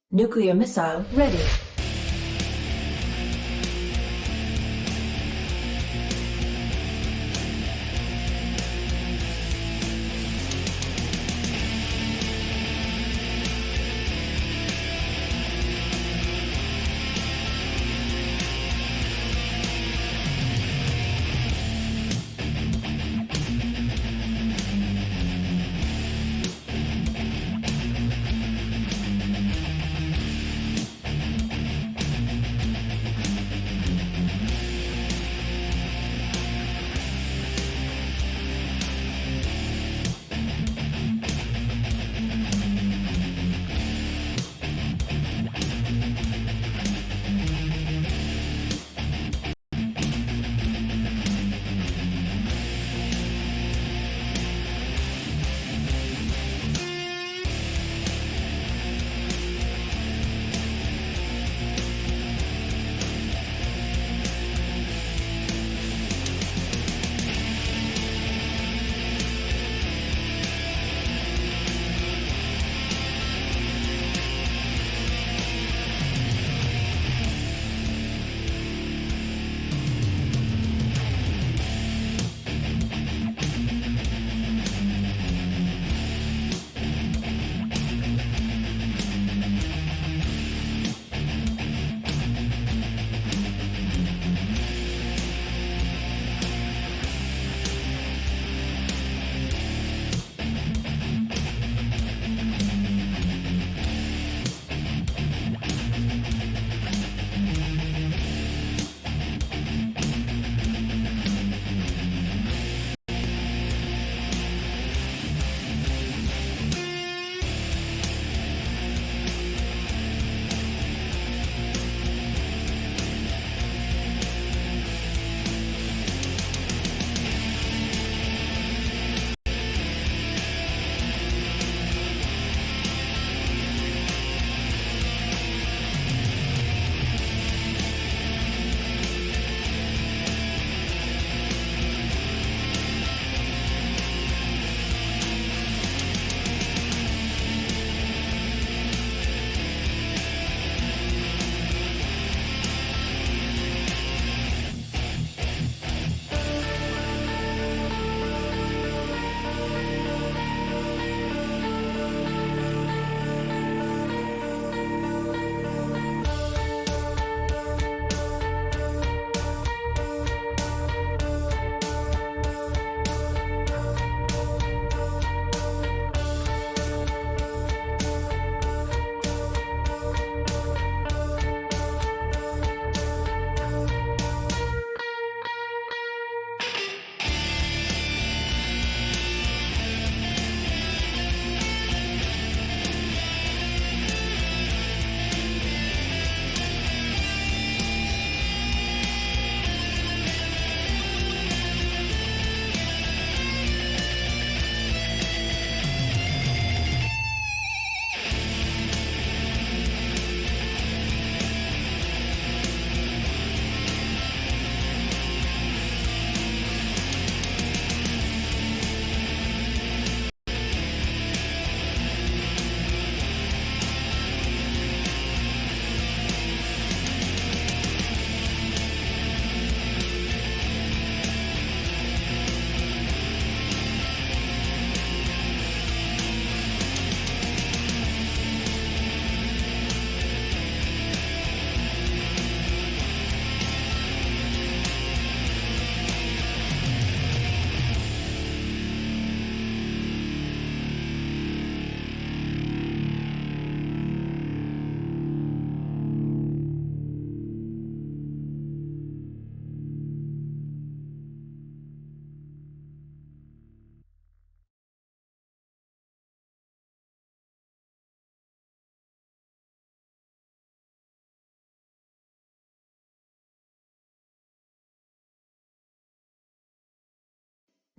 Nuclear missile ready.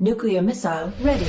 Nuclear missile ready.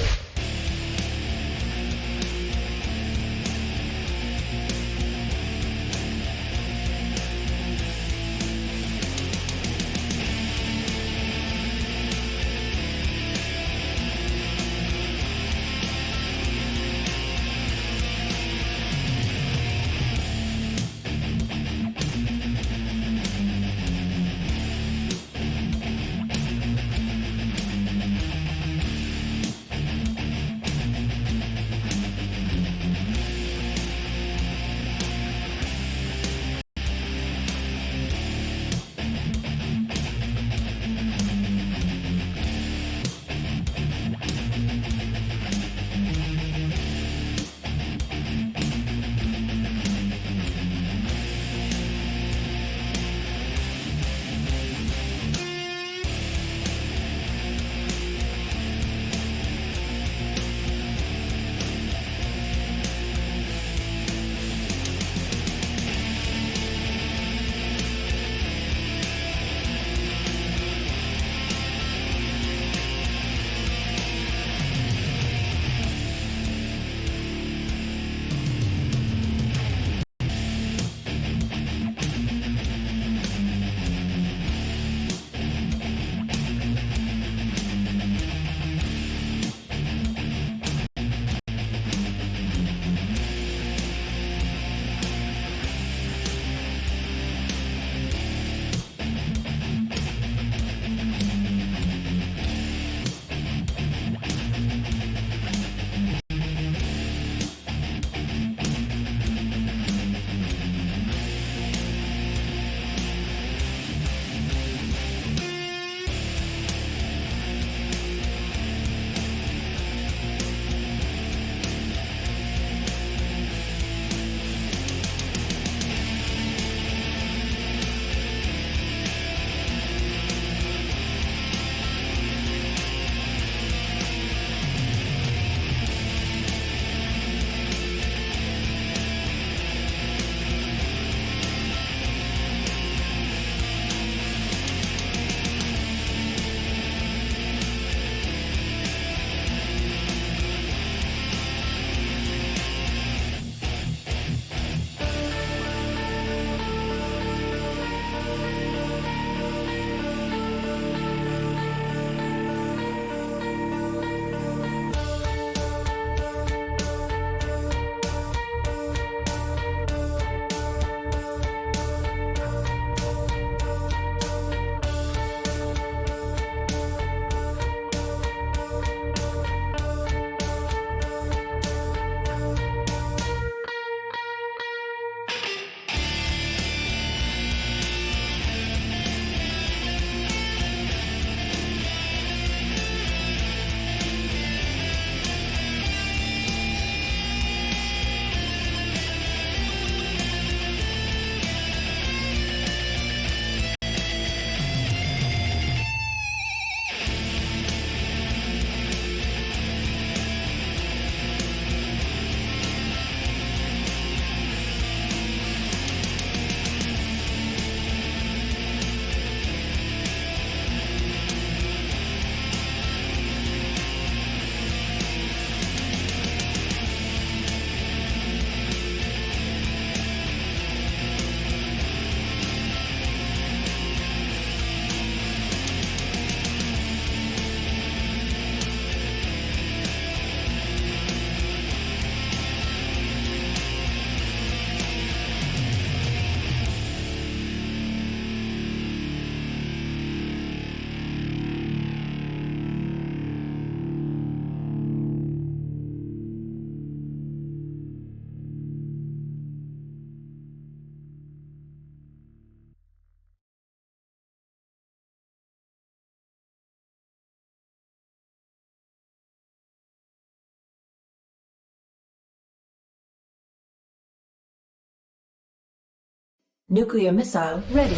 Nuclear missile ready.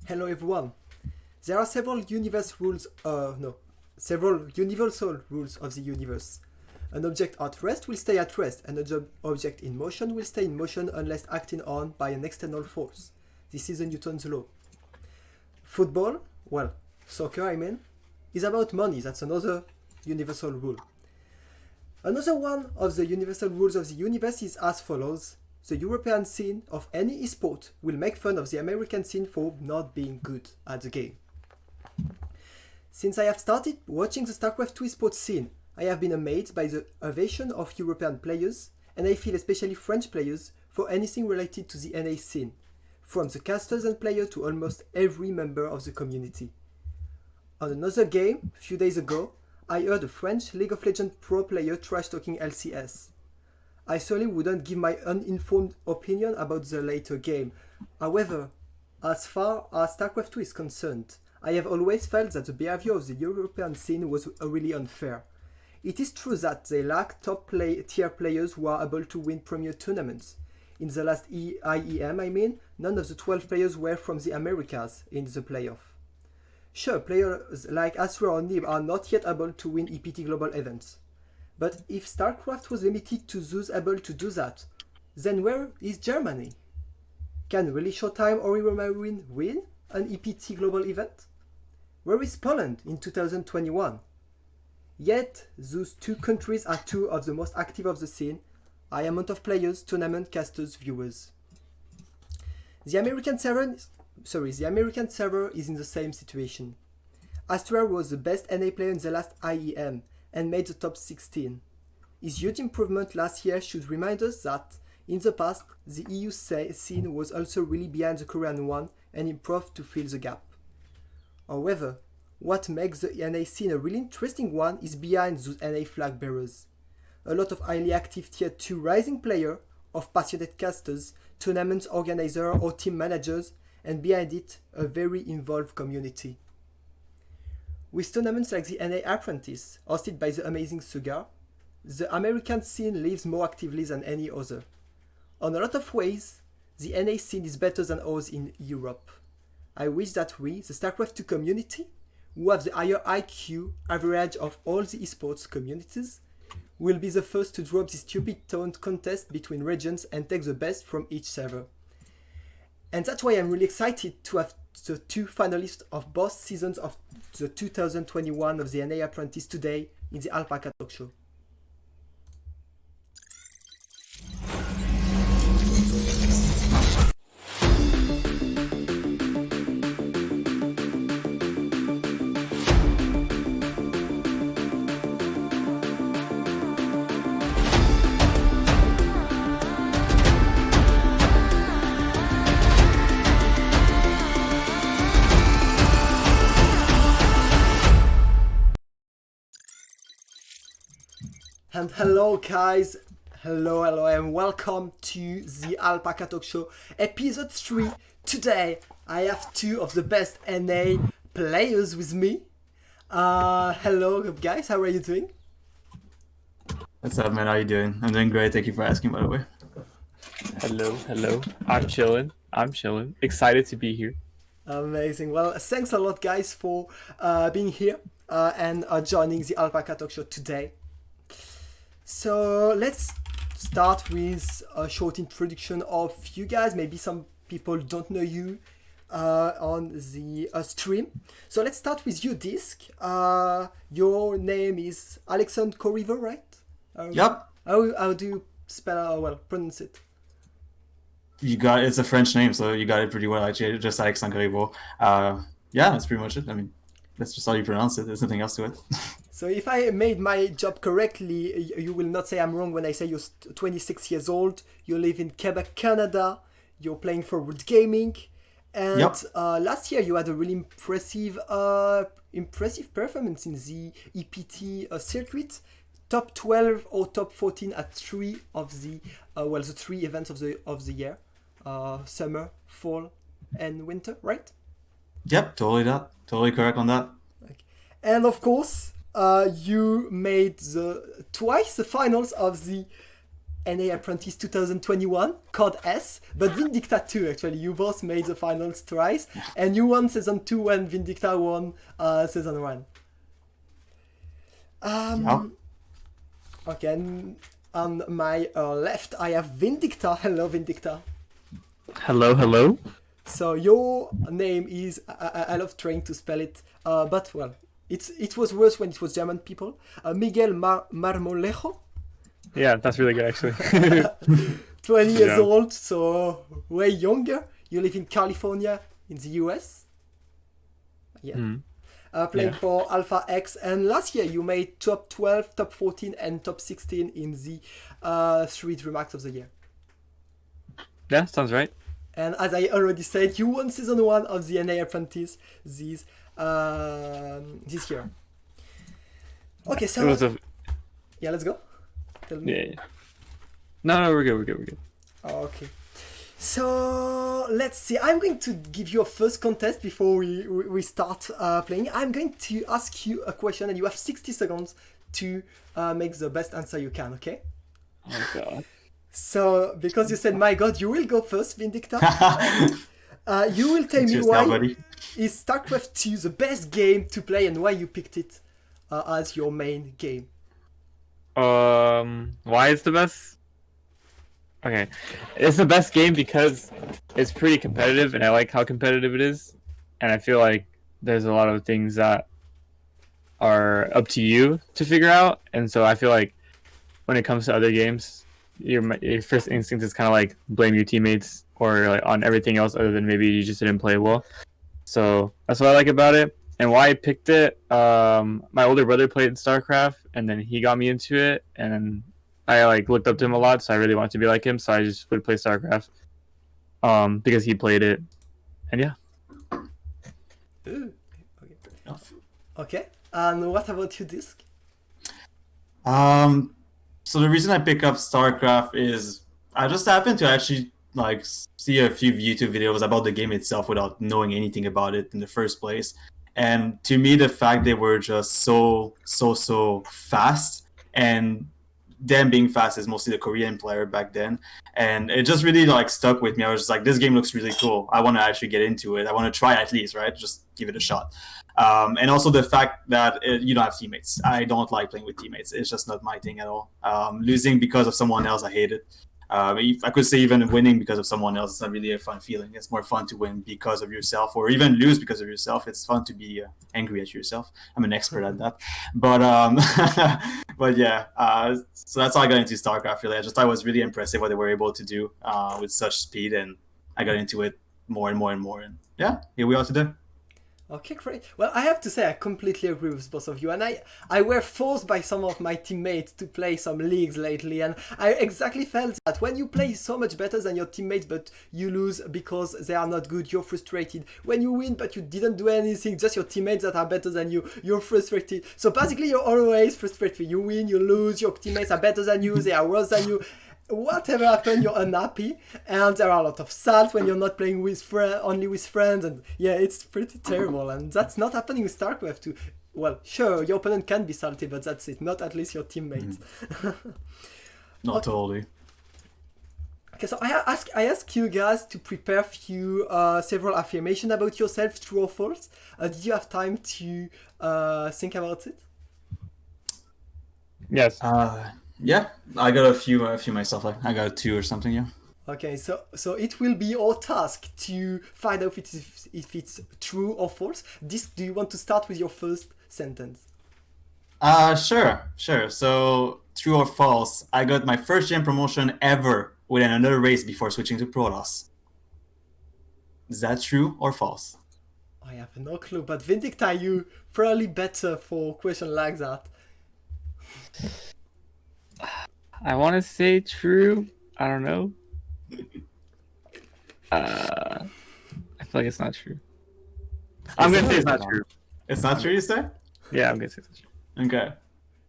Hello everyone. There are several universal rules of the universe. An object at rest will stay at rest, and an object in motion will stay in motion unless acted on by an external force. This is Newton's law. Football, soccer is about money. That's another universal rule. Another one of the universal rules of the universe is as follows. The European scene of any esport will make fun of the American scene for not being good at the game. Since I have started watching the StarCraft 2 esports scene, I have been amazed by the ovation of European players, and I feel especially French players, for anything related to the NA scene, from the casters and players to almost every member of the community. On another game, a few days ago, I heard a French League of Legends pro player trash-talking LCS. I certainly wouldn't give my uninformed opinion about the later game. However, as far as StarCraft 2 is concerned, I have always felt that the behavior of the European scene was really unfair. It is true that they lack top-tier players who are able to win premier tournaments. In the last IEM, none of the 12 players were from the Americas in the playoff. Sure, players like Asura or Nib are not yet able to win EPT global events. But if StarCraft was limited to those able to do that, then where is Germany? Can really Showtime or Marine win an EPT global event? Where is Poland in 2021? Yet, those two countries are two of the most active of the scene, high amount of players, tournament casters, viewers. The American server is in the same situation. Astra was the best NA player in the last IEM, and made the top 16. His huge improvement last year should remind us that, in the past, the EU scene was also really behind the Korean one and improved to fill the gap. However, what makes the NA scene a really interesting one is behind those NA flag bearers. A lot of highly active tier 2 rising players, of passionate casters, tournament organizers or team managers, and behind it, a very involved community. With tournaments like the NA Apprentice, hosted by the amazing Sugar, the American scene lives more actively than any other. On a lot of ways, the NA scene is better than ours in Europe. I wish that we, the StarCraft 2 community, who have the higher IQ average of all the esports communities, will be the first to drop this stupid taunt contest between regions and take the best from each server. And that's why I'm really excited to have the two finalists of both seasons of the 2021 of the NA Apprentice today in the Alpaca talk show. And hello, guys. Hello, and welcome to the Alpaca Talk Show, episode 3. Today, I have two of the best NA players with me. Hello, guys. How are you doing? What's up, man? How you doing? I'm doing great. Thank you for asking, by the way. Hello. I'm chilling. Excited to be here. Amazing. Well, thanks a lot, guys, for being here and joining the Alpaca Talk Show today. So let's start with a short introduction of you guys. Maybe some people don't know you on the stream. So let's start with you, DisK. Your name is Alexandre Corriver, right? Yep. How do you pronounce it? You got it's a French name, so you got it pretty well, actually. Just Alexandre Corriver. Yeah, that's pretty much it. I mean, that's just how you pronounce it. There's nothing else to it. So if I made my job correctly, you will not say I'm wrong when I say you're 26 years old, you live in Quebec, Canada, you're playing for Wood Gaming, and Yep. Last year you had a really impressive performance in the EPT circuit, top 12 or top 14 at three of the the three events of the year, summer, fall, and winter, right? Yep, totally correct on that. And of course, you made twice the finals of the NA Apprentice 2021 Code S, but Vindicta too, actually. You both made the finals twice, and you won Season 2 when Vindicta won Season 1. Yep. Okay, and on my left, I have Vindicta. Hello, Vindicta. Hello. So your name is, I love trying to spell it, but well, it was worse when it was German people. Miguel Marmolejo, Yeah, that's really good, actually. 20 years Yeah. old, so way younger. You live in California, in the US. Yeah. Playing Yeah. for Alpha X, and last year you made top 12, top 14, and top 16 in the 3 DreamHacks of the year. Yeah, sounds right. And as I already said, you won Season 1 of the NA Apprentice this year. Okay, so It was a yeah, let's go. Tell me. yeah. No, we're good. Okay. So let's see. I'm going to give you a first contest before we start playing. I'm going to ask you a question, and you have 60 seconds to make the best answer you can. Okay? Oh god. So because you said, "My God," you will go first, Vindicta. You will tell me Cheers why now, buddy. is StarCraft 2 the best game to play and why you picked it as your main game. Why it's the best? Okay, it's the best game because it's pretty competitive, and I like how competitive it is. And I feel like there's a lot of things that are up to you to figure out. And so I feel like when it comes to other games, your first instinct is kind of like blame your teammates or like on everything else other than maybe you just didn't play well. So that's what I like about it. And why I picked it, my older brother played StarCraft, and then he got me into it, and I like looked up to him a lot, so I really wanted to be like him, so I just would play StarCraft because he played it, and yeah. Ooh, okay. And what about you, DisK? So the reason I pick up StarCraft is I just happened to actually like see a few YouTube videos about the game itself without knowing anything about it in the first place. And to me, the fact they were just so fast, and them being fast is mostly the Korean player back then, and it just really like stuck with me. I was just like, this game looks really cool. I want to actually get into it. I want to try at least, right? Just give it a shot. And also the fact that you don't have teammates. I don't like playing with teammates. It's just not my thing at all. Losing because of someone else, I hate it. I could say even winning because of someone else is not really a fun feeling. It's more fun to win because of yourself, or even lose because of yourself. It's fun to be angry at yourself. I'm an expert at that. But but yeah, so that's how I got into StarCraft. Really, I just thought it was really impressive what they were able to do with such speed, and I got into it more and more, and yeah, here we are today. Okay, great. Well, I have to say I completely agree with both of you, and I were forced by some of my teammates to play some leagues lately, and I exactly felt that when you play so much better than your teammates but you lose because they are not good, you're frustrated. When you win but you didn't do anything, just your teammates that are better than you're frustrated. So basically you're always frustrated. You win, you lose, your teammates are better than you, they are worse than you. Whatever happened, you're unhappy, and there are a lot of sad when you're not playing with only with friends, and yeah, it's pretty terrible, and that's not happening with StarCraft 2. Well, sure, your opponent can be salty, but that's it, not at least your teammates. Not totally. Okay, so I ask you guys to prepare several affirmations about yourself, true or false. Did you have time to think about it? Yes. Yeah, I got a few myself. I got 2 or something. Yeah. Okay, so it will be our task to find out if it's true or false. DisK, do you want to start with your first sentence? Sure. So, true or false? I got my first GM promotion ever within another race before switching to Protoss. Is that true or false? I have no clue, but Vindicta, you probably better for question like that. I want to say true. I don't know. I feel like it's not true. I'm gonna say it's not true. It's not true, you say? Yeah, I'm gonna say it's not true. Okay.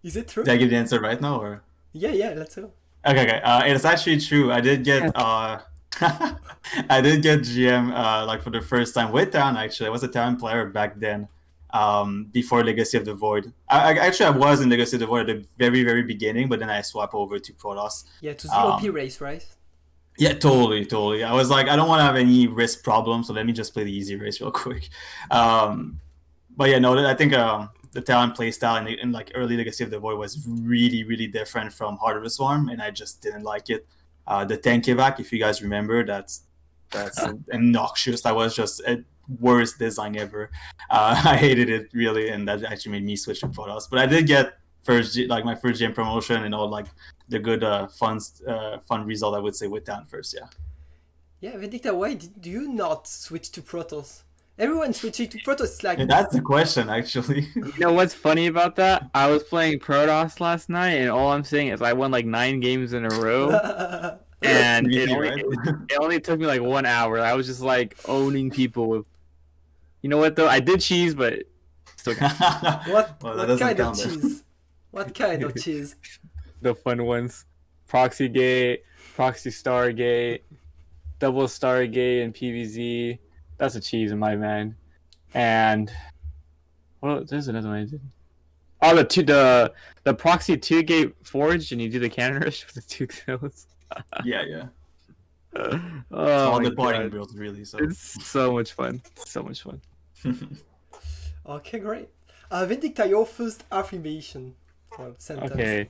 Is it true? Did I give the answer right now, or? Yeah, let's go. Okay. It's actually true. I did get I did get GM like for the first time with Talon. Actually, I was a Talon player back then. Before Legacy of the Void. I was in Legacy of the Void at the very, very beginning, but then I swapped over to Protoss. Yeah, to the OP race, right? Yeah, totally. I was like, I don't want to have any risk problems, so let me just play the easy race real quick. But yeah, no, I think the Talon playstyle in like early Legacy of the Void was really, really different from Heart of the Swarm, and I just didn't like it. The tank evac, if you guys remember, that's obnoxious. That was just a worst design ever. I hated it really, and that actually made me switch to Protoss. But I did get my first GM promotion and all like the good fun result, I would say, with Talon first. Yeah, Vindicta, why do you not switch to Protoss? Everyone switching to Protoss. It's like... Yeah, that's the question, actually. You know what's funny about that? I was playing Protoss last night, and all I'm saying is I won like 9 games in a row. And it only took me like 1 hour. I was just like owning people with... You know what though? I did cheese, but still. What kind of cheese? What kind of cheese? The fun ones: Proxy Gate, Proxy Stargate, Double Stargate, and PVZ. That's a cheese in my mind. And well, there's another one I did. Oh, the Proxy 2 Gate Forge, and you do the cannon rush with the 2 kills. Yeah. Oh, all the party builds, really. So it's so much fun. Okay, great. Vindicta, your first affirmation. Well, sentence.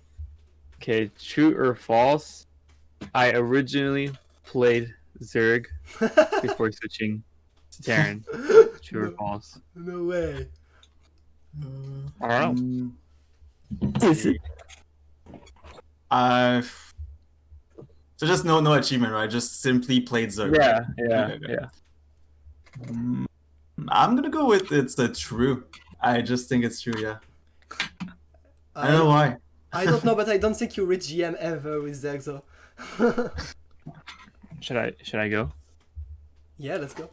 Okay. True or false? I originally played Zerg before switching to Terran. True or false? No way. I don't know. Is it? So just no achievement, right? Just simply played Zerg. Yeah. I'm gonna go with it's true. I just think it's true, yeah. I don't know why. I don't know, but I don't think you reach GM ever with Zerg, though. Should I go? Yeah, let's go.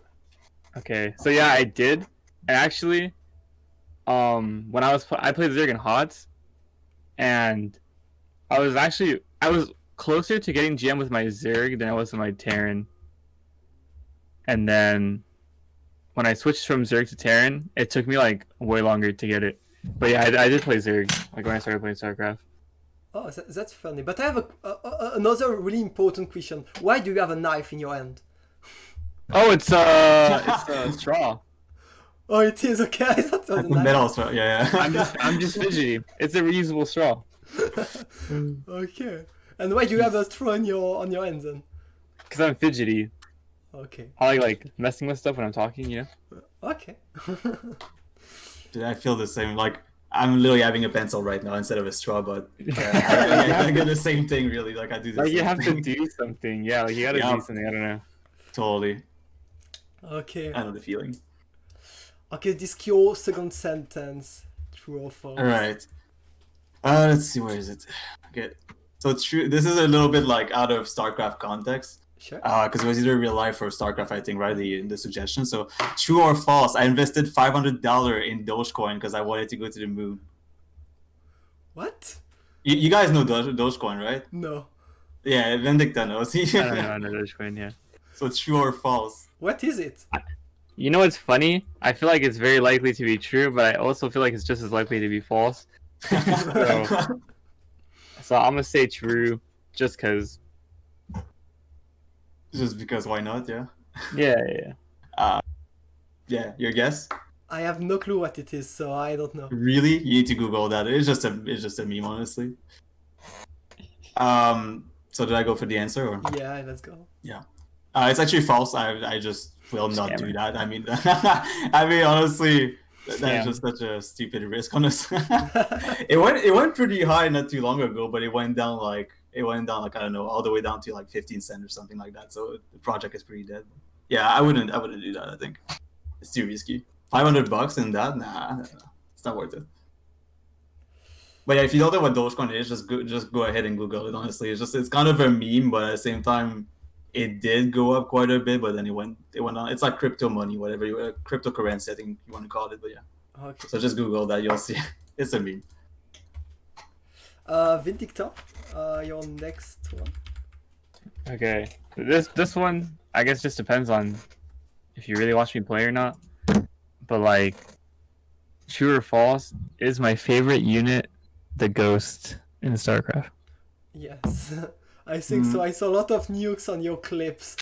Okay, so yeah, I did. And actually, when I played Zerg in HOTS, and I was closer to getting GM with my Zerg than I was with my Terran. And then when I switched from Zerg to Terran, it took me like way longer to get it. But yeah, I did play Zerg like when I started playing StarCraft. Oh, that's funny. But I have another really important question. Why do you have a knife in your hand? Oh, it's a straw. Oh, it is, okay. I thought it was a knife. Metal straw, yeah. I'm just fidgety. It's a reusable straw. Okay. And why do you have a straw on your hand then? Because I'm fidgety. Okay. I like messing with stuff when I'm talking, you know? Okay. Dude, I feel the same. Like, I'm literally having a pencil right now instead of a straw, but I get the same thing, really. Like, I do this. Like, you have to do something. Yeah, like, you gotta do something. I don't know. Totally. Okay. I know the feeling. Okay, DisK, your second sentence. True or false? All right. Let's see, where is it? Okay. So it's true. This is a little bit like out of StarCraft context. Sure. Because it was either real life or StarCraft, I think, right? The suggestion. So true or false? I invested $500 in Dogecoin because I wanted to go to the moon. What? You guys know Dogecoin, right? No. Yeah, Vindicta knows. I know Dogecoin, yeah. So true or false? What is it? You know what's funny? I feel like it's very likely to be true, but I also feel like it's just as likely to be false. So I'm gonna say true, just cause. Just because, why not? Yeah. Yeah. Yeah. Your guess? I have no clue what it is, so I don't know. Really? You need to Google that. It's just a meme, honestly. So did I go for the answer or? Yeah, let's go. Yeah. It's actually false. I just will not Scammer. do that. I mean, I mean, honestly, that's Scam. just such a stupid risk. Honestly, it went pretty high not too long ago, but it went down like I don't know, all the way down to like 15 cents or something like that. So the project is pretty dead. Yeah, I wouldn't do that. I think it's too risky. $500 in that? Nah, it's not worth it. But yeah, if you don't know what Dogecoin is, just go ahead and Google it. Honestly, it's kind of a meme, but at the same time, it did go up quite a bit. But then it went on. It's like crypto money, whatever cryptocurrency, I think you want to call it. But yeah, Okay. so just Google that, you'll see. It's a meme. Vindicta, your next one. Okay. This one, I guess, just depends on if you really watch me play or not. But like, true or false, is my favorite unit the Ghost in StarCraft? Yes, I think so. I saw a lot of nukes on your clips.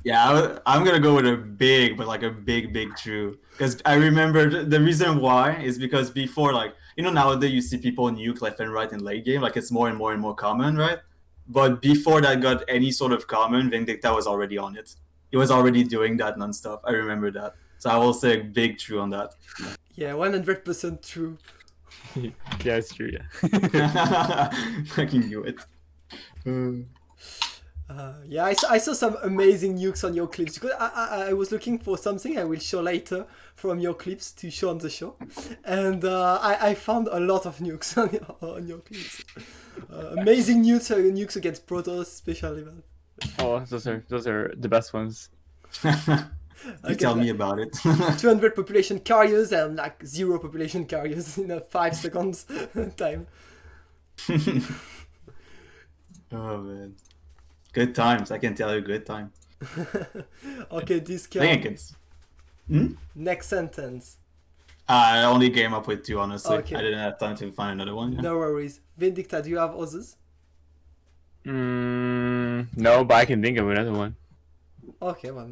Yeah, I'm gonna go with a big, but like a big true. Because I remember the reason why is because before, like, you know, nowadays you see people nuke left and right in late game, like it's more and more common, right? But before that got any sort of common, Vindicta was already on it. He was already doing that nonstop. I remember that. So I will say big true on that. Yeah, 100% true. Yeah, it's true. Yeah. Fucking knew it. Yeah, I saw some amazing nukes on your clips because I was looking for something I will show later from your clips to show on the show, and I found a lot of nukes on your clips. Amazing nukes against Protoss, special event. Oh, those are the best ones. You tell me about it. 200 population carriers and like 0 population carriers in a 5 seconds time. Oh man, good times. I can tell you, good time. Okay, this Thanks. next sentence. I only came up with 2, honestly. Okay. I didn't have time to find another one. Yeah. No worries. Vindicta, do you have others? No, but I can think of another one. Okay, well,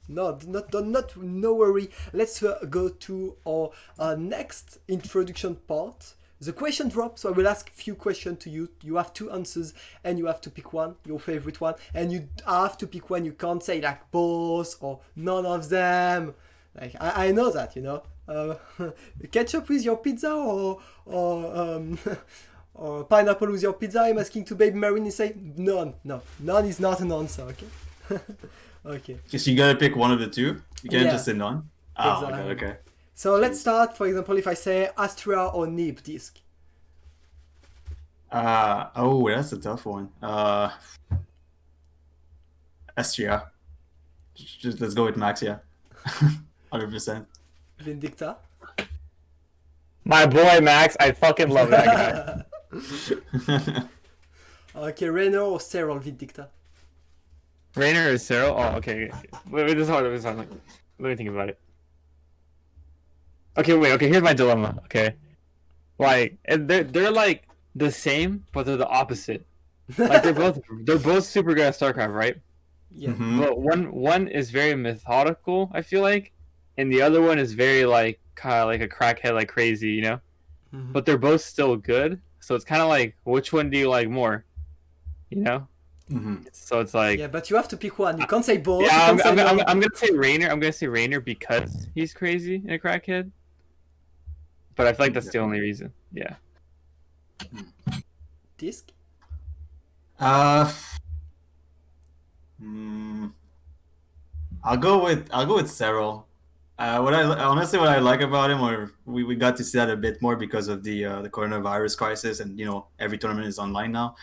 no worry. Let's go to our next introduction part. The question drop. So I will ask a few questions to you. You have 2 answers, and you have to pick one, your favorite one, and you have to pick one. You can't say like both or none of them. Like I know that, you know. Ketchup with your pizza or or pineapple with your pizza. I'm asking to Baby Marine. You say none. No, none is not an answer. Okay. Okay. Just you gotta pick one of the 2. You can't Yeah. just say none. Oh, Exactly. okay. So let's start. For example, if I say Astra or Nib DisK. Oh, that's a tough one. Astria. Just let's go with Max, yeah. 100%. Vindicta. My boy Max, I fucking love that guy. Okay, Reno or Serral Vindicta. Rainer or Cyril? Oh, okay. Wait, this is hard. Let me think about it. Okay, wait. Okay, here's my dilemma. Okay, like they're like the same, but they're the opposite. Like they're both super good at StarCraft, right? Yeah. Mhm. But one is very methodical, I feel like, and the other one is very like kind of like a crackhead, like crazy, you know. Mhm. But they're both still good, so it's kind of like which one do you like more, you know? Mhm. So it's like Yeah, but you have to pick one. You can't say both. yeah, you I'm, can't say I'm, no. I'm, I'm gonna say Rainer. I'm gonna say Rainer because he's crazy and a crackhead. But I feel like that's the only reason. Yeah. DisK. I'll go with Cyril. What I like about him, or we got to see that a bit more because of the coronavirus crisis, and every tournament is online now.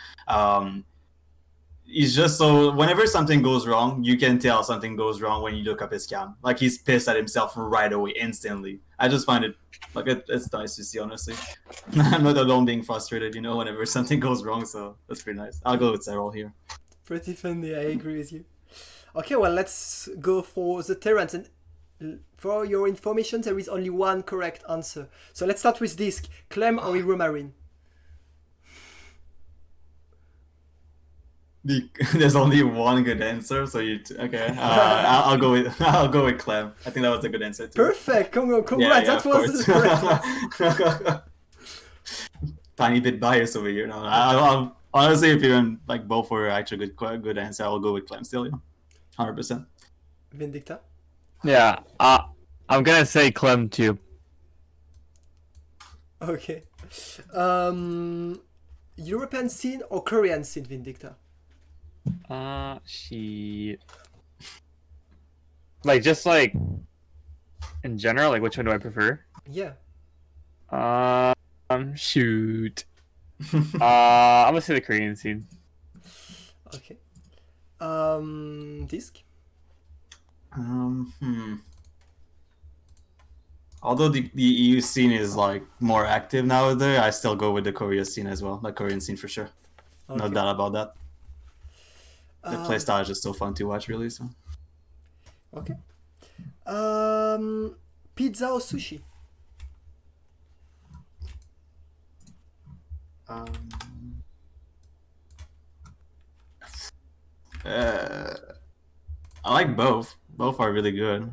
He's just so whenever something goes wrong, you can tell something goes wrong when you look up his cam. Like he's pissed at himself right away, instantly. I just find it it's nice to see, honestly. I'm not alone being frustrated, whenever something goes wrong. So that's pretty nice. I'll go with Preroll here. Pretty funny, I agree with you. Okay, well, let's go for the Terrans. And for your information, there is only one correct answer. So let's start with DisK. Clem or Iromarine? There's only one good answer, so okay. I'll go with Clem. I think that was a good answer too. Perfect. Congrats. That was the correct answer. Tiny bit biased over here. No, I'll honestly, if even like both were actually good answer, I'll go with Clem still. 100%. Vindicta? Yeah, I'm gonna say Clem too. Okay. European scene or Korean scene, Vindicta? She just in general, like which one do I prefer? Yeah. Shoot. I'm gonna say the Korean scene. Okay. DisK? Although the EU scene is like more active nowadays, I still go with the Korea scene as well. The Korean scene for sure. Okay. No doubt about that. The playstyle is just so fun to watch, really. So. Okay. Pizza or sushi? I like both. Both are really good.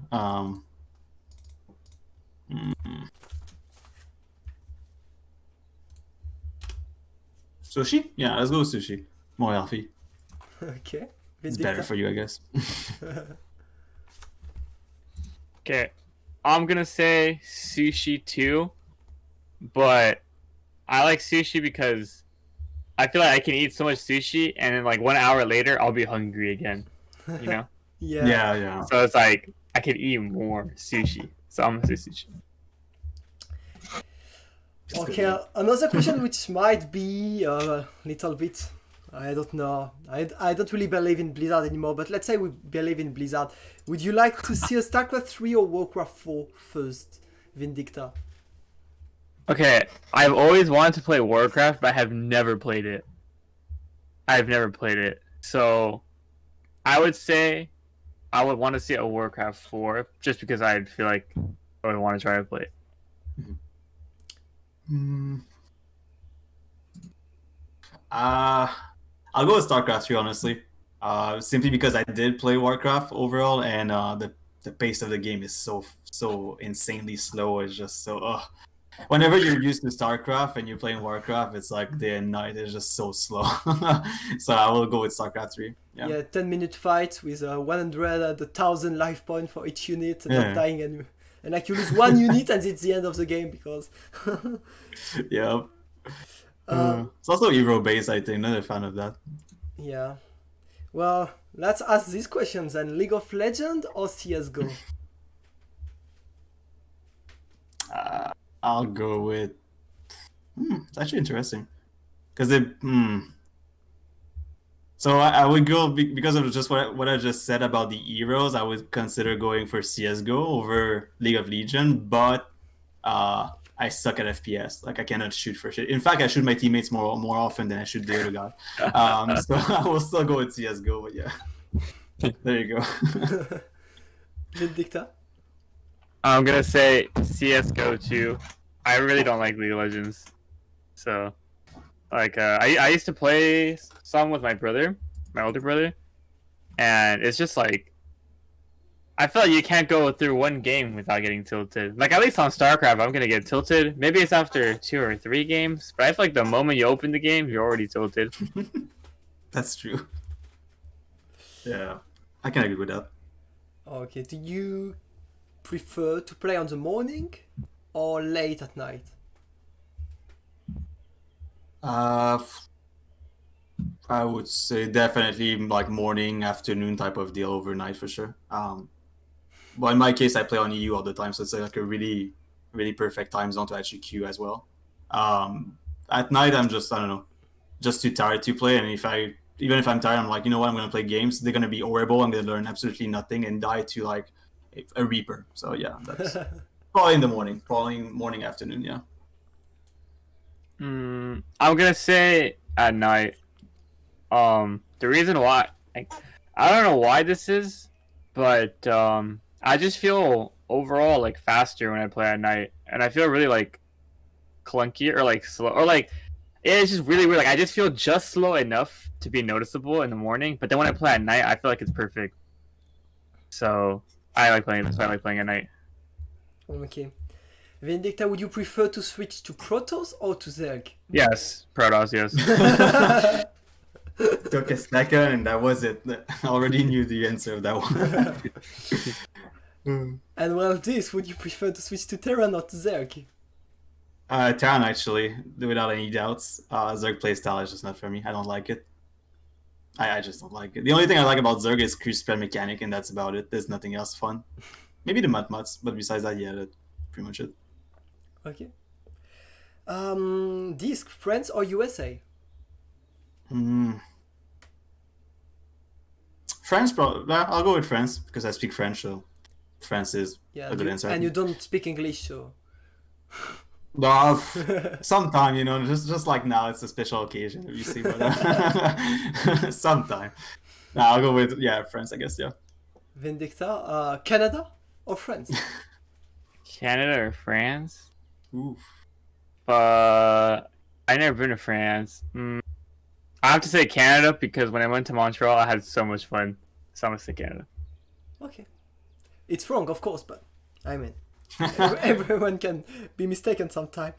Sushi? Yeah, let's go with sushi. More healthy. Okay. It's better for you, I guess. Okay, I'm gonna say sushi too, but I like sushi because I feel like I can eat so much sushi, and then like 1 hour later, I'll be hungry again. You know? Yeah. So it's like I can eat more sushi. So I'm gonna say sushi. Okay, another question which might be a little bit, I don't know. I don't really believe in Blizzard anymore, but let's say we believe in Blizzard. Would you like to see a StarCraft 3 or Warcraft 4 first, Vindicta? Okay, I've always wanted to play Warcraft, but I have never played it. So I would say I would want to see a Warcraft 4 just because I'd feel like I would want to try to play it. I'll go with StarCraft 3, honestly. Simply because I did play Warcraft overall, and the pace of the game is so insanely slow. It's just so whenever you're used to StarCraft and you're playing Warcraft, it's like day and night. It's just so slow. So I will go with StarCraft 3. Yeah, 10-minute fight with 1,000 life points for each unit, and not dying, and like you lose one unit and it's the end of the game because. Yeah. It's also Euro based, I think. Not a fan of that. Yeah. Well, let's ask these questions then. League of Legends or CSGO? I'll go with. It's actually interesting, because So I would go because of just what I just said about the heroes. I would consider going for CS:GO over League of Legends, but I suck at FPS. Like I cannot shoot for shit. In fact, I shoot my teammates more often than I shoot the other guy. So I will still go with CS:GO. But yeah, there you go. Vindicta? I'm gonna say CS:GO too. I really don't like League of Legends, so like I used to play some with my brother, my older brother, and it's just like I feel like you can't go through one game without getting tilted. Like at least on StarCraft, I'm gonna get tilted. Maybe it's after 2 or 3 games, but I feel like the moment you open the game, you're already tilted. That's true. Yeah, I can agree with that. Okay, do you prefer to play on the morning or late at night? I would say definitely like morning, afternoon type of deal, overnight for sure. well, in my case, I play on EU all the time, so it's like a really, really perfect time zone to actually queue as well. At night, I'm just, I don't know, just too tired to play. And even if I'm tired, I'm like, you know what, I'm going to play games. They're going to be horrible. I'm going to learn absolutely nothing and die to like a Reaper. So yeah, that's probably in the morning, afternoon, yeah. I'm gonna say at night. The reason why, I don't know why this is, but I just feel overall like faster when I play at night, and I feel really like clunky or like slow or like it's just really weird. Like I just feel just slow enough to be noticeable in the morning, but then when I play at night, I feel like it's perfect. So I like playing this. I like playing at night. Okay. Vindicta, would you prefer to switch to Protoss or to Zerg? Yes, Protoss. Yes. Took a second, and that was it. I already knew the answer of that one. And well, this, would you prefer to switch to Terran or to Zerg? Terran, actually, without any doubts. Zerg playstyle is just not for me. I don't like it. I just don't like it. The only thing I like about Zerg is crew spread mechanic, and that's about it. There's nothing else fun. Maybe the Mutts, but besides that, yeah, that's pretty much it. Okay. DisK, France or USA? France, I'll go with France because I speak French, so France is a good answer. And you don't speak English, so... Well, sometime, just like now, it's a special occasion, if you see what sometime. I'll go with, France, I guess, yeah. Vindicta, Canada or France? Canada or France? Oof. I never been to France. I have to say Canada because when I went to Montreal, I had so much fun. So I'm gonna say Canada. Okay. It's wrong, of course, but I mean, everyone can be mistaken sometime.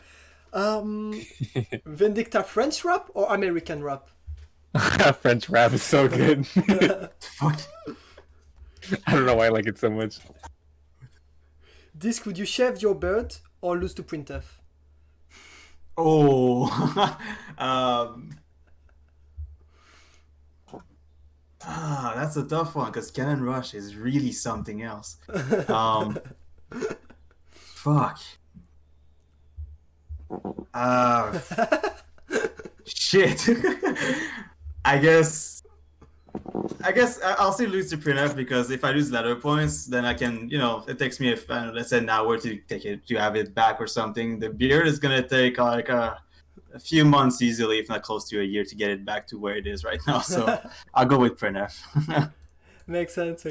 Vindicta, French rap or American rap? French rap is so good. Fuck. I don't know why I like it so much. DisK, would you shave your beard or lose to printf? Oh. That's a tough one because Cannon Rush is really something else. Fuck. Shit. I guess I'll still lose to Printf because if I lose ladder points, then I can, it takes me, let's say an hour to take it, to have it back or something. The beard is gonna take like a few months easily, if not close to a year, to get it back to where it is right now. So I'll go with Printf. Makes sense.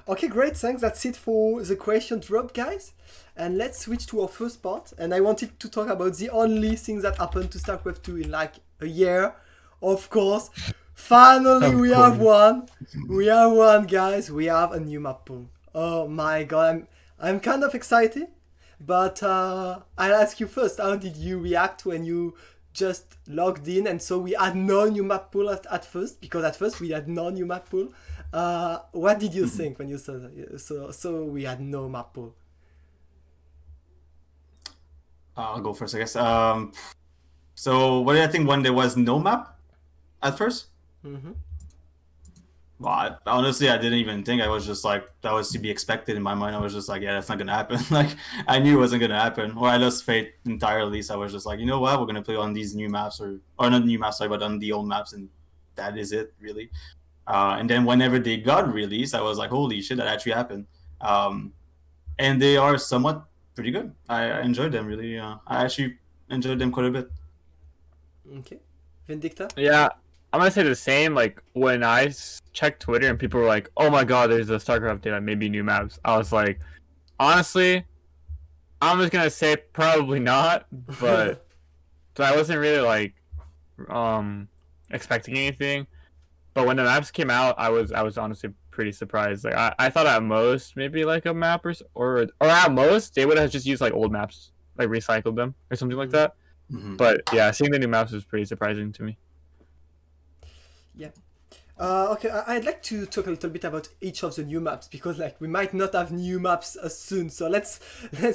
Okay, great, thanks. That's it for the question drop, guys. And let's switch to our first part. And I wanted to talk about the only thing that happened to StarCraft 2 in like a year. Of course, finally we have one. We have one, guys. We have a new map pool. Oh my god, I'm kind of excited. But I'll ask you first, how did you react when you just logged in and so we had no new map pool at first? Because at first we had no new map pool. What did you think when you saw that? So we had no map pool? I'll go first, I guess. So what did I think when there was no map at first? Mm-hmm. Well, honestly, I didn't even think. I was just like, that was to be expected in my mind. I was just like, yeah, that's not going to happen. Like, I knew it wasn't going to happen. Or I lost faith entirely. So I was just like, you know what? We're going to play on these new maps, or not new maps, sorry, but on the old maps. And that is it, really. And then whenever they got released, I was like, holy shit, that actually happened. And they are somewhat pretty good. I enjoyed them, really. I actually enjoyed them quite a bit. Okay. Vindicta? Yeah. I'm gonna say the same. Like when I checked Twitter and people were like, "Oh my god, there's a StarCraft update, maybe new maps." I was like, honestly, I'm just gonna say probably not. But so I wasn't really like expecting anything. But when the maps came out, I was honestly pretty surprised. Like I thought at most maybe like a map or at most they would have just used like old maps, like recycled them or something like that. Mm-hmm. But yeah, seeing the new maps was pretty surprising to me. Yeah. Okay, I'd like to talk a little bit about each of the new maps because like we might not have new maps soon. So let's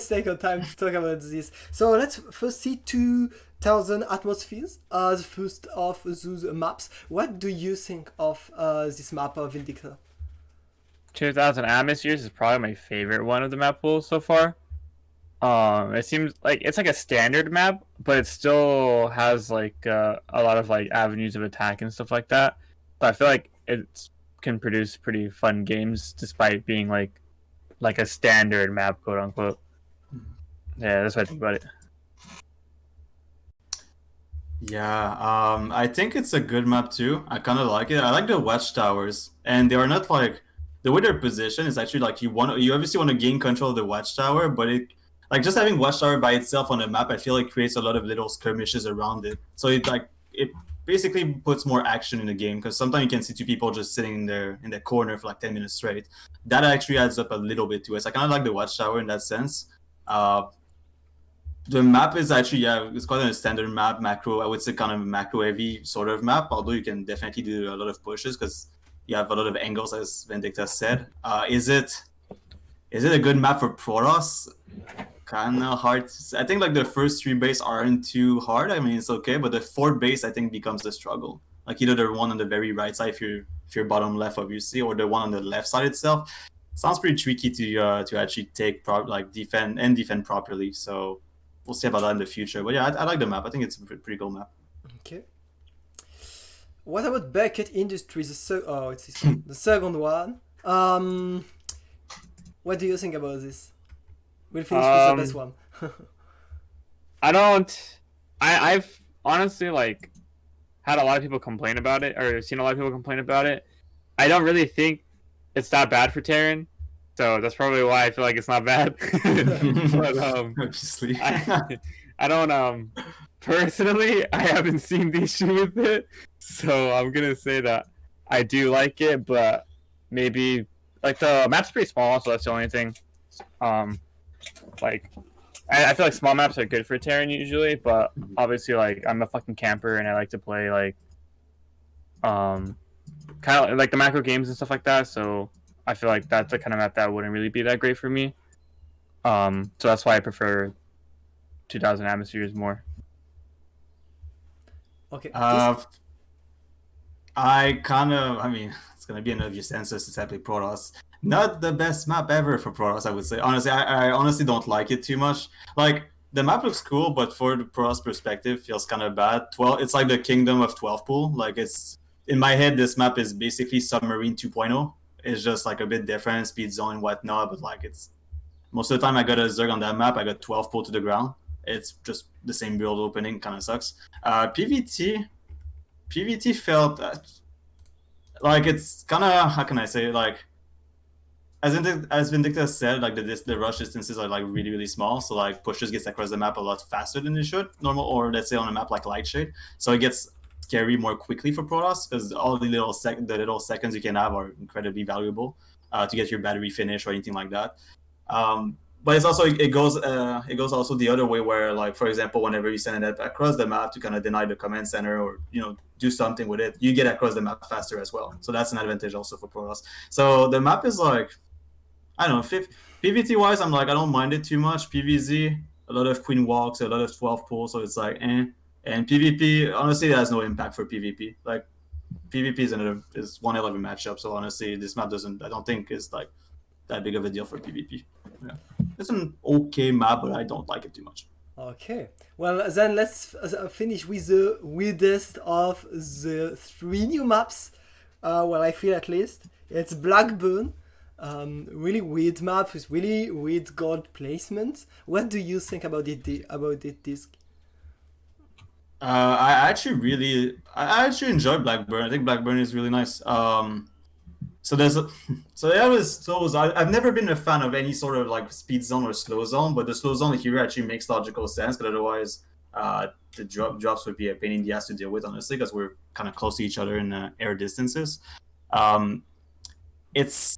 take our time to talk about this. So let's first see 2000 atmospheres, the first of those maps. What do you think of this map of Vindicta? 2000 Atmospheres is probably my favorite one of the map pools so far. It seems like it's like a standard map, but it still has like a lot of like avenues of attack and stuff like that. So I feel like it can produce pretty fun games despite being like a standard map, quote unquote. Yeah, that's what I think about it. Yeah, I think it's a good map too. I kind of like it. I like the watchtowers, and they are not like the way they're positioned is actually like you obviously want to gain control of the watchtower, but it like just having watchtower by itself on the map, I feel like creates a lot of little skirmishes around it. So it basically puts more action in the game because sometimes you can see two people just sitting in the corner for like 10 minutes straight. That actually adds up a little bit to it. So I kind of like the watchtower in that sense. The map is actually, it's quite a standard map, macro. I would say kind of macro heavy sort of map, although you can definitely do a lot of pushes because you have a lot of angles, as Vindicta said. Is it a good map for Protoss? Kind of hard. I think like the first 3 base aren't too hard. I mean, it's okay, but the 4th base I think becomes the struggle. Like either the one on the very right side, if you're bottom left, obviously, or the one on the left side itself. Sounds pretty tricky to actually defend properly. So we'll see about that in the future. But yeah, I like the map. I think it's a pretty cool map. Okay. What about Beckett Industries? The second one. What do you think about this? We'll finish with the best one. I've honestly like had a lot of people complain about it, or seen a lot of people complain about it. I don't really think it's that bad for Terran, so that's probably why I feel like it's not bad. But obviously, I don't personally. I haven't seen the issue with it, so I'm gonna say that I do like it, but maybe like the map's pretty small, so that's the only thing. Like I feel like small maps are good for Terran usually, but obviously like I'm a fucking camper and I like to play like kind of like the macro games and stuff like that. So I feel like that's the kind of map that wouldn't really be that great for me. So that's why I prefer 2000 Atmospheres more. Okay. I mean, it's gonna be an obvious answer since I play Protoss. Not the best map ever for Protoss, I would say. Honestly, I honestly don't like it too much. Like the map looks cool, but for the Protoss perspective, feels kind of bad. It's like the Kingdom of 12 pool. Like it's in my head, this map is basically Submarine 2.0. It's just like a bit different, speed zone and whatnot, but like it's most of the time I got a Zerg on that map, I got 12 pull to the ground. It's just the same build opening, kind of sucks. PVT felt like it's kind of, how can I say, like as Vindicta said, like the rush distances are like really, really small, so like pushes gets across the map a lot faster than they should normal, or let's say on a map like Lightshade. So it gets scary more quickly for Protoss because all the little seconds you can have are incredibly valuable to get your battery finish or anything like that. But it's also it goes also the other way where, like, for example, whenever you send it across the map to kind of deny the command center or do something with it, you get across the map faster as well. So that's an advantage also for Protoss. So the map is like, I don't know, PVT wise, I'm like, I don't mind it too much. PVZ, a lot of queen walks, a lot of 12 pulls, so it's like eh. And PvP, honestly, it has no impact for PvP. Like PvP is one hell of a matchup. So honestly, this map I don't think is like that big of a deal for PvP. Yeah, it's an okay map, but I don't like it too much. Okay, well then let's finish with the weirdest of the 3 new maps. Well, I feel at least it's Blackburn. Really weird map with really weird gold placement. What do you think about it, DisK? I actually enjoy Blackburn. I think Blackburn is really nice. I've never been a fan of any sort of like speed zone or slow zone, but the slow zone here actually makes logical sense, because otherwise the drops would be a pain in the ass to deal with, honestly, because we're kind of close to each other in air distances. It's,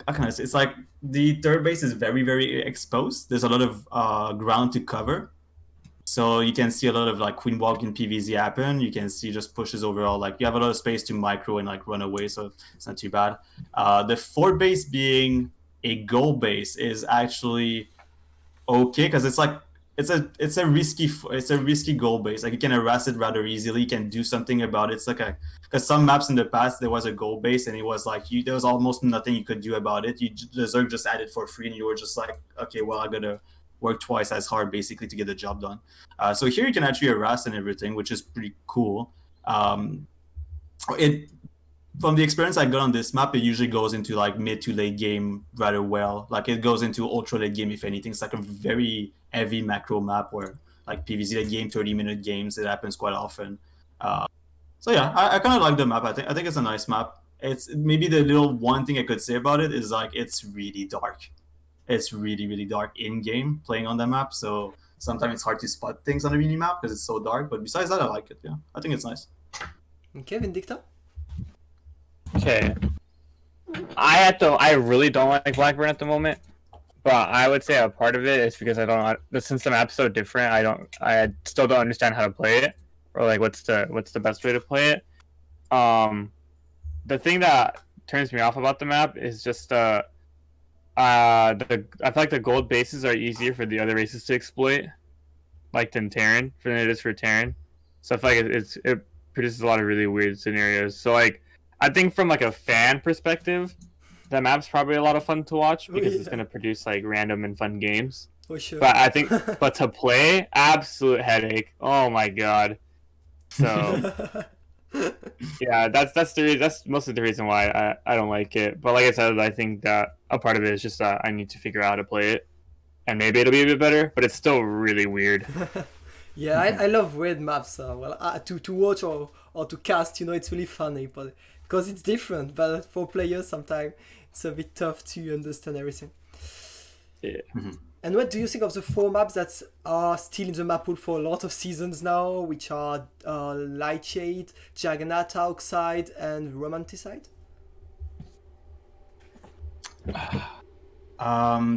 how can I say, it's like the third base is very, very exposed. There's a lot of ground to cover. So you can see a lot of like queen walk in PVZ happen. You can see just pushes overall. Like you have a lot of space to micro and like run away, so it's not too bad. The fourth base being a goal base is actually okay, because it's like it's a risky goal base. Like you can harass it rather easily. You can do something about it. It's like because some maps in the past there was a goal base and it was like there was almost nothing you could do about it. The Zerg just had it for free and you were just like, okay, well I gotta work twice as hard basically to get the job done. So here you can actually harass and everything, which is pretty cool. From the experience I got on this map, it usually goes into like mid to late game rather well. Like it goes into ultra late game if anything. It's like a very heavy macro map where like PvZ late game, 30-minute games, it happens quite often. So yeah, I kind of like the map. I think it's a nice map. It's maybe the little one thing I could say about it is like it's really dark. It's really dark in game playing on the map. So sometimes it's hard to spot things on the mini map because it's so dark. But besides that, I like it. Yeah, I think it's nice. Okay, Vindicta. Okay. I really don't like Blackburn at the moment, but I would say a part of it is because since the map's so different, I still don't understand how to play it, or like what's the best way to play it. The thing that turns me off about the map is just I feel like the gold bases are easier for the other races to exploit, like than Terran, than it is for Terran. So I feel like it produces a lot of really weird scenarios. So like, I think from like a fan perspective, the map's probably a lot of fun to watch because it's going to produce like random and fun games. For sure. But I think, but to play, absolute headache. Oh my god. So yeah, that's mostly the reason why I don't like it. But like I said, I think that a part of it is just that I need to figure out how to play it, and maybe it'll be a bit better. But it's still really weird. Yeah, I love weird maps. To watch or to cast, it's really funny, but because it's different. But for players, sometimes it's a bit tough to understand everything. Yeah. And what do you think of the 4 maps that are still in the map pool for a lot of seasons now, which are Lightshade, Juggernaut, Oxide, and Romanticide?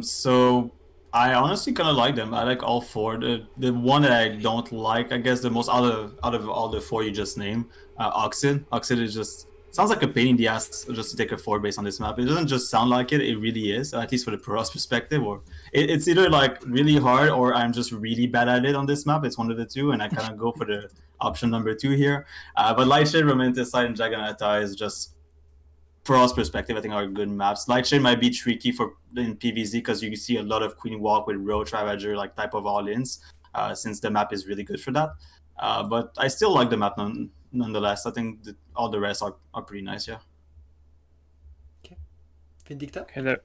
So I honestly kind of like them. I like all 4. The one that I don't like, I guess, the most out of all the 4 you just named, Oxide. Oxide is just sounds like a pain in the ass just to take a 4 base on this map. It doesn't just sound like it; it really is. At least for the Preroll perspective, or it's either like really hard or I'm just really bad at it on this map. It's one of the two, and I kind of go for the option number 2 here. But Lightshade, Romanticide, and Juggernaut is just, Preroll's perspective, I think are good maps. Lightshade might be tricky in PvZ because you can see a lot of Queen Walk with Roach Ravager like type of all-ins, since the map is really good for that. But I still like the map nonetheless. I think that all the rest are pretty nice, yeah. Okay. Vindicta? Okay,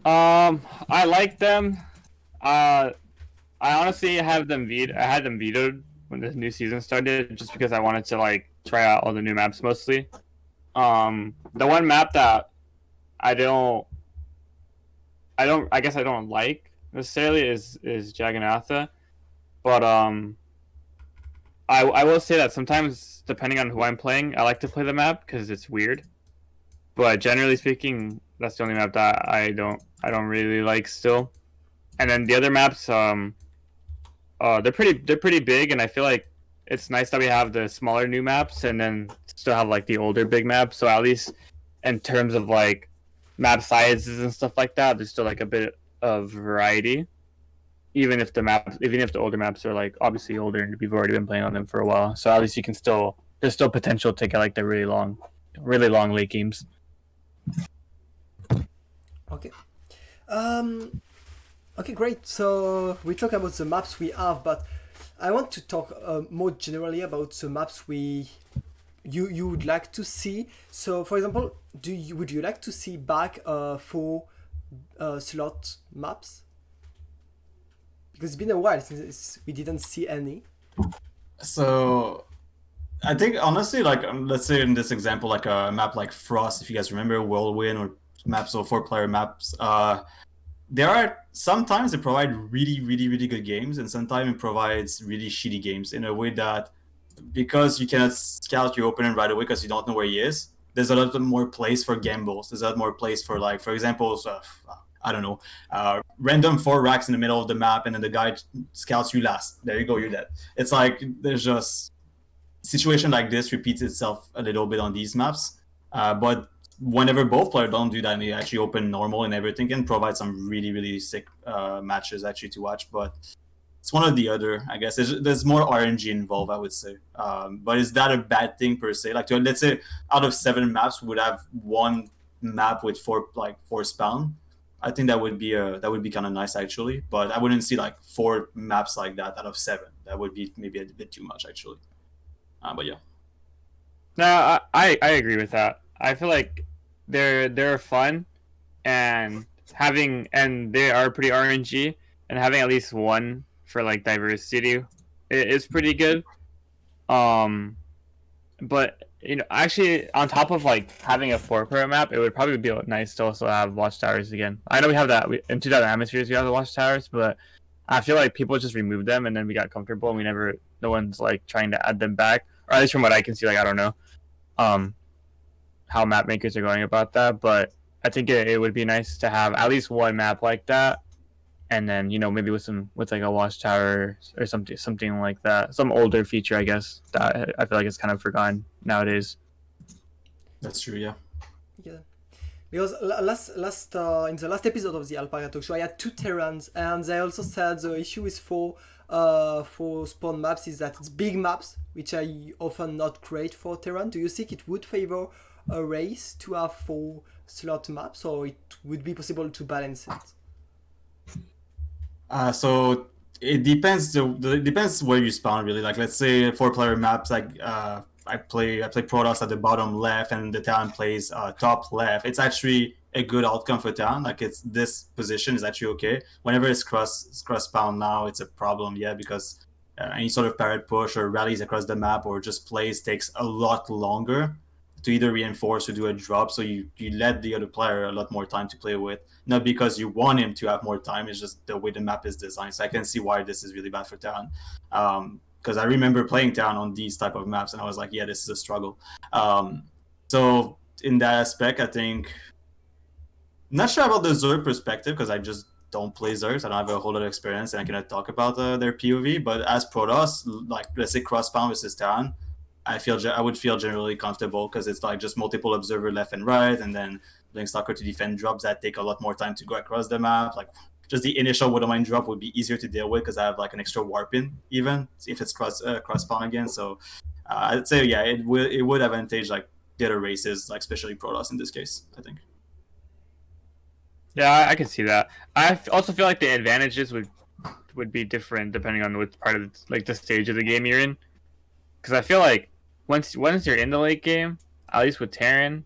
I like them. I honestly had them vetoed when the new season started, just because I wanted to like try out all the new maps mostly. The one map that I guess I don't like necessarily is Jagannatha, but I will say that sometimes, depending on who I'm playing, I like to play the map because it's weird. But generally speaking, that's the only map that I don't really like still. And then the other maps, they're pretty big, and I feel like it's nice that we have the smaller new maps and then still have like the older big maps. So at least in terms of like map sizes and stuff like that, there's still like a bit of variety. Even if the older maps are like obviously older and we've already been playing on them for a while. So at least there's still potential to get like the really long late games. Okay. Okay, great. So we talk about the maps we have, but I want to talk more generally about the maps you would like to see. So, for example, would you like to see back 4 slot maps? Because it's been a while since we didn't see any. So I think honestly, like let's say in this example, like a map like Frost, if you guys remember Whirlwind or maps or 4-player maps, there are sometimes it provide really good games, and sometimes it provides really shitty games in a way that because you cannot scout your opponent right away because you don't know where he is. There's a lot more place for gambles. There's a lot more place for, like, for example, I don't know, random 4 racks in the middle of the map, and then the guy scouts you last. There you go, you're dead. It's like there's just situation like this repeats itself a little bit on these maps, but whenever both players don't do that and they actually open normal and everything, can provide some really, really sick matches actually to watch. But it's one or the other, I guess. There's more RNG involved, I would say. But is that a bad thing per se? Like, let's say out of 7 maps, we would have one map with four spawn. I think that would be kind of nice actually. But I wouldn't see like 4 maps like that out of 7. That would be maybe a bit too much actually. But yeah. No, I agree with that. I feel like they're fun, and they are pretty RNG, and having at least one for like diversity is pretty good. But actually, on top of like having a 4-player map, it would probably be nice to also have watchtowers again. I know we have that in 2000 Atmospheres. We have the watchtowers, but I feel like people just removed them, and then we got comfortable, and no one's like trying to add them back, or at least from what I can see. Like, I don't know how map makers are going about that, but I think it would be nice to have at least one map like that, and then maybe with like a watchtower or something like that, some older feature, I guess, that I feel like it's kind of forgotten nowadays. That's true, yeah. Yeah, because last in the last episode of the Alpaca talk show, I had 2 Terrans, and they also said the issue with 4 spawn maps is that it's big maps, which are often not great for Terran. Do you think it would favor a race to have 4 slot maps, or it would be possible to balance it? So it depends. It depends where you spawn, really. Like, let's say 4-player maps. Like, I play Protoss at the bottom left, and the Talon plays top left. It's actually a good outcome for Talon. Like, it's this position is actually okay. Whenever it's cross spawn now, it's a problem. Yeah, because any sort of parrot push or rallies across the map or just plays takes a lot longer to either reinforce or do a drop. So you let the other player a lot more time to play with. Not because you want him to have more time, it's just the way the map is designed. So I can see why this is really bad for Talon. Because I remember playing Talon on these type of maps, and I was like, yeah, this is a struggle. So in that aspect, I think... Not sure about the Zerg perspective, because I just don't play Zergs. I don't have a whole lot of experience, and I cannot talk about their POV. But as Protoss, like, let's say cross-spawn versus Talon, I would feel generally comfortable, because it's like just multiple observer left and right, and then playing Stalker to defend drops that take a lot more time to go across the map. Like, just the initial Widowmine drop would be easier to deal with, because I have like an extra warp in, even if it's cross spawn again. So I'd say, yeah, it would advantage like the other races, like especially Protoss in this case, I think. Yeah, I can see that. I also feel like the advantages would be different depending on which part of the stage of the game you're in. Because I feel like once you're in the late game, at least with Terran,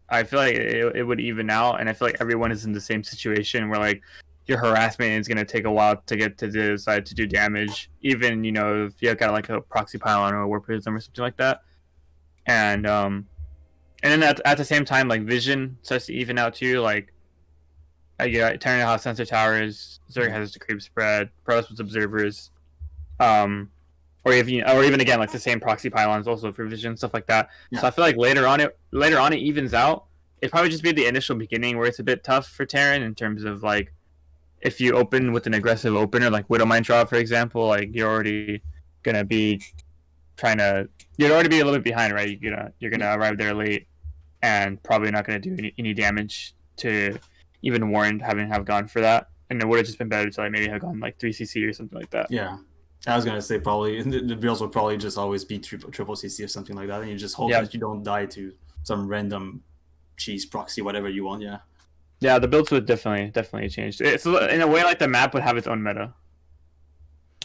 I feel like it would even out, and I feel like everyone is in the same situation where like your harassment is going to take a while to get to the side to do damage, even if you got like a proxy pylon or a warp prism or something like that. And then at the same time, like vision starts to even out too. Like, Terran has sensor towers, Zerg has the creep spread, Protoss with observers, or even again like the same proxy pylons also for vision, stuff like that. Yeah. So I feel like later on it evens out. It probably just be the initial beginning where it's a bit tough for Terran in terms of like if you open with an aggressive opener like Widowmine drop, for example, like you're already gonna be a little bit behind, right? You're gonna arrive there late and probably not gonna do any damage to even warrant have gone for that, and it would have just been better to like maybe have gone like 3cc or something like that. Yeah, I was gonna say probably the builds will probably just always be triple CC or something like that, and you just hope that you don't die to some random cheese proxy, whatever you want. Yeah, the builds would definitely change. It's in a way like the map would have its own meta.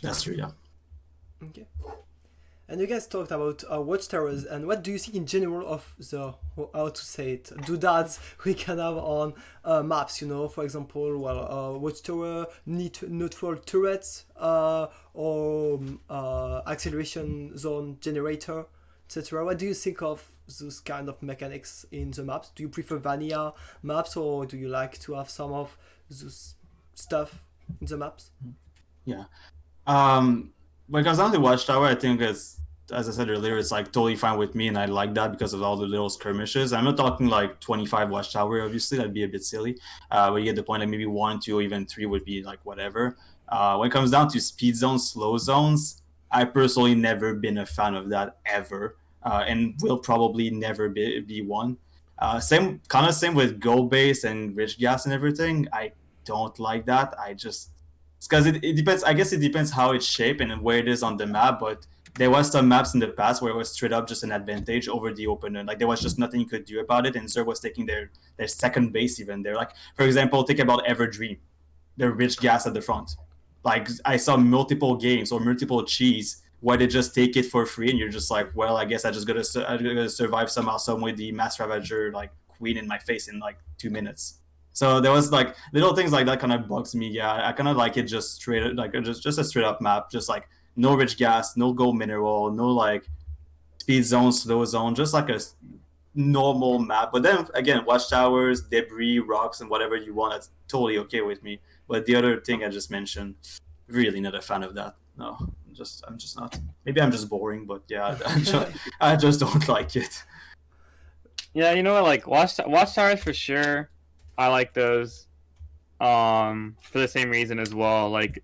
That's true. Yeah. Okay. And you guys talked about watchtowers, and what do you think in general of the, how to say it, doodads we can have on maps, for example, watchtower, neutral turrets, or acceleration zone generator, etc. What do you think of those kind of mechanics in the maps? Do you prefer vanilla maps, or do you like to have some of those stuff in the maps? Yeah. When it comes down to Watchtower, I think as I said earlier, it's like totally fine with me, and I like that because of all the little skirmishes. I'm not talking like 25 Watchtower, obviously, that'd be a bit silly. But you get the point, like maybe 1, 2, or even 3 would be like whatever. When it comes down to speed zones, slow zones, I personally never been a fan of that ever, and will probably never be one. Same with gold base and rich gas and everything. I don't like that. It's because it depends. I guess it depends how it's shaped and where it is on the map. But there was some maps in the past where it was straight up just an advantage over the opener. Like there was just nothing you could do about it, and Zerg was taking their second base even there. Like for example, think about Everdream, the rich gas at the front. Like I saw multiple games or multiple cheese where they just take it for free, and you're just like, well, I guess I gotta survive somehow, some way the Mass Ravager like queen in my face in like 2 minutes. So there was like little things like that kind of bugs me. Yeah, I kind of like it just straight like just a straight up map, just like no rich gas, no gold mineral, no like speed zone, slow zone, just like a normal map. But then again, watchtowers, debris, rocks, and whatever you want, that's totally okay with me. But the other thing I just mentioned, really not a fan of that. No, I'm just not. Maybe I'm just boring, but yeah, I just don't like it. Yeah, you know what? Like watchtowers for sure. I like those. For the same reason as well. Like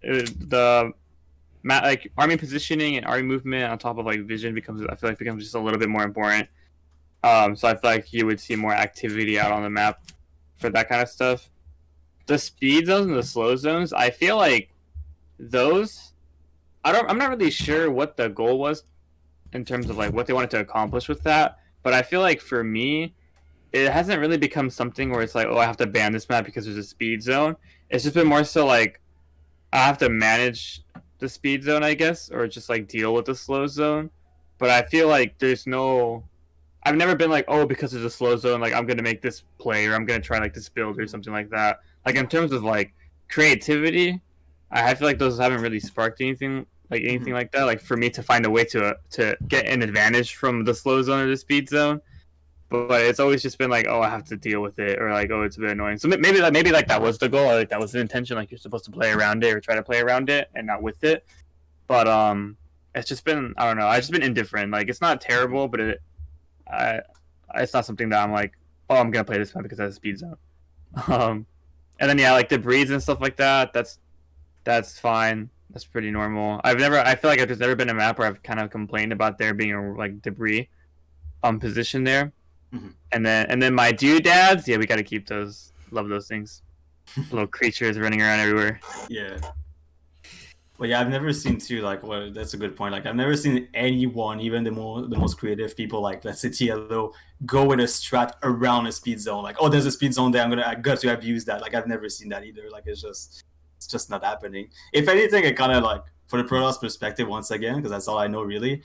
like army positioning and army movement on top of like vision becomes just a little bit more important. So I feel like you would see more activity out on the map for that kind of stuff. The speed zones and the slow zones, I feel like those. I'm not really sure what the goal was in terms of like what they wanted to accomplish with that, but I feel like for me, it hasn't really become something where it's like, oh, I have to ban this map because there's a speed zone. It's just been more so like I have to manage the speed zone, I guess, or just like deal with the slow zone. But I feel like I've never been like, oh, because there's a slow zone, like I'm gonna make this play or I'm gonna try like this build or something like that. Like in terms of like creativity, I feel like those haven't really sparked anything like that. Like for me to find a way to get an advantage from the slow zone or the speed zone. But it's always just been like, oh, I have to deal with it, or like, oh, it's a bit annoying. So maybe like that was the goal, or like that was the intention. Like you're supposed to play around it or try to play around it and not with it. But it's just been, I don't know. I've just been indifferent. Like it's not terrible, but it's not something that I'm like, oh, I'm gonna play this one because it has a speed zone. And then yeah, like debris and stuff like that. That's fine. That's pretty normal. I feel like there's never been a map where I've kind of complained about there being a like debris position there. Mm-hmm. And then my doodads, yeah, we gotta keep those. Love those things. Little creatures running around everywhere. Yeah. Well, yeah, I've never seen too. Like, well, that's a good point. Like, I've never seen anyone, even the most creative people, like let's say TLO, go with a strat around a speed zone. Like, oh, there's a speed zone there. I got to abuse that. Like, I've never seen that either. Like, it's just not happening. If anything, it kind of like, for the Protoss perspective, once again, because that's all I know really,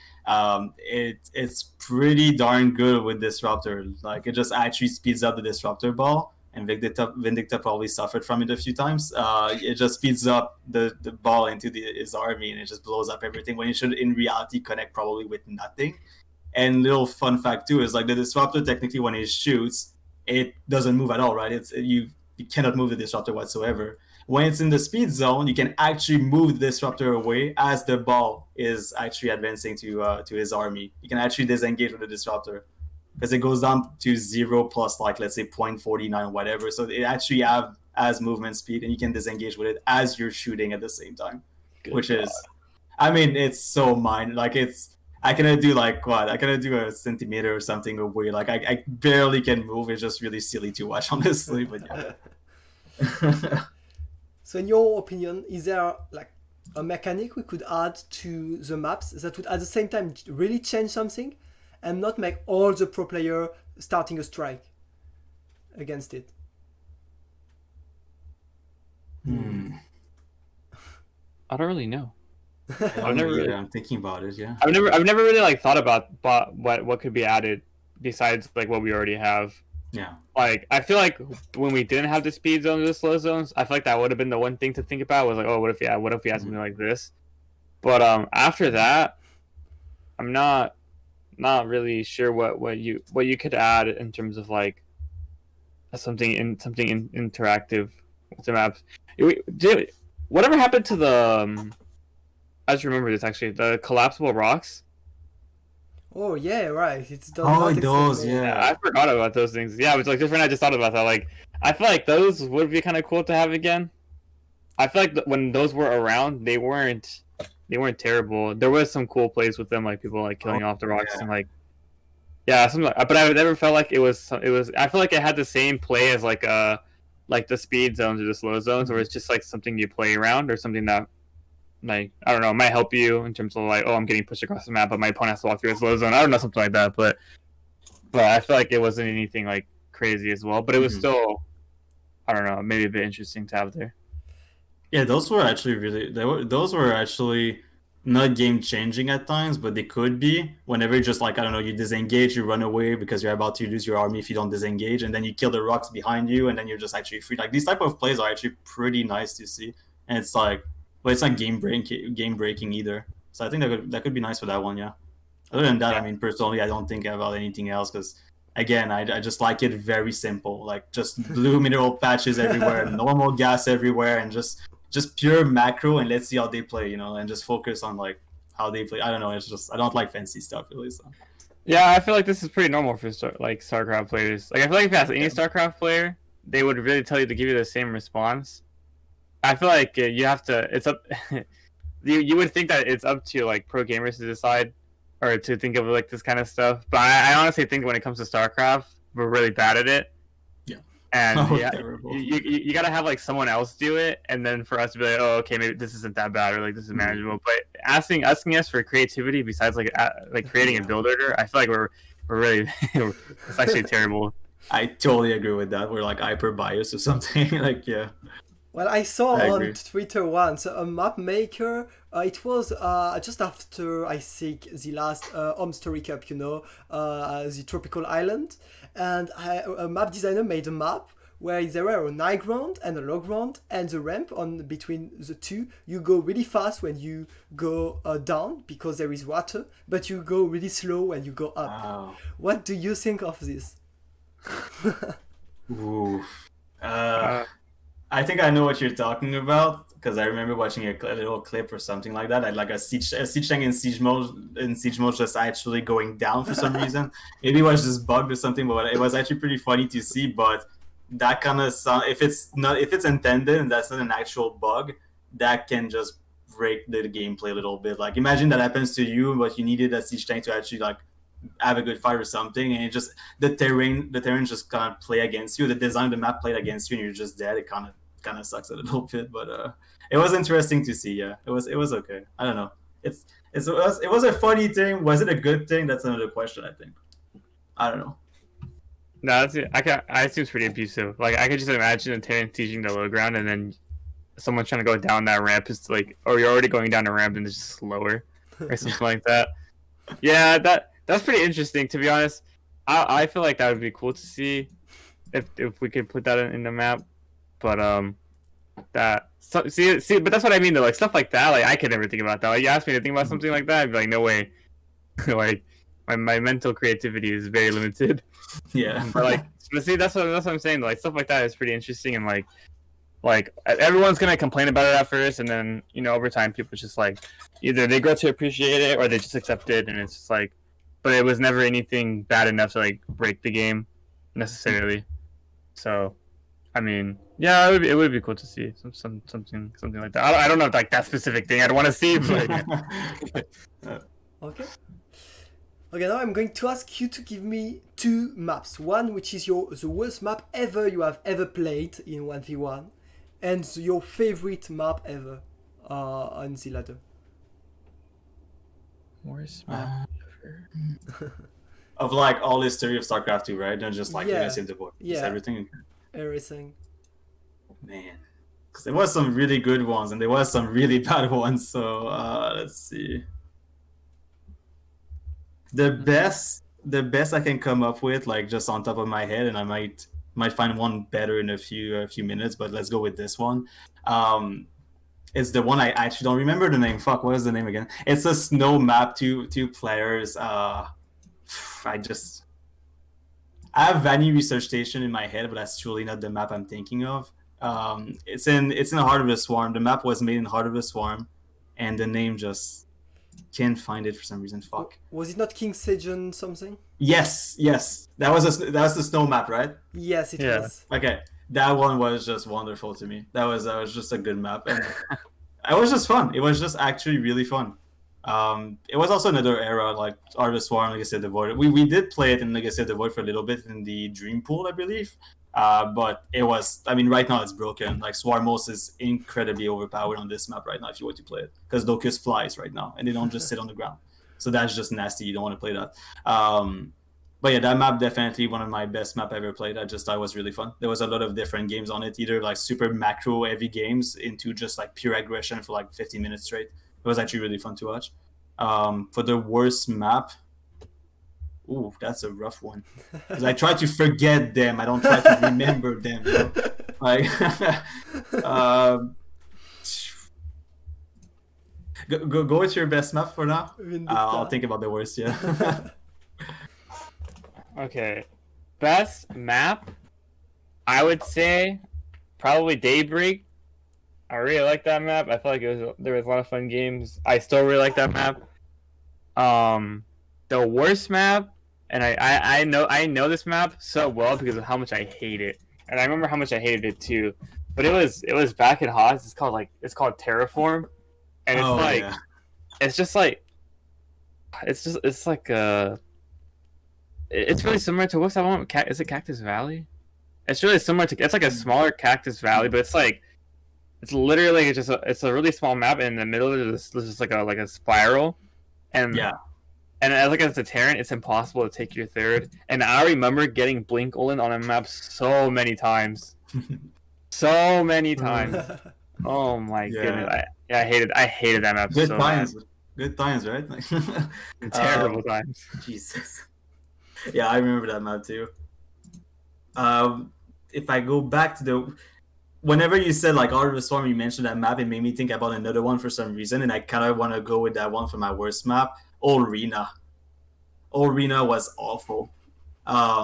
it's pretty darn good with Disruptor. Like it just actually speeds up the Disruptor ball, and Vindicta probably suffered from it a few times. It just speeds up the ball into his army, and it just blows up everything when it should in reality connect probably with nothing. And little fun fact too is like the Disruptor technically when it shoots, it doesn't move at all, right? You cannot move the Disruptor whatsoever. When it's in the speed zone, you can actually move the Disruptor away as the ball is actually advancing to his army. You can actually disengage with the Disruptor because it goes down to 0 plus like let's say 0.49 whatever. So it actually has movement speed, and you can disengage with it as you're shooting at the same time. Good which God. Is, I mean, it's so mind like it's. I cannot do like what? I cannot do a centimeter or something away. Like I barely can move. It's just really silly to watch, honestly. But yeah. So in your opinion, is there like a mechanic we could add to the maps that would at the same time really change something and not make all the pro player starting a strike against it? I don't really know. I'm thinking about it. Yeah. I've never really like thought about what could be added besides like what we already have. Yeah. Like I feel like when we didn't have the speed zones or the slow zones, I feel like that would have been the one thing to think about was like, oh, what if we had something like this? But after that, I'm not really sure what you could add in terms of like something interactive with the maps. Whatever happened to the I just remember this actually, the collapsible rocks. Oh yeah, right. It's those, yeah. I forgot about those things. Yeah, it was like different. I just thought about that. Like, I feel like those would be kind of cool to have again. I feel like when those were around, they weren't terrible. There was some cool plays with them, like people like killing off the rocks and like Yeah, something but I never felt like it was. I feel like it had the same play as like the speed zones or the slow zones, where it's just like something you play around or something that like I don't know might help you in terms of like I'm getting pushed across the map, but my opponent has to walk through a slow zone. I don't know, something like that. But I feel like it wasn't anything like crazy as well. But it was still I don't know, maybe a bit interesting to have there. Yeah, those were actually those were actually not game changing at times, but they could be whenever you just like I don't know, you disengage, you run away because you're about to lose your army if you don't disengage, and then you kill the rocks behind you, and then you're just actually free. Like these type of plays are actually pretty nice to see, and it's like, but it's not game breaking either. So I think that could be nice for that one, yeah. Other than that, I mean, personally, I don't think about anything else because again, I just like it very simple, like just blue mineral patches everywhere, normal gas everywhere, and just pure macro, and let's see how they play, and just focus on like how they play. I don't know. It's just I don't like fancy stuff really. So. Yeah, I feel like this is pretty normal for StarCraft players. Like I feel like if you ask any StarCraft player, they would really tell you to give you the same response. I feel like you have to. It's up. you would think that it's up to like pro gamers to decide or to think of like this kind of stuff. But I honestly think when it comes to StarCraft, we're really bad at it. And you got to have like someone else do it, and then for us to be like, oh, okay, maybe this isn't that bad, or like this is manageable. But asking us for creativity besides like creating a build order, I feel like we're really it's actually terrible. I totally agree with that. We're like hyper biased or something. Like Well, I saw on Twitter once a map maker. It was just after I think the last Home Story Cup, the tropical island, and a map designer made a map where there were an high ground and a low ground, and the ramp on between the two. You go really fast when you go down because there is water, but you go really slow when you go up. Wow. What do you think of this? Oof. I think I know what you're talking about because I remember watching a little clip or something like that. I like a siege tank in siege mode just actually going down for some reason. Maybe it was just bugged or something, but it was actually pretty funny to see. But that kind of sound, if it's intended and that's not an actual bug, that can just break the gameplay a little bit. Like imagine that happens to you, but you needed a siege tank to actually like have a good fight or something, and it just the terrain just kind of play against you. The design of the map played against you, and you're just dead. It kind of sucks a little bit, but it was interesting to see. Yeah, it was okay. I don't know. It was a funny thing. Was it a good thing? That's another question. I think. I don't know. No, it seems pretty abusive. Like I could just imagine a Terran sieging the low ground, and then someone trying to go down that ramp is like, or you're already going down a ramp and it's just slower, or something like that. Yeah, that's pretty interesting, to be honest. I feel like that would be cool to see if we could put that in the map. But but that's what I mean though. Like stuff like that, like I could never think about that. Like you asked me to think about something like that, I'd be like, no way. Like my mental creativity is very limited. Yeah. But see, that's what I'm saying. Like stuff like that is pretty interesting, and like everyone's gonna complain about it at first, and then over time people just like either they grow to appreciate it or they just accept it, and it's just like, but it was never anything bad enough to like break the game necessarily. So I mean, yeah, it would be cool to see something like that. I don't know if like that specific thing I'd want to see, but Okay. Okay, now I'm going to ask you to give me two maps. One which is the worst map ever you have ever played in 1v1, and your favorite map ever on the ladder. Worst map ever. Of like all history of StarCraft 2, right? Not just like the board. Yeah. Just everything. Everything. Man, because there was some really good ones and there was some really bad ones. So let's see. The best I can come up with, like just on top of my head, and I might find one better in a few minutes. But let's go with this one. It's the one I actually don't remember the name. Fuck, what is the name again? It's a snow map, two players. I have Vanny Research Station in my head, but that's truly not the map I'm thinking of. It's in the heart of the swarm. The map was made in the heart of the swarm, and the name just can't find it for some reason. Fuck. Was it not King Sejan something? Yes. That was the snow map, right? Yes, it was. Okay, that one was just wonderful to me. That was just a good map, and it was just fun. It was just actually really fun. It was also another era, like Art of the Swarm, like I said, the Void. We did play it in, like I said, the Void for a little bit in the Dream Pool, I believe. But it was, I mean, right now it's broken. Like Swarmos is incredibly overpowered on this map right now if you were to play it, because Locust flies right now and they don't just sit on the ground. So that's just nasty. You don't want to play that. But yeah, that map definitely one of my best map I ever played. I just thought it was really fun. There was a lot of different games on it, either like super macro heavy games into just like pure aggression for like 15 minutes straight. It was actually really fun to watch. For the worst map, ooh, that's a rough one. Because I try to forget them. I don't try to remember them. You know? Like, go with your best map for now. I'll think about the worst. Yeah. Okay, best map, I would say probably Daybreak. I really like that map. I feel like there was a lot of fun games. I still really like that map. The worst map, and I know this map so well because of how much I hate it, and I remember how much I hated it too. But it was back in Haas. It's called Terraform, and it's it's just like it's like it's really similar to what's that one? Is it Cactus Valley? It's really similar to. It's like a smaller Cactus Valley, but it's literally it's a really small map, and in the middle of it is just like a spiral, and as a Terran, it's impossible to take your third. And I remember getting Blink Olin on a map so many times, so many times. Oh my goodness! I hated that map. Good so times, bad. good times, right? Terrible times. Jesus. Yeah, I remember that map too. If I go back to whenever you said like Art of the Storm, you mentioned that map, it made me think about another one for some reason, and I kind of want to go with that one for my worst map, Arena. Arena was awful. I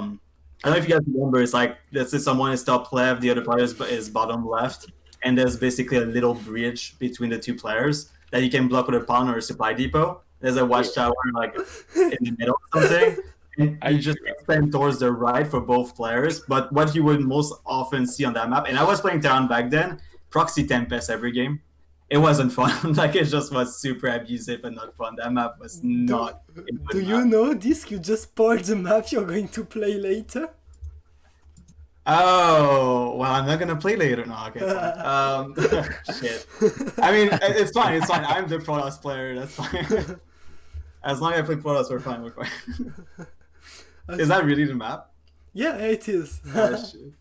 don't know if you guys remember, it's like, let's say someone is top left, the other player is bottom left, and there's basically a little bridge between the two players that you can block with a pawn or a supply depot. There's a watchtower like in the middle or something. You just expand towards the right for both players. But what you would most often see on that map, and I was playing Terran back then, Proxy Tempest every game. It wasn't fun. Like, it just was super abusive and not fun. That map was not. Do you know this? You just spoiled the map you're going to play later. Oh, well, I'm not going to play later. No, okay, fine. Shit. I mean, it's fine. It's fine. I'm the Protoss player. That's fine. As long as I play Protoss, we're fine. We're fine. Is that really the map? Yeah, it is. Oh, shit.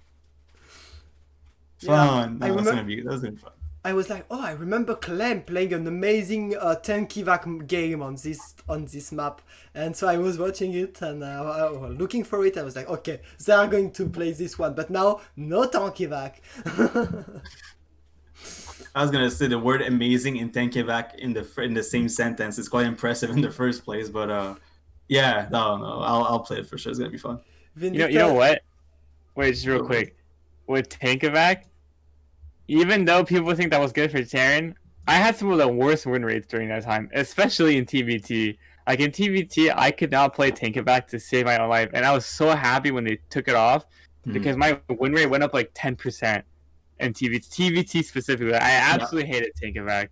Fun. No, that's gonna be fun. I was like, oh, I remember Clem playing an amazing 10 Kivac game on this map, and so I was watching it and looking for it. I was like, okay, they are going to play this one, but now no Tankivac. I was gonna say the word "amazing" and Tankivac in the same sentence is quite impressive in the first place, but yeah, no, I'll play it for sure. It's gonna be fun. You know what? Wait, just real quick. With Tankivac, even though people think that was good for Terran, I had some of the worst win rates during that time, especially in TVT. Like in TVT, I could not play Tankivac to save my own life, and I was so happy when they took it off because my win rate went up like 10% in TVT specifically. I absolutely hated Tankivac.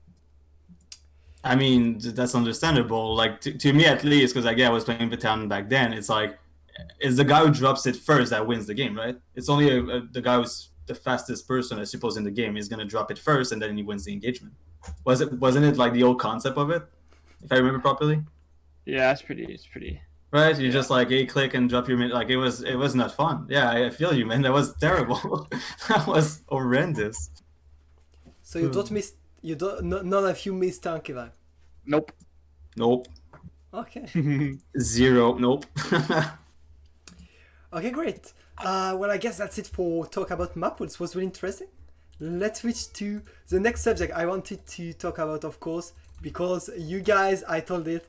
I mean, that's understandable. Like, to me at least, because I was playing Battalion back then, it's like, it's the guy who drops it first that wins the game, right? It's only the guy who's the fastest person, I suppose, in the game is going to drop it first, and then he wins the engagement. Wasn't it like the old concept of it, if I remember properly? Yeah, it's pretty. Right? You just like, hey, click and drop your like, it was not fun. Yeah, I feel you, man. That was terrible. That was horrendous. So none of you missed Tankivac? Nope. Okay. 0. Nope. Okay, great. Well, I guess that's it for talk about map. It was really interesting. Let's switch to the next subject I wanted to talk about, of course, because you guys, I told it,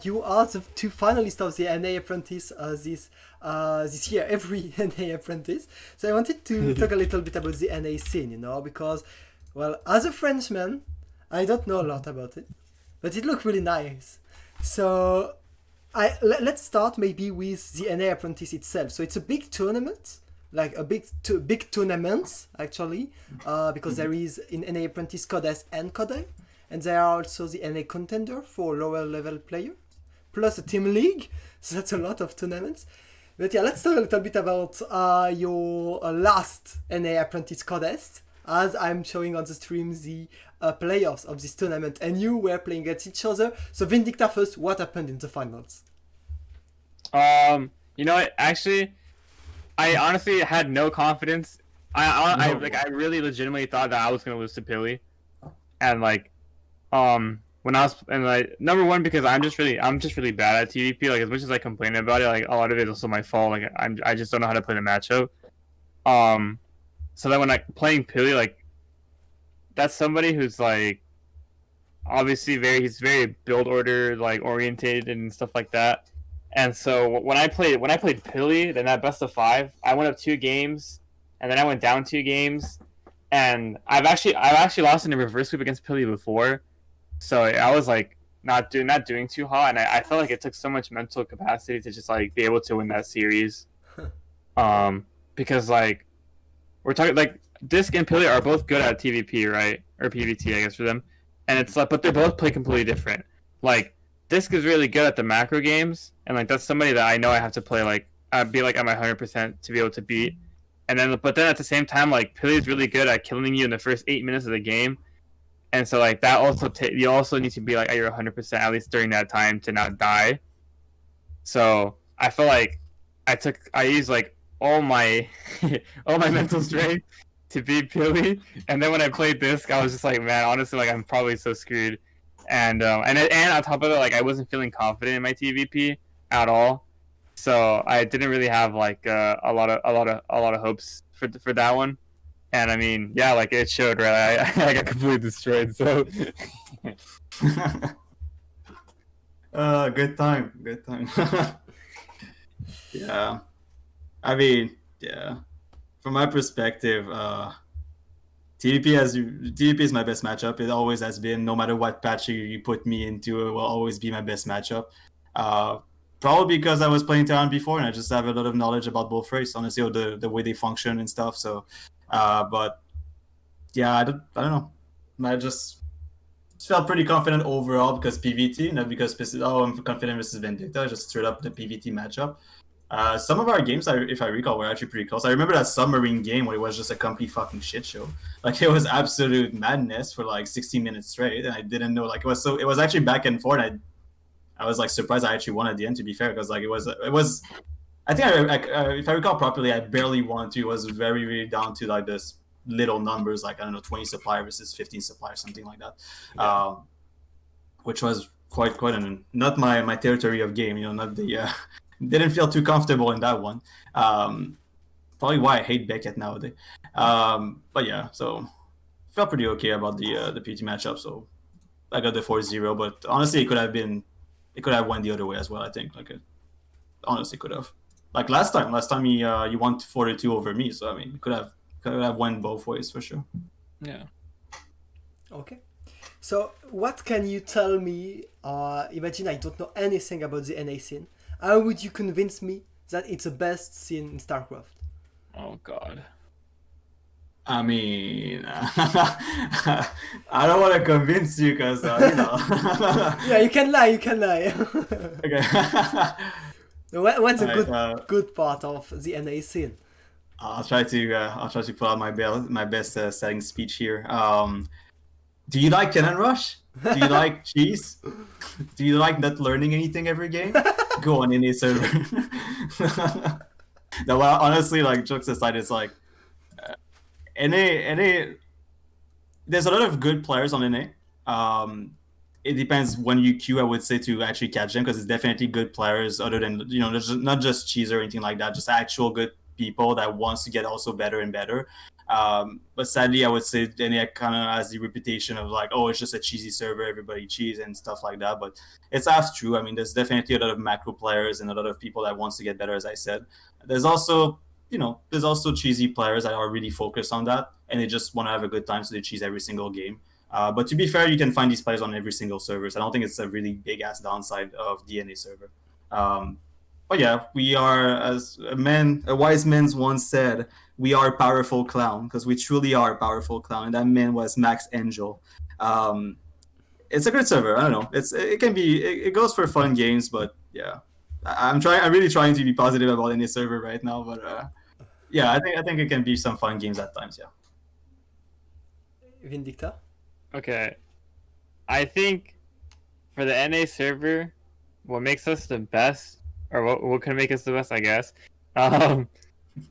you are the 2 finalists of the NA Apprentice this year, every NA Apprentice. So I wanted to talk a little bit about the NA scene, because, well, as a Frenchman, I don't know a lot about it, but it looked really nice. So let's start maybe with the NA Apprentice itself. So it's a big tournament, like a big tournaments actually, because there is in NA Apprentice Code S and Code A, and they are also the NA contender for lower level players, plus a team league, so that's a lot of tournaments. But yeah, let's talk a little bit about your last NA Apprentice Code S, as I'm showing on the stream the playoffs of this tournament, and you were playing against each other. So Vindicta first, what happened in the finals? You know what? Actually, I honestly had no confidence. I really legitimately thought that I was gonna lose to Pilly, and when I was number one, because I'm just really bad at TVP. Like, as much as I complain about it, like, a lot of it is also my fault. Like, I just don't know how to play the matchup. So then when playing Pilly, like, that's somebody who's like obviously he's very build order like oriented and stuff like that. And so when I played Pilly, then that best of 5, I went up 2 games, and then I went down 2 games, and I've actually lost in a reverse sweep against Pilly before, so I was like not doing too hot, and I felt like it took so much mental capacity to just like be able to win that series, because like we're talking like DisK and Pilly are both good at TVP, right, or PVT, I guess, for them, and it's like, but they both play completely different. Like, DisK is really good at the macro games, and like that's somebody that I know I have to play like be like at my 100% to be able to beat. And then, but then at the same time, like Pilly is really good at killing you in the first 8 minutes of the game, and so like that also you also need to be like at your 100% at least during that time to not die. So I feel like I used like all my all my mental strength to beat Pilly, and then when I played DisK, I was just like, man, honestly, like I'm probably so screwed. And on top of it, like I wasn't feeling confident in my TVP at all, so I didn't really have like a lot of hopes for that one. And I mean, yeah, like it showed, right? I got completely destroyed. So good time. Yeah, I mean, yeah. From my perspective, TVP is my best matchup. It always has been. No matter what patch you put me into, it will always be my best matchup. Probably because I was playing Terran before, and I just have a lot of knowledge about both races, honestly, or the way they function and stuff. So, but yeah, I don't know. I just felt pretty confident overall because PVT, not because I'm confident versus Vindicta. Just straight up the PVT matchup. Some of our games, if I recall, were actually pretty close. I remember that submarine game where it was just a complete fucking shit show. Like, it was absolute madness for like 60 minutes straight, and I didn't know, like, it was actually back and forth. I was like surprised I actually won at the end, to be fair, because like it was. I think if I recall properly, I barely won too. It was very, really down to like this little numbers, like, I don't know, 20 supply versus 15 supply or something like that, yeah. Which was quite not my territory of game, not the. Didn't feel too comfortable in that one. Probably why I hate Beckett nowadays. But yeah, so felt pretty okay about the PT matchup. So I got the 4-0, but honestly, it could have went the other way as well. I think it honestly could have. Like last time you won 4-2 over me. So I mean, it could have went both ways for sure. Yeah. Okay. So what can you tell me? Imagine I don't know anything about the NA scene. How would you convince me that it's the best scene in StarCraft? Oh God. I mean, I don't want to convince you because Yeah, you can lie. Okay. What's a good part of the NA scene? I'll try to pull out my best setting speech here. Do you like Cannon Rush? Do you like cheese? Do you like not learning anything every game? Go on NA server. No, well, honestly, like, jokes aside, it's like NA. There's a lot of good players on NA. It depends when you queue, I would say, to actually catch them, because it's definitely good players. Other than not just cheese or anything like that, just actual good people that wants to get also better and better. But sadly, I would say NA kind of has the reputation of like, oh, it's just a cheesy server, everybody cheese and stuff like that. But it's half true. I mean, there's definitely a lot of macro players and a lot of people that wants to get better, as I said. There's also cheesy players that are really focused on that, and they just want to have a good time, so they cheese every single game. But to be fair, you can find these players on every single server, so I don't think it's a really big-ass downside of the NA server. But yeah, we are, as a wise man once said, we are a powerful clown, because we truly are a powerful clown, and that man was Max Angel. it's a good server. I don't know. It goes for fun games, but yeah, I'm really trying to be positive about any server right now. But yeah, I think it can be some fun games at times. Yeah. Vindicta? Okay, I think for the NA server, what makes us the best, or what can make us the best, I guess,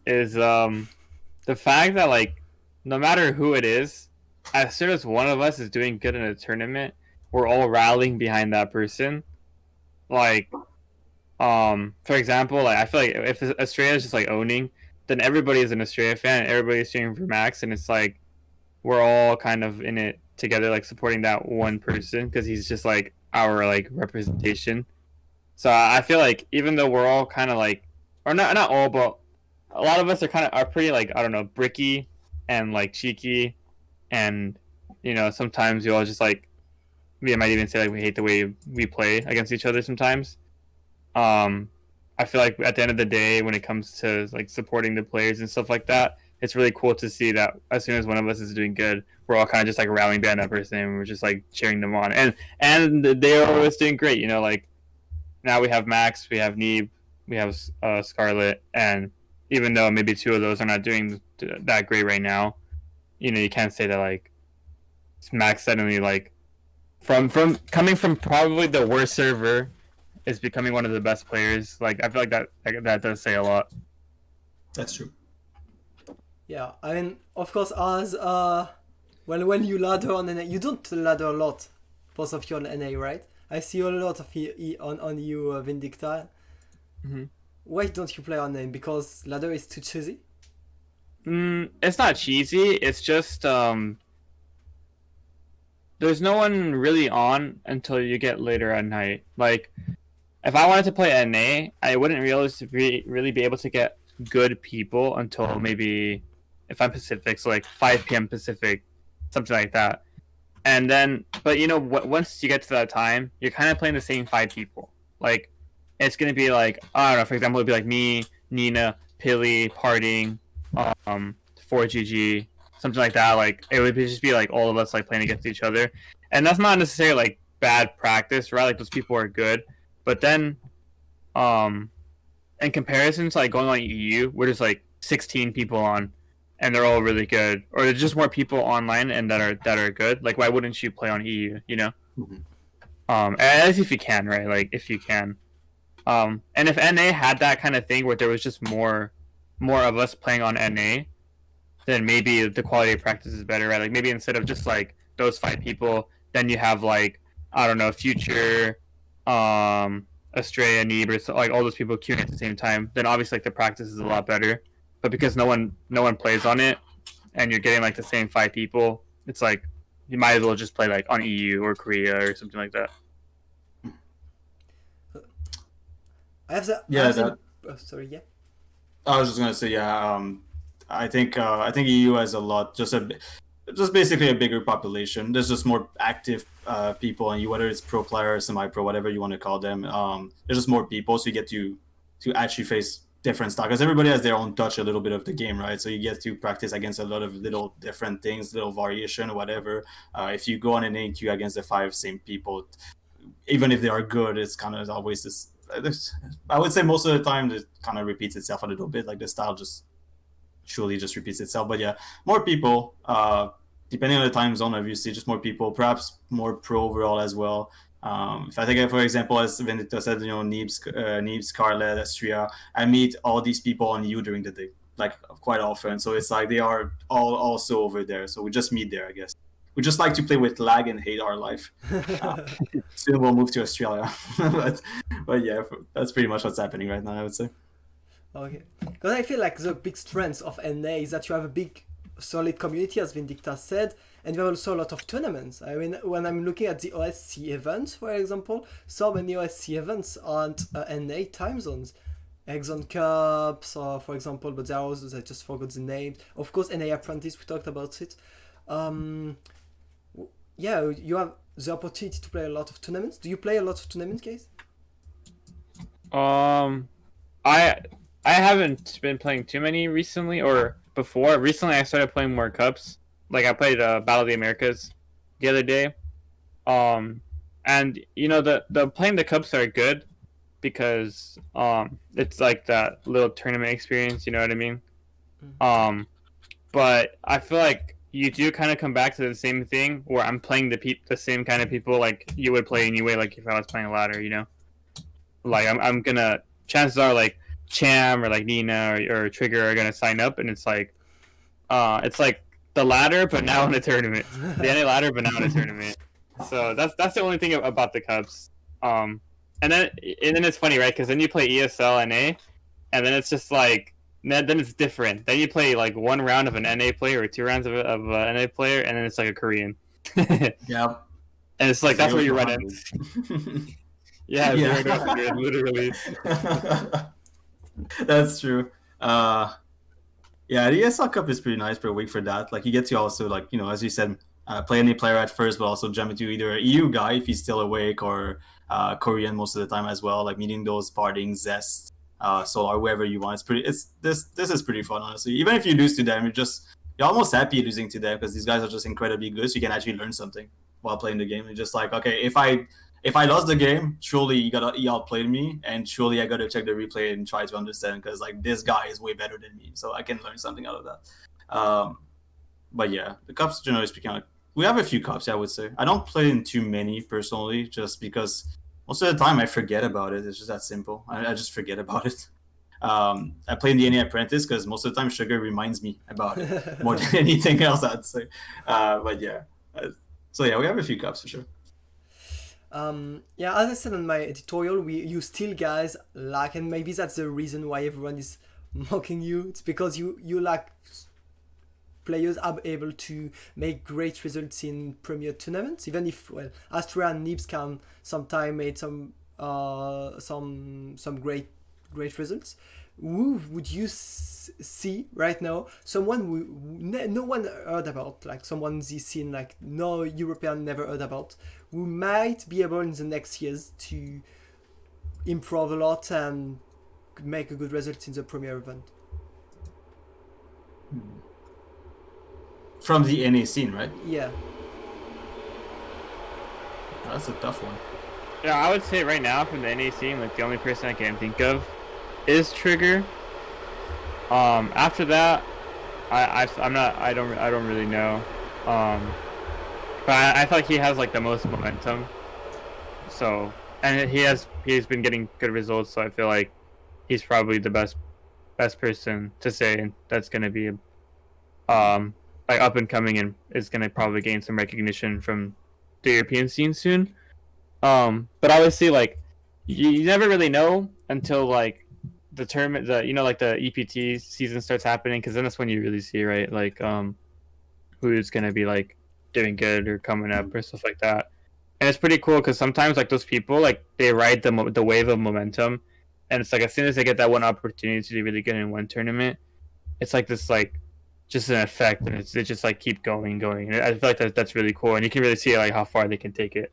is the fact that like no matter who it is, as soon as one of us is doing good in a tournament, we're all rallying behind that person. Like, for example, like I feel like if Australia is just like owning, then everybody is an Australia fan and everybody's cheering for Max, and it's like we're all kind of in it together, like supporting that one person because he's just like our like representation. So I feel like even though we're all kind of like, or not all, but a lot of us are pretty like, I don't know, bricky and like cheeky, and sometimes we all just like, we might even say like we hate the way we play against each other sometimes. I feel like at the end of the day, when it comes to like supporting the players and stuff like that, it's really cool to see that as soon as one of us is doing good, we're all kind of just like rallying behind that person and we're just like cheering them on, and they're always doing great. Like now we have Max, we have Neeb, we have Scarlet, and even though maybe two of those are not doing that great right now, you can't say that like Max suddenly like from coming from probably the worst server is becoming one of the best players. Like I feel like that does say a lot. That's true. Yeah, I mean, of course, as when you ladder on NA, you don't ladder a lot, both of you on NA, right? I see a lot of on you, Vindicta. Mm-hmm. Why don't you play on NA? Because ladder is too cheesy? It's not cheesy. It's just there's no one really on until you get later at night. Like, if I wanted to play NA, I wouldn't really be able to get good people until maybe, if I'm Pacific, so like 5 p.m. Pacific, something like that. And then, but once you get to that time, you're kind of playing the same 5 people. Like, it's going to be like, I don't know, for example, it'd be like me, Nina, Pilly, Parting, 4GG, something like that. Like, it would just be like all of us like playing against each other. And that's not necessarily like bad practice, right? Like, those people are good. But then, in comparison to like going on EU, we're just like 16 people on, and they're all really good, or there's just more people online and that are good. Like, why wouldn't you play on EU? Mm-hmm. As if you can, right? Like, if you can. And if NA had that kind of thing where there was just more of us playing on NA, then maybe the quality of practice is better, right? Like, maybe instead of just like those 5 people, then you have like, I don't know, Future, Australia, Neeb, or like all those people queuing at the same time. Then obviously like the practice is a lot better. But because no one plays on it, and you're getting like the same 5 people, it's like you might as well just play like on EU or Korea or something like that. Sorry, yeah. I was just gonna say, yeah. I think EU has a lot, just basically a bigger population. There's just more active people, and whether it's pro player, semi-pro, whatever you want to call them. There's just more people, so you get to actually face different stuff, because everybody has their own touch a little bit of the game, right? So you get to practice against a lot of little different things, little variation, whatever. If you go on an AQ against the 5 same people, even if they are good, it's kind of always this. I would say most of the time it kind of repeats itself a little bit. Like the style just surely just repeats itself. But yeah, more people. Depending on the time zone, obviously, just more people. Perhaps more pro overall as well. If I take it for example, as Vindicta said, Neeb, Scarlet, Astria, I meet all these people on EU during the day, like quite often. So it's like they are all also over there. So we just meet there, I guess. We just like to play with lag and hate our life. Soon we'll move to Australia. but yeah, that's pretty much what's happening right now, I would say. Okay. Because I feel like the big strength of NA is that you have a big, solid community, as Vindicta said, and you have also a lot of tournaments. I mean, when I'm looking at the OSC events, for example, so many OSC events aren't NA time zones. Exxon Cups, for example, but there are others, I just forgot the name. Of course, NA Apprentice, we talked about it. Yeah, you have the opportunity to play a lot of tournaments. Do you play a lot of tournaments, guys? I haven't been playing too many recently, or before. Recently, I started playing more cups. Like I played Battle of the Americas the other day, And the playing the cups are good because it's like that little tournament experience. You know what I mean? But I feel like you do kind of come back to the same thing where I'm playing the same kind of people like you would play anyway. Like if I was playing a ladder, like I'm gonna chances are like Cham or like Nina or Trigger are gonna sign up, and it's like the ladder, but now in a tournament. The NA ladder, but now in a tournament. So that's the only thing about the Cups. And then it's funny, right? Because then you play ESL NA, and then it's just like then it's different. Then you play like one round of an NA player or 2 rounds of an NA player, and then it's like a Korean. Yeah. And it's like that's where you run it. Yeah, 0-100, literally. That's true. Yeah, the ESL Cup is pretty nice per week for that. Like, you get to also, like, as you said, play any player at first, but also jump into either an EU guy if he's still awake, or Korean most of the time as well. Like, meeting those, partying, Zest, Solar, whoever you want. This is pretty fun, honestly. Even if you lose to them, you're almost happy losing to them because these guys are just incredibly good. So you can actually learn something while playing the game. It's just like, okay, if I lost the game, surely he outplayed me, and surely I gotta check the replay and try to understand, because like this guy is way better than me, so I can learn something out of that. But yeah, the cups, generally speaking, like, we have a few cups, I would say. I don't play in too many personally, just because most of the time I forget about it. It's just that simple. I just forget about it. I play in the NA Apprentice because most of the time Sugar reminds me about it more than anything else, I'd say. But yeah, so yeah, we have a few cups for sure. Yeah, as I said on my editorial, you still guys lack, and maybe that's the reason why everyone is mocking you. It's because you lack players are able to make great results in premier tournaments, even if, well, Astra and Nibs can sometimes make some great results. Who would you see right now? Someone no one heard about, like someone this scene like no European never heard about, who might be able in the next years to improve a lot and make a good result in the premier event. From the NA scene, right? Yeah. That's a tough one. Yeah, I would say right now from the NA scene, like the only person I can think of is Trigger. After that, I don't really know. But I feel like he has like the most momentum. So, and he's been getting good results. So I feel like he's probably the best person to say that's gonna be like up and coming and is gonna probably gain some recognition from the European scene soon. But obviously, like you never really know until like the tournament, like the EPT season starts happening, because then that's when you really see, right, like who's gonna be like doing good or coming up or stuff like that. And it's pretty cool because sometimes like those people, like they ride the wave of momentum, and it's like as soon as they get that one opportunity to do really good in one tournament, it's like this like just an effect, and it just like keep going. And I feel like that's really cool, and you can really see like how far they can take it.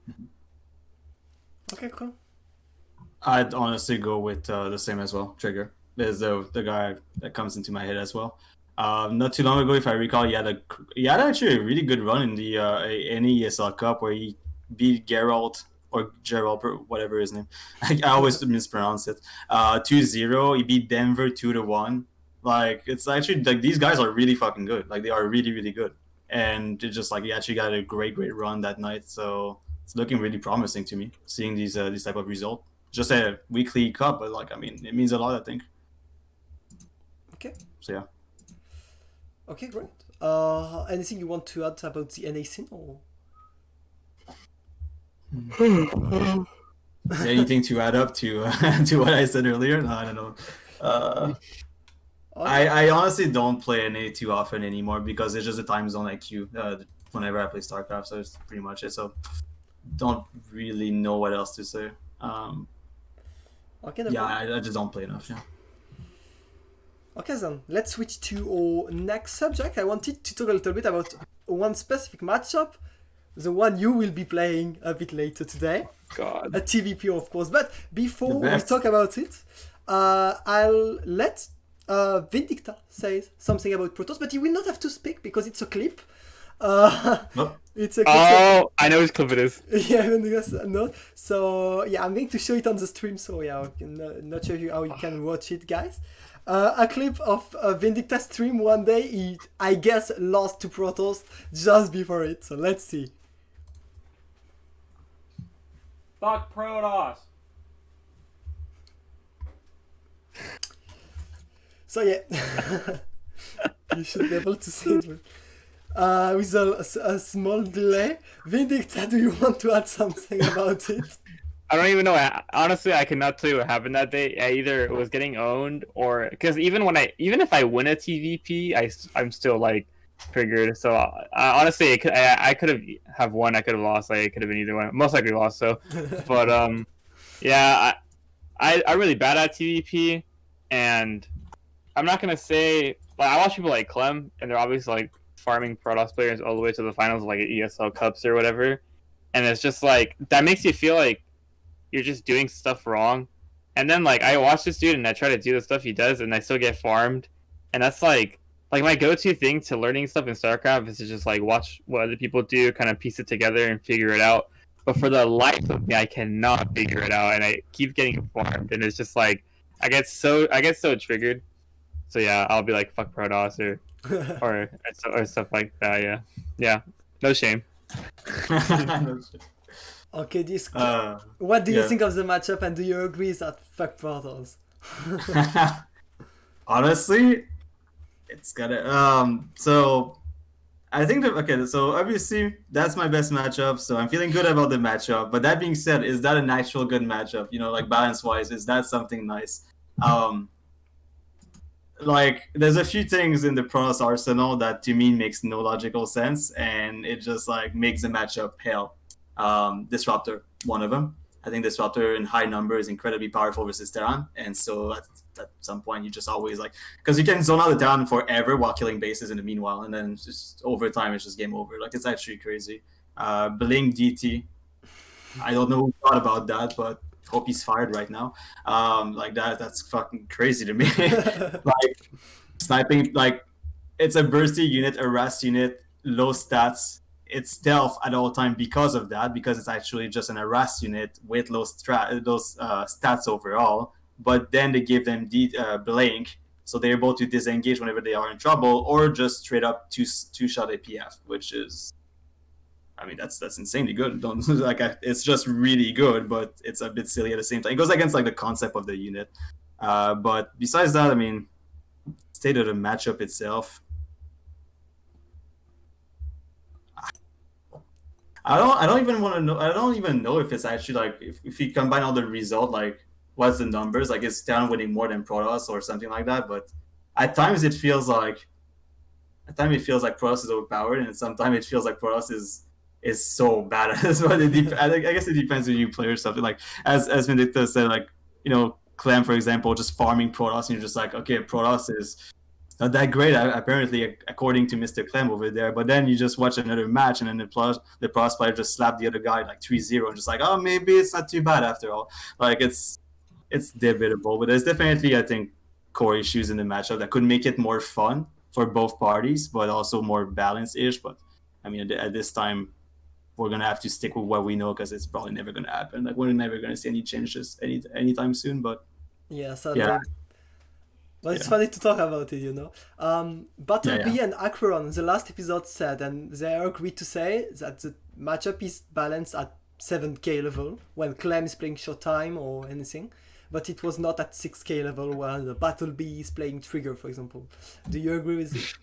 Okay, cool. I'd honestly go with the same as well. Trigger is the guy that comes into my head as well. Not too long ago, if I recall, he had actually a really good run in the NESL Cup where he beat Geralt or whatever his name. I always mispronounce it. 2-0. He beat Denver 2-1. Like, it's actually like these guys are really fucking good. Like, they are really, really good. And it's just like he actually got a great run that night. So it's looking really promising to me, seeing these type of result. Just a weekly cup, but like, I mean, it means a lot, I think. Okay. So yeah. Okay, great. Anything you want to add about the NA scene, or? Is there anything to add up to to what I said earlier? No, I don't know. I honestly don't play NA too often anymore because it's just a time zone like you. Whenever I play StarCraft, so it's pretty much it. So don't really know what else to say. Okay, yeah, I just don't play enough. Yeah. Okay, then let's switch to our next subject. I wanted to talk a little bit about one specific matchup, the one you will be playing a bit later today. God. A TVP, of course. But before we talk about it, I'll let Vindicta say something about Protoss, but you will not have to speak because it's a clip. Nope. It's a Oh, I know which clip it is. yeah, no. So yeah, I'm going to show it on the stream. So yeah, not sure how you can watch it, guys. A clip of Vindicta stream one day. He, I guess, lost to Protoss just before it. So let's see. Fuck Protoss. So yeah, you should be able to see it. With a small delay. Vindicta, do you want to add something about it? I don't even know. Honestly, I cannot tell you what happened that day. I either was getting owned or because even if I win a TVP, I'm still like triggered. So honestly, I could have won. I could have lost. Like, it could have been either one. Most likely lost. So, but yeah, I'm really bad at TVP, and I'm not gonna say like I watch people like Clem, and they're obviously like farming Protoss players all the way to the finals, like ESL Cups or whatever, and it's just like that makes you feel like you're just doing stuff wrong. And then like I watch this dude and I try to do the stuff he does, and I still get farmed, and that's like my go-to thing to learning stuff in StarCraft is to just like watch what other people do, kind of piece it together and figure it out. But for the life of me, I cannot figure it out, and I keep getting farmed, and it's just like I get so triggered. So yeah, I'll be like fuck Protoss or stuff like that. Yeah, no shame. Okay, DisK. What do you think of the matchup, and do you agree that fuck Protoss? Honestly, it's gotta. So I think that okay. So obviously that's my best matchup. So I'm feeling good about the matchup. But that being said, is that an actual good matchup? You know, like balance wise, is that something nice? Like there's a few things in the Protoss arsenal that to me makes no logical sense, and it just like makes the matchup hell. Disruptor, one of them. I think Disruptor in high number is incredibly powerful versus Terran, and so at some point you just always like because you can zone out the Terran forever while killing bases in the meanwhile, and then just over time it's just game over. Like it's actually crazy. Bling DT, I don't know who thought about that, but hope he's fired right now. Like that's fucking crazy to me. Like sniping, like it's a bursty unit, a rust unit, low stats. It's stealth at all time because of that, because it's actually just an harass unit with low stats overall. But then they give them blink, so they're able to disengage whenever they are in trouble, or just straight up two-shot APF, which is, I mean, that's insanely good. Don't it's just really good, but it's a bit silly at the same time. It goes against like the concept of the unit. But besides that, I mean, state of the matchup itself. I don't even want to know. I don't even know if it's actually like if you combine all the result, like what's the numbers? Like is Terran winning more than Protoss or something like that? But at times it feels like Protoss is overpowered, and sometimes it feels like Protoss is so bad. As well. I guess it depends on you play or something. Like as Vindicta said, like you know Clem for example, just farming Protoss, and you're just like okay, Protoss is not that great apparently according to Mr. Clem over there, but then you just watch another match and then the Protoss player just slapped the other guy like 3-0 and just like oh maybe it's not too bad after all. Like it's debatable, but there's definitely I think core issues in the matchup that could make it more fun for both parties but also more balanced-ish. But I mean at this time we're gonna have to stick with what we know because it's probably never gonna happen. Like we're never gonna see any changes anytime soon. But yeah, sadly. Yeah. But it's funny to talk about it, you know. Battlebee and Acron, the last episode said, and they agreed to say that the matchup is balanced at 7k level when Clem is playing Showtime or anything, but it was not at 6k level when the Battlebee is playing Trigger, for example. Do you agree with it?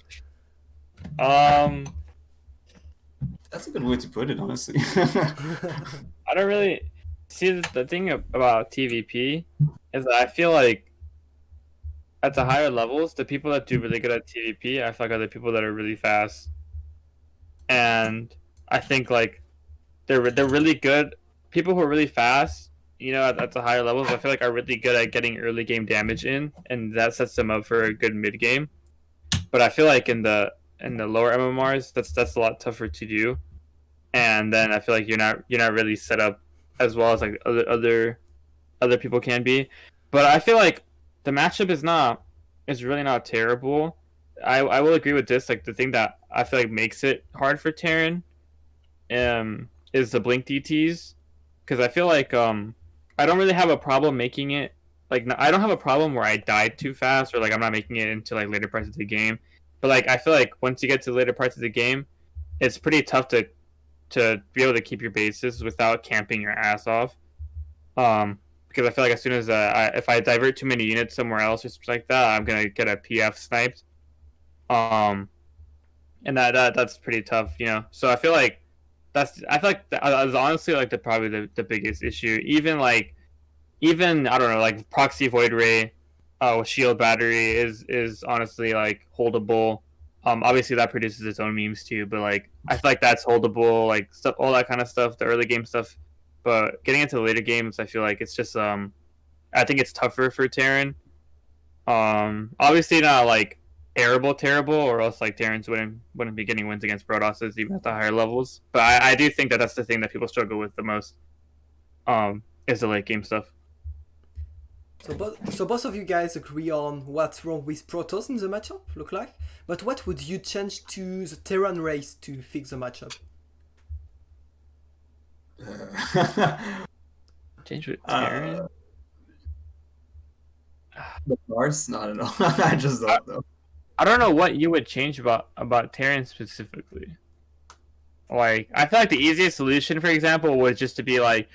That's a good way to put it, honestly. I don't really see the thing about TVP is that I feel like at the higher levels, the people that do really good at TVP, I feel like are the people that are really fast. And I think like they're really good. People who are really fast, you know, at the higher levels, I feel like are really good at getting early game damage in, and that sets them up for a good mid game. But I feel like in the lower MMRs, that's a lot tougher to do. And then I feel like you're not really set up as well as like other people can be. But I feel like the matchup is really not terrible. I will agree with this. Like the thing that I feel like makes it hard for Terran, is the blink DTs, because I feel like I don't really have a problem making it. Like I don't have a problem where I died too fast or like I'm not making it into like later parts of the game. But like I feel like once you get to later parts of the game, it's pretty tough to be able to keep your bases without camping your ass off. Because I feel like as soon as if I divert too many units somewhere else or something like that, I'm gonna get a PF sniped. And that's pretty tough, you know. So I feel like that is honestly like probably the biggest issue. Even I don't know, like proxy void ray with shield battery is honestly like holdable. Obviously that produces its own memes too, but like I feel like that's holdable, like stuff, all that kind of stuff, the early game stuff. But getting into the later games, I feel like it's just I think it's tougher for Terran. Obviously not like terrible, or else like Terrans wouldn't be getting wins against Protosses even at the higher levels. But I do think that's the thing that people struggle with the most. Is the late game stuff. So both of you guys agree on what's wrong with Protoss in the matchup, look like. But what would you change to the Terran race to fix the matchup? Change with Terran? The bars? No, I don't know. I just don't know. I don't know what you would change about Terran specifically. Like, I feel like the easiest solution, for example, was just to be like,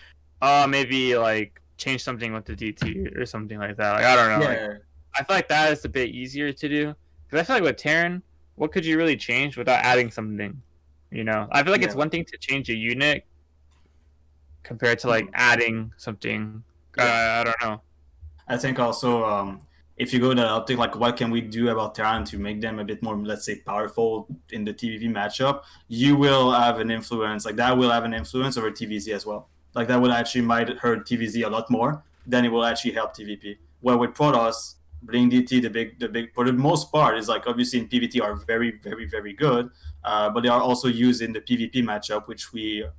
maybe like change something with the DT or something like that. Like, I don't know. Yeah. Like, I feel like that is a bit easier to do. Because I feel like with Terran, what could you really change without adding something? You know, I feel like it's one thing to change a unit compared to like adding something. I don't know. I think also if you go to optic, like what can we do about Terran to make them a bit more, let's say, powerful in the TVP matchup, you will have an influence, like that will have an influence over TVZ as well. Like that will actually might hurt TVZ a lot more than it will actually help TVP. Where with Protoss, Bling DT, the big for the most part is like obviously in PvT are very, very, very good, but they are also used in the PvP matchup, which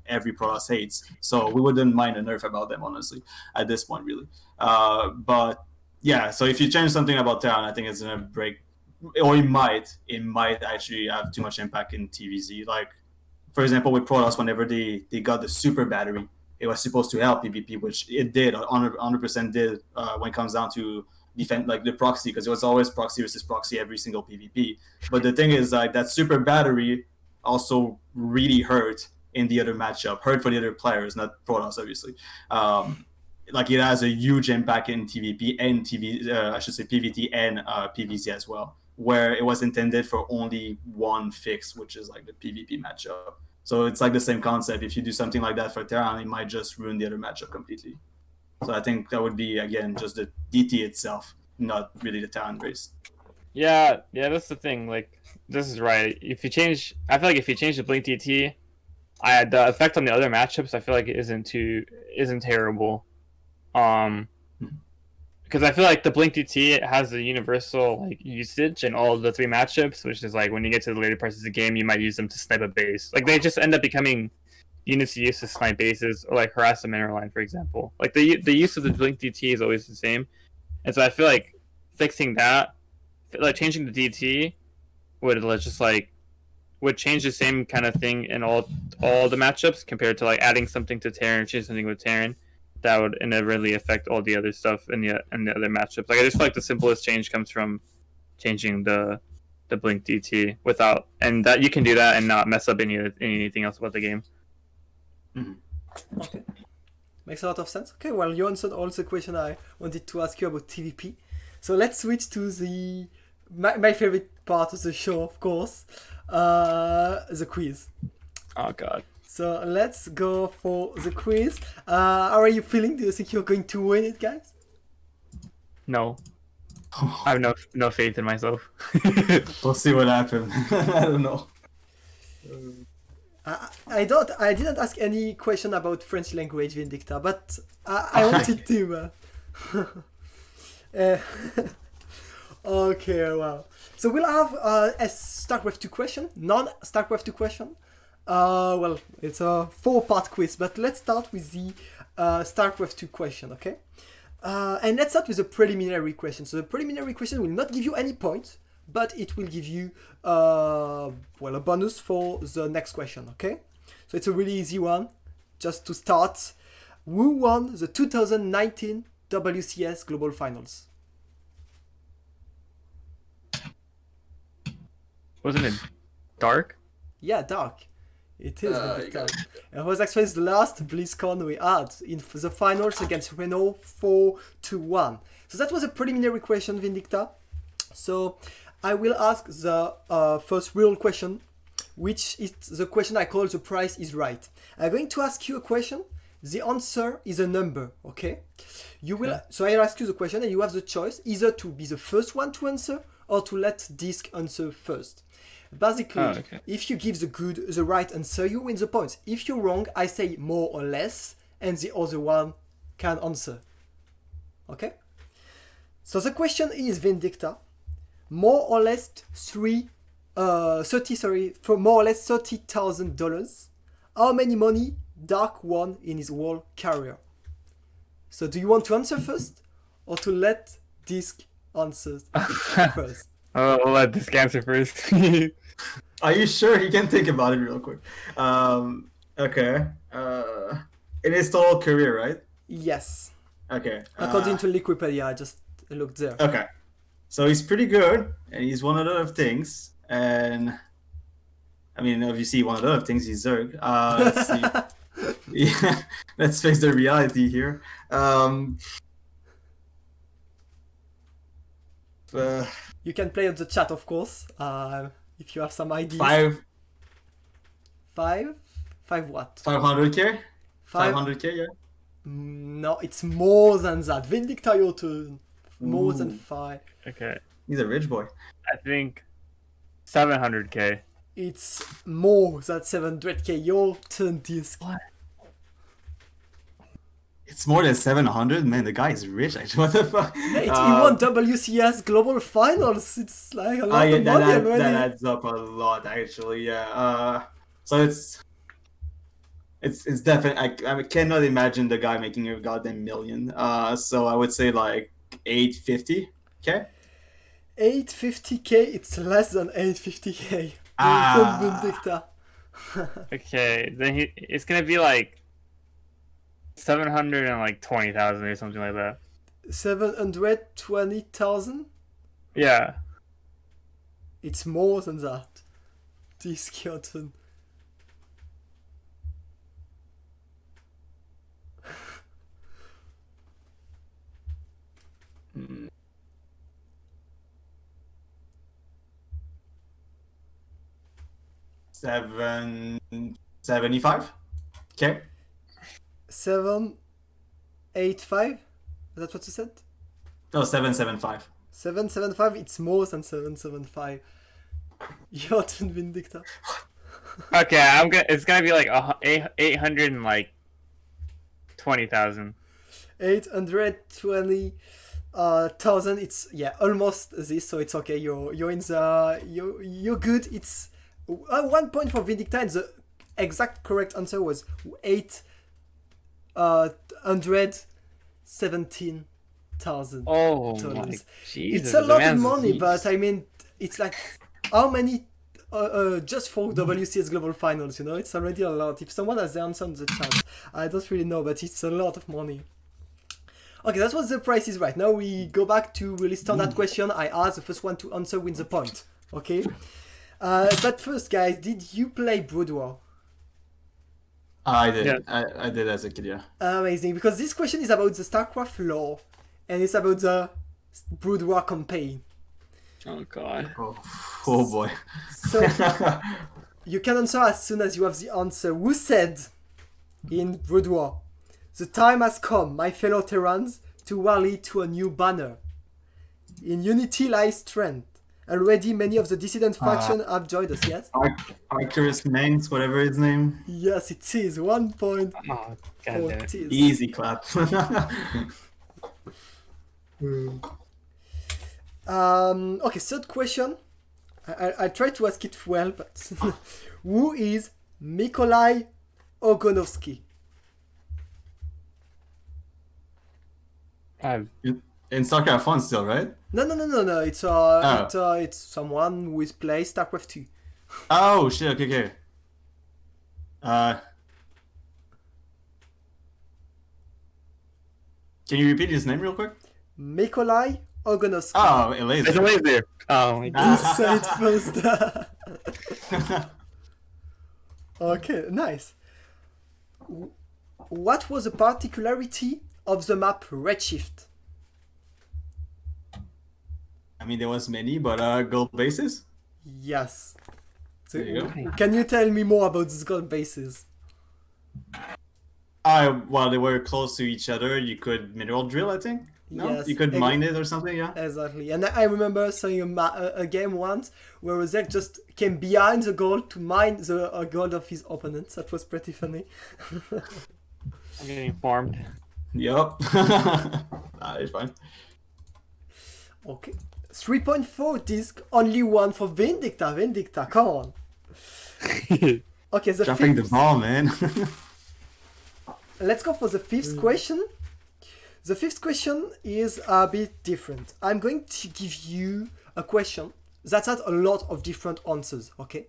every Protoss hates. So we wouldn't mind a nerf about them, honestly, at this point, really. But yeah, so if you change something about Terran, I think it's gonna break, or it might actually have too much impact in TVZ. Like, for example, with Protoss, whenever they got the super battery, it was supposed to help PvP, which it did, 100% did when it comes down to defend like the proxy, because it was always proxy versus proxy every single PvP. But the thing is, like that super battery also really hurt in the other matchup, hurt for the other players, not Protoss, obviously. Like it has a huge impact in TVP and PvT and PvZ as well, where it was intended for only one fix, which is like the PvP matchup. So it's like the same concept. If you do something like that for Terran, it might just ruin the other matchup completely. So I think that would be, again, just the DT itself, not really the Terran race. Yeah, that's the thing. Like, this is right. I feel like if you change the Blink DT, the effect on the other matchups, I feel like it isn't terrible. Because I feel like the Blink DT has a universal like usage in all of the three matchups, which is like when you get to the later parts of the game, you might use them to snipe a base. Like they just end up becoming units used to snipe bases or like harass a mineral line, for example. Like the use of the Blink DT is always the same, and so I feel like fixing that, like changing the DT, would change the same kind of thing in all the matchups compared to like adding something to Terran or changing something with Terran. That would inevitably affect all the other stuff in the other matchups. Like I just feel like the simplest change comes from changing the Blink DT and that you can do that and not mess up anything else about the game. Mm-hmm. Okay, makes a lot of sense. Okay, well, you answered all the questions I wanted to ask you about TVP. So let's switch to my favorite part of the show, of course, the quiz. Oh God. So let's go for the quiz. How are you feeling? Do you think you're going to win it, guys? No. I have no faith in myself. We'll see what happens. I don't know. I didn't ask any question about French language, Vindicta, but I wanted to. Okay, wow. So we'll have a StarCraft 2 question, non-StarCraft 2 question. Well, it's a 4-part quiz, but let's start with the StarCraft 2 question, okay? And let's start with the preliminary question. So the preliminary question will not give you any points, but it will give you a bonus for the next question, okay? So it's a really easy one. Just to start, who won the 2019 WCS Global Finals? Wasn't it dark? Yeah, Dark. It is Vindicta. It was actually the last BlizzCon we had in the finals against Renault 4-1. So that was a preliminary question, Vindicta. So I will ask the first real question, which is the question I call the price is right. I'm going to ask you a question. The answer is a number, okay? You will. So I'll ask you the question and you have the choice either to be the first one to answer or to let DisK answer first. Basically, if you give the right answer, you win the points. If you're wrong, I say more or less, and the other one can answer. Okay? So the question is, Vindicta, more or less $30,000. How many money Dark won in his whole career? So do you want to answer first, or to let DisK answer first? Oh, we'll let DisK answer first. Are you sure? You can think about it real quick. Okay. In his total career, right? Yes. Okay. According to Wikipedia, I just looked there. Okay. So he's pretty good, and he's won a lot of things. And I mean, obviously, one of the other things is Zerg. Let's see. Yeah, let's face the reality here. You can play on the chat, of course, if you have some ideas. Five what? 500k? 500k, yeah. No, it's more than that. Vindicta, your turn. More than 5. Okay. He's a rich boy. I think 700k. It's more than 700k. Your turn, DisK. What? It's more than 700? Man, the guy is rich. Actually, what the fuck? Mate, he won WCS Global Finals. It's like a lot of money already. That adds up a lot, actually. Yeah. So it's definitely. I cannot imagine the guy making a goddamn million. So I would say like 850. Okay. 850k. It's less than 850k. Vindicta. Okay, then it's gonna be like 720,000 or something like that. 720,000? Yeah. It's more than that. DisK, your turn. $775. Okay. 785? Is that what you said? No, 775. 775? It's more than 775. Your turn, Vindicta. Okay, it's gonna be like 820,000. 820,000. It's almost this, so it's okay. You're in the you're good. It's 1 point for Vindicta, and the exact correct answer was 817,000. Oh dollars. my Jesus! It's a lot of man's money, rich. but I mean, it's like how many? Just for WCS Global Finals, you know, it's already a lot. If someone has the answer in the chat, I don't really know, but it's a lot of money. Okay, that was the price is right. Now we go back to really standard question. I asked the first one to answer wins the point. Okay. But first, guys, did you play Brood War? I did. Yeah. I did as a kid, yeah. Amazing, because this question is about the StarCraft lore, and it's about the Brood War campaign. Oh god. Oh boy. So you can answer as soon as you have the answer. Who said in Brood War, "The time has come, my fellow Terrans, to rally to a new banner. In unity lies strength. Already many of the dissident faction have joined us." Yes? Arcturus Manx, whatever his name. Yes, it is. 1 point Oh for god damn. Tiz. Easy clap. Okay, third question. I tried to ask it well, but who is Mykolai Ogonovsky? I've Is In StarCraft 1 still, right? No. It's someone who is play StarCraft 2. Oh shit. Okay. Can you repeat his name real quick? Mikolai Ogonovsky. Oh, There's Elaser. a laser. Oh my god. You said it first. Okay, nice. What was the particularity of the map Redshift? I mean, there was many, but gold bases. Yes. So, There you go. can you tell me more about these gold bases? While they were close to each other, you could mineral drill. I think. No, Yes, you could mine it or something. Yeah. Exactly. And I remember seeing a game once where Zek just came behind the goal to mine the gold of his opponents. That was pretty funny. I'm getting farmed. Yup. It's fine. Okay. 3.4 DisK, only one for Vindicta. Vindicta, come on. Okay, the Dropping the fifth, ball, man. let's go for the fifth question. The fifth question is a bit different. I'm going to give you a question that has a lot of different answers, okay?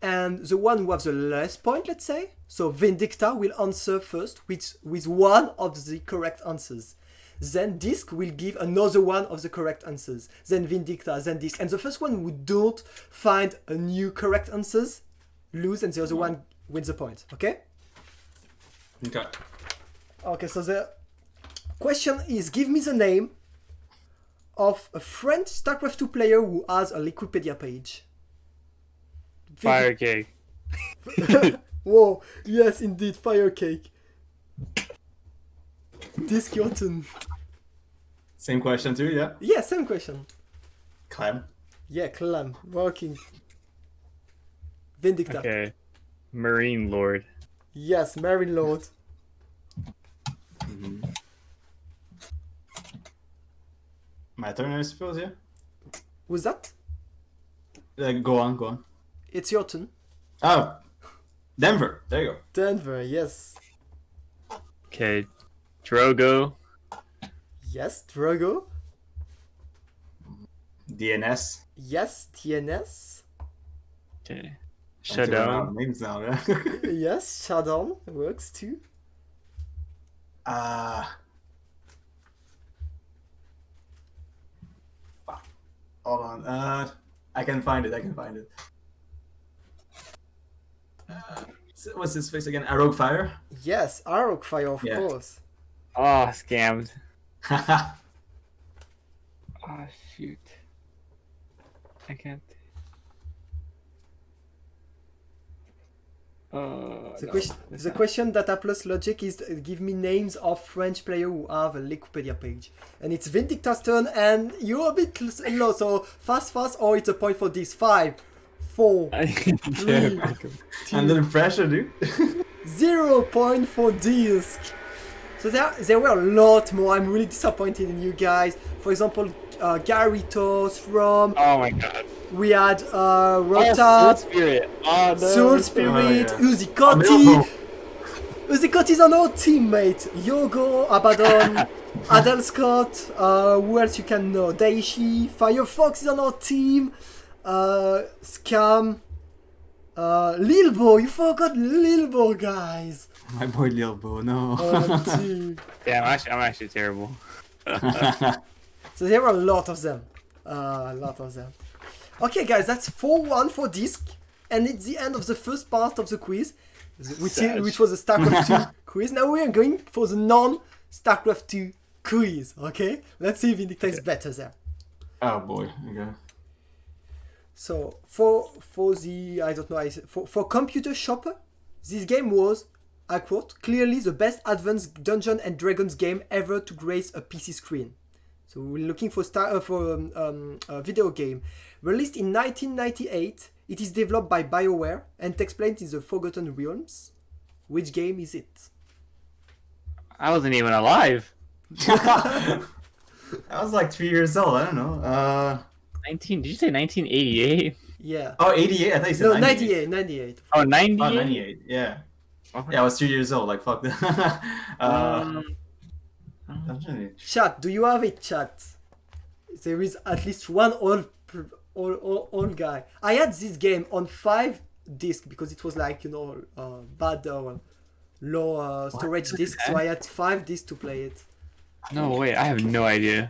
And the one who has the less point, let's say, so Vindicta will answer first with one of the correct answers. Then DisK will give another one of the correct answers. Then Vindicta, then DisK. And the first one who don't find a new correct answers lose, and the other one wins the point, okay? Okay. Okay, so the question is, give me the name of a French StarCraft 2 player who has a Wikipedia page. Fire cake. Whoa, yes, indeed, Firecake. DisK, your turn. Same question too. Yeah. Yeah, same question. Clem. Yeah, Clam, working. Vindicta. Okay. Marine Lord. Yes, Marine Lord. My turn, I suppose. Yeah. Who's that? Go on. It's your turn. Oh, Denver. There you go. Denver, yes. Okay. Drogo. Yes, Drogo. DNS. Yes, TNS. Okay. I'm throwing out Shutdown. names now. Yeah. Yes, Shadow works too. Fuck. Hold on. I can find it. What's his face again? Arrow Fire. Yes, Arrowfire, of Yeah. course. Oh, scammed. Oh, shoot. I can't. The question Data Plus Logic is give me names of French players who have a Wikipedia page. And it's Vindicta's turn, and you're a bit low, so fast, or it's a point for this. 5, 4, 3, Under the pressure, dude. 0 point for DisK. So there were a lot more. I'm really disappointed in you guys. For example, Gyarados from. Oh my god. We had Oh, Rota, Soul Spirit. Oh, no. Soul Spirit, yeah. Uzikotti. Uzikotti is on our teammate. Yogo, Abaddon, Adel Scott. Who else you can know? Daishi, Firefox is on our team. Scam. Lilbo, you forgot Lilbo, guys. My boy Lilbo, no. Dude. Yeah, I'm actually terrible. So there were a lot of them. Okay, guys, that's 4-1 for DisK. And it's the end of the first part of the quiz, which was a StarCraft 2 quiz. Now we are going for the non-StarCraft 2 quiz, okay? Let's see if Vindicta is better there. Oh boy. Okay. So, for Computer Shopper, this game was, I quote, clearly the best advanced Dungeons and Dragons game ever to grace a PC screen. So we're looking for a video game. Released in 1998, it is developed by BioWare and takes place in the Forgotten Realms. Which game is it? I wasn't even alive. I was like 3 years old. I don't know. 19? Did you say 1988? Yeah. Oh, 88. I thought you said No, 98. 98. Oh, 98? Oh, 98. Yeah. Yeah, I was 3 years old. Like fuck that. Chat, do you have it, chat? There is at least one old guy. I had this game on 5 discs because it was like, bad low storage discs, so I had 5 discs to play it. No, wait, I have no idea.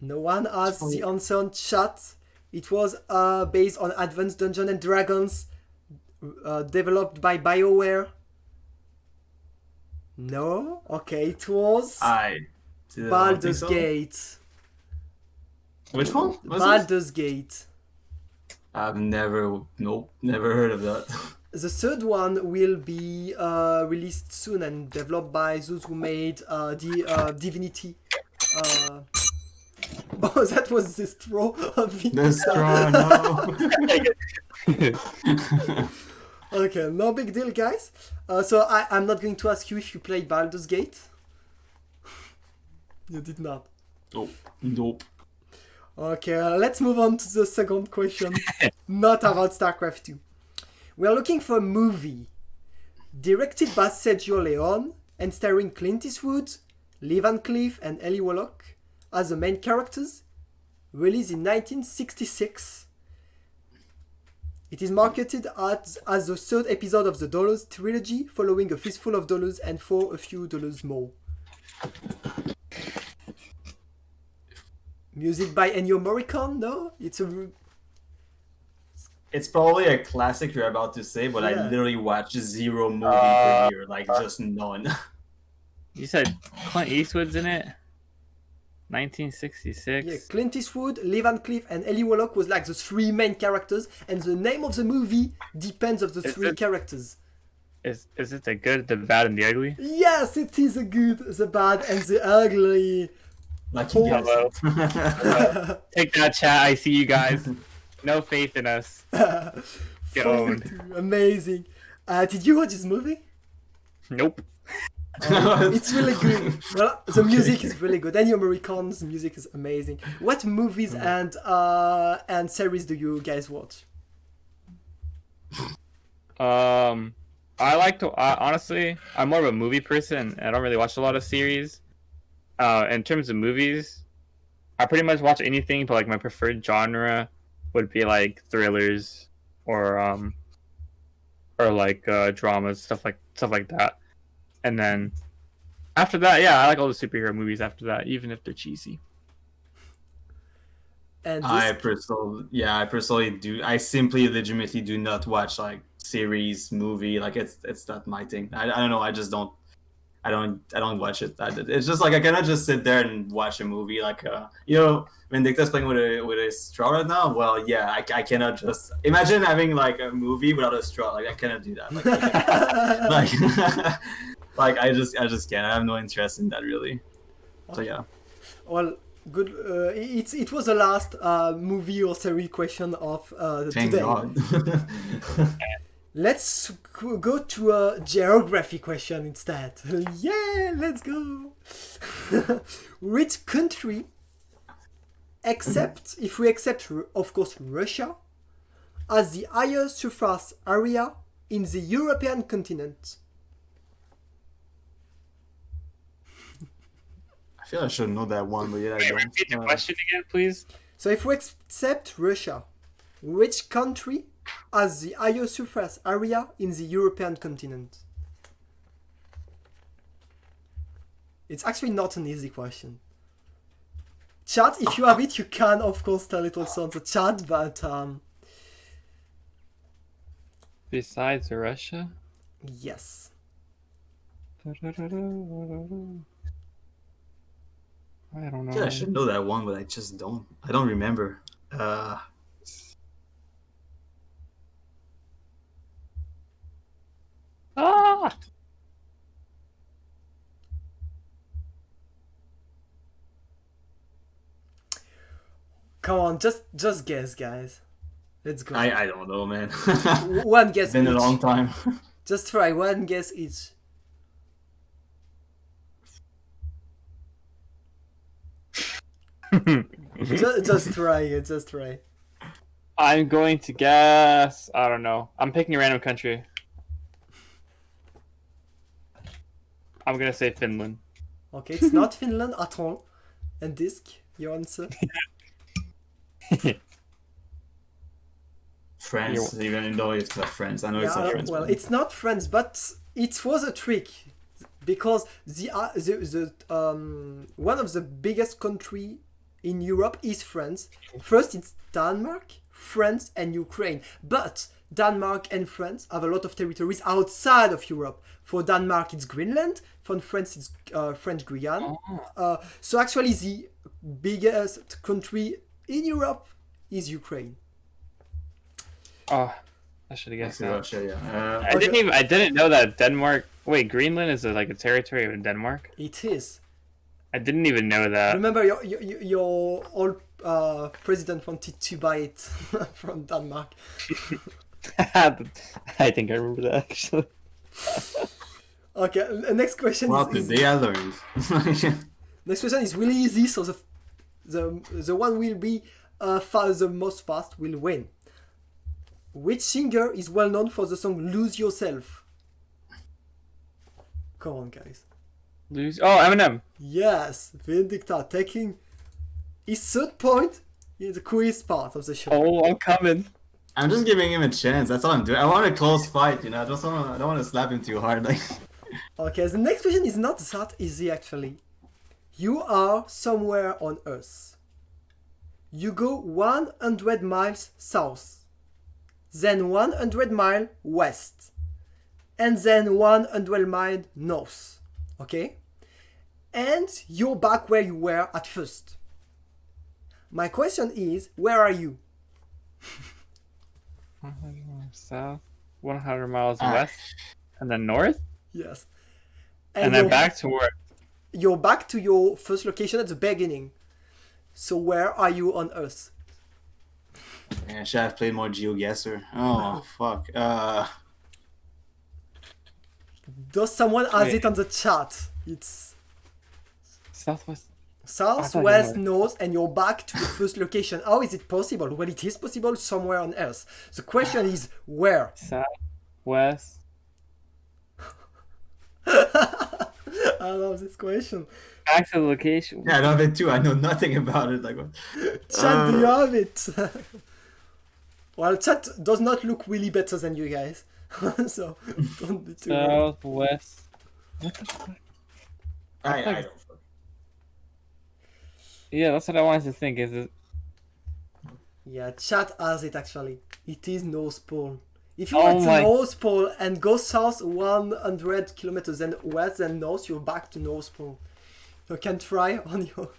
No one has the answer on chat. It was based on Advanced Dungeons and Dragons, developed by BioWare. No? Okay, it was Baldur's Gate. Which one? Baldur's Gate. I've never heard of that. The third one will be released soon and developed by those who made the Divinity. Oh, that was the straw of it. The straw, no. Okay, no big deal, guys. So I'm not going to ask you if you played Baldur's Gate. You did not. Nope. Okay, let's move on to the second question. Not about StarCraft 2. We are looking for a movie directed by Sergio Leone and starring Clint Eastwood, Lee Van Cleef, and Eli Wallach as the main characters, released in 1966. It is marketed as the third episode of the Dollars trilogy, following A Fistful of Dollars and For a Few Dollars More. Music by Ennio Morricone? No? It's probably a classic you're about to say, but I literally watch 0 movie per year, like just none. You said Clint Eastwood's in it? 1966? Yeah, Clint Eastwood, Lee Van Cleef, and Eli Wallach was like the 3 main characters, and the name of the movie depends on the 3 characters. Is it the good, the bad, and the ugly? Yes, it is the good, the bad, and the ugly. Like you guys. Hello. Take that, chat. I see you guys. No faith in us. Get owned. Amazing. Did you watch this movie? Nope. It's really good. Well, the music is really good. Ennio Morricone's music is amazing. What movies and series do you guys watch? I like to honestly. I'm more of a movie person. I don't really watch a lot of series. In terms of movies, I pretty much watch anything, but like my preferred genre would be like thrillers or like dramas, stuff like that. And then after that, I like all the superhero movies after that, even if they're cheesy. And I personally do. I simply legitimately do not watch like series, movie. Like it's not my thing. I don't know. I just don't. I don't watch it. It's just like I cannot just sit there and watch a movie. Like Vindicta's playing with a straw right now. Well, yeah, I cannot just imagine having like a movie without a straw. Like I cannot do that. Like I just can't. I have no interest in that really. So yeah. Well, good. It was the last movie or series question of Thank today. God. Let's go to a geography question instead. Yeah, let's go. Which country, if we accept, of course, Russia, has the highest surface area in the European continent? I feel I should know that one, but I don't. Repeat the question again, please. So if we accept Russia, which country has the highest surface area in the European continent? It's actually not an easy question. Chat, if you have it, you can of course tell it also on the chat, but Besides Russia? yes. I don't know. Yeah, I should know that one, but I just don't. I don't remember. Come on, just guess, guys. Let's go. I don't know, man. One guess It's been each. a long time. Just try one guess each. just try it, just try. I'm going to guess. I don't know. I'm picking a random country. I'm gonna say Finland. Okay, it's not Finland at all. And DisK, your answer? France, even though it's not France. I know it's not France. Well, but- it's not France, but it was a trick because the one of the biggest country in Europe is France. First, it's Denmark, France, and Ukraine. But Denmark and France have a lot of territories outside of Europe. For Denmark, it's Greenland. For France, it's French Guyana. So actually, the biggest country in Europe is Ukraine. Oh, I should have guessed Actually, that. Russia, yeah. I didn't know that Denmark. Wait, Greenland is like a territory of Denmark. It is. I didn't even know that. Remember, your old president wanted to buy it from Denmark. I think I remember that actually. Okay, next question Well, is today I learned. next question is really easy. So the one will be the most fast will win. Which singer is well known for the song "Lose Yourself"? Come on, guys. Oh, Eminem. Yes, Vindicta taking his third point in the quiz part of the show. Oh, I'm coming. I'm just giving him a chance. That's all I'm doing. I want a close fight, you know. I don't want to slap him too hard. Like, Okay, the next question is not that easy actually. You are somewhere on Earth. You go 100 miles south, then 100 miles west, and then 100 miles north. Okay? And you're back where you were at first. My question is, where are you? 100 miles south, 100 miles west, and then north, Yes. and then you're- back to where? You're back to your first location at the beginning. So where are you on Earth? yeah, should I have played more GeoGuessr? Oh fuck. Does someone has Wait. it on the chat? It's Southwest. south, thought you west, were- north, and you're back to your first location. How is it possible? Well, it is possible somewhere on Earth. The question is where? Southwest. I love this question. Back to the location. Yeah, I love it too. I know nothing about it. Like, what? Chat, do you have it? Well, chat does not look really better than you guys. So don't be too worried. Southwest. What the fuck? I don't. Yeah, that's what I wanted to think. Is it? Yeah, chat has it actually. It is North Pole. If you Oh went to my- North Pole and go south 100 kilometers, then west and north, you're back to North Pole. You can try on your.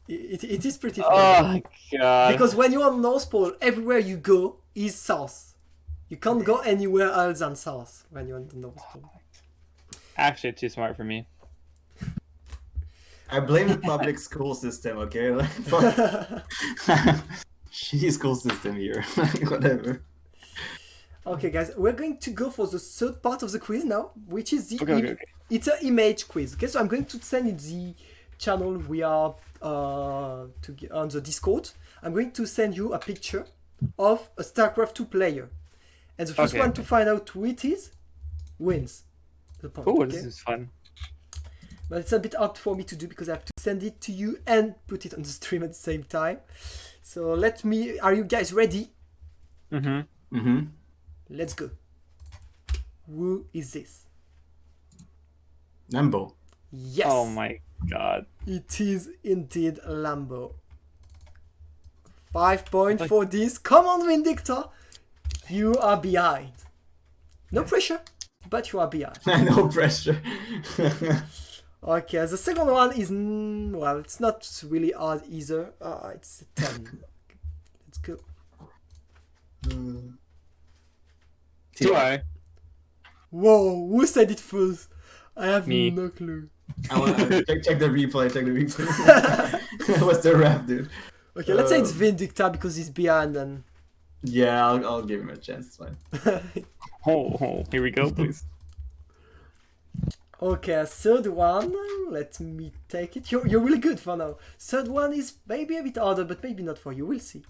It is pretty fun. Oh my god. Because when you're on North Pole, everywhere you go is south. You can't go anywhere else than south when you're on the North Pole. Actually, too smart for me. I blame the public school system. Okay, like, fuck. Shitty school system here. Like, whatever. Okay, guys, we're going to go for the third part of the quiz now, which is the Okay. it's an image quiz. Okay, so I'm going to send in the channel we are on the Discord. I'm going to send you a picture of a StarCraft 2 player, and the first Okay. one to find out who it is wins the point. Oh, okay? this is fun. But it's a bit hard for me to do because I have to send it to you and put it on the stream at the same time. So are you guys ready? Mm-hmm. Mm-hmm. Let's go. Who is this? Lambo. Yes. Oh my god. It is indeed Lambo. 5 points for this. Come on, Vindicta. You are behind. No pressure, but you are behind. No pressure. Okay, the second one is, well, it's not really hard either. It's 10. Let's go. Do I? Whoa, who said it first? I have Me. no clue. I want to check the replay. Check the replay. What's the rap, dude? Okay, let's say it's Vindicta because he's behind and... Yeah, I'll give him a chance. It's fine. Oh, here we go, please. Okay, third one, let me take it. You're really good for now. Third one is maybe a bit harder, but maybe not for you. We'll see.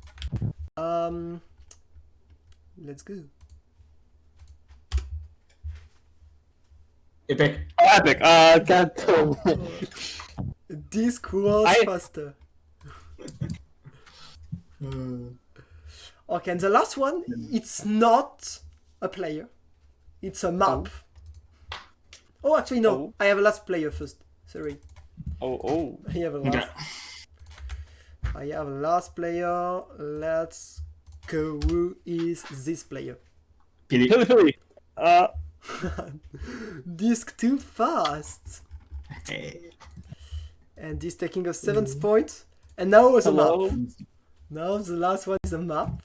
Let's go. Epic. Oh, epic. God damn it. DisK was I- faster. Okay, and the last one, it's not a player. It's a map. Oh, actually, no. Oh. I have a last player first. Sorry. Oh. I have a last. I have a last player. Let's go. Who is this player? PD. Hilly. DisK too fast. Hey. And this taking a 7th point. And now the Hello. map. Now the last one is a map.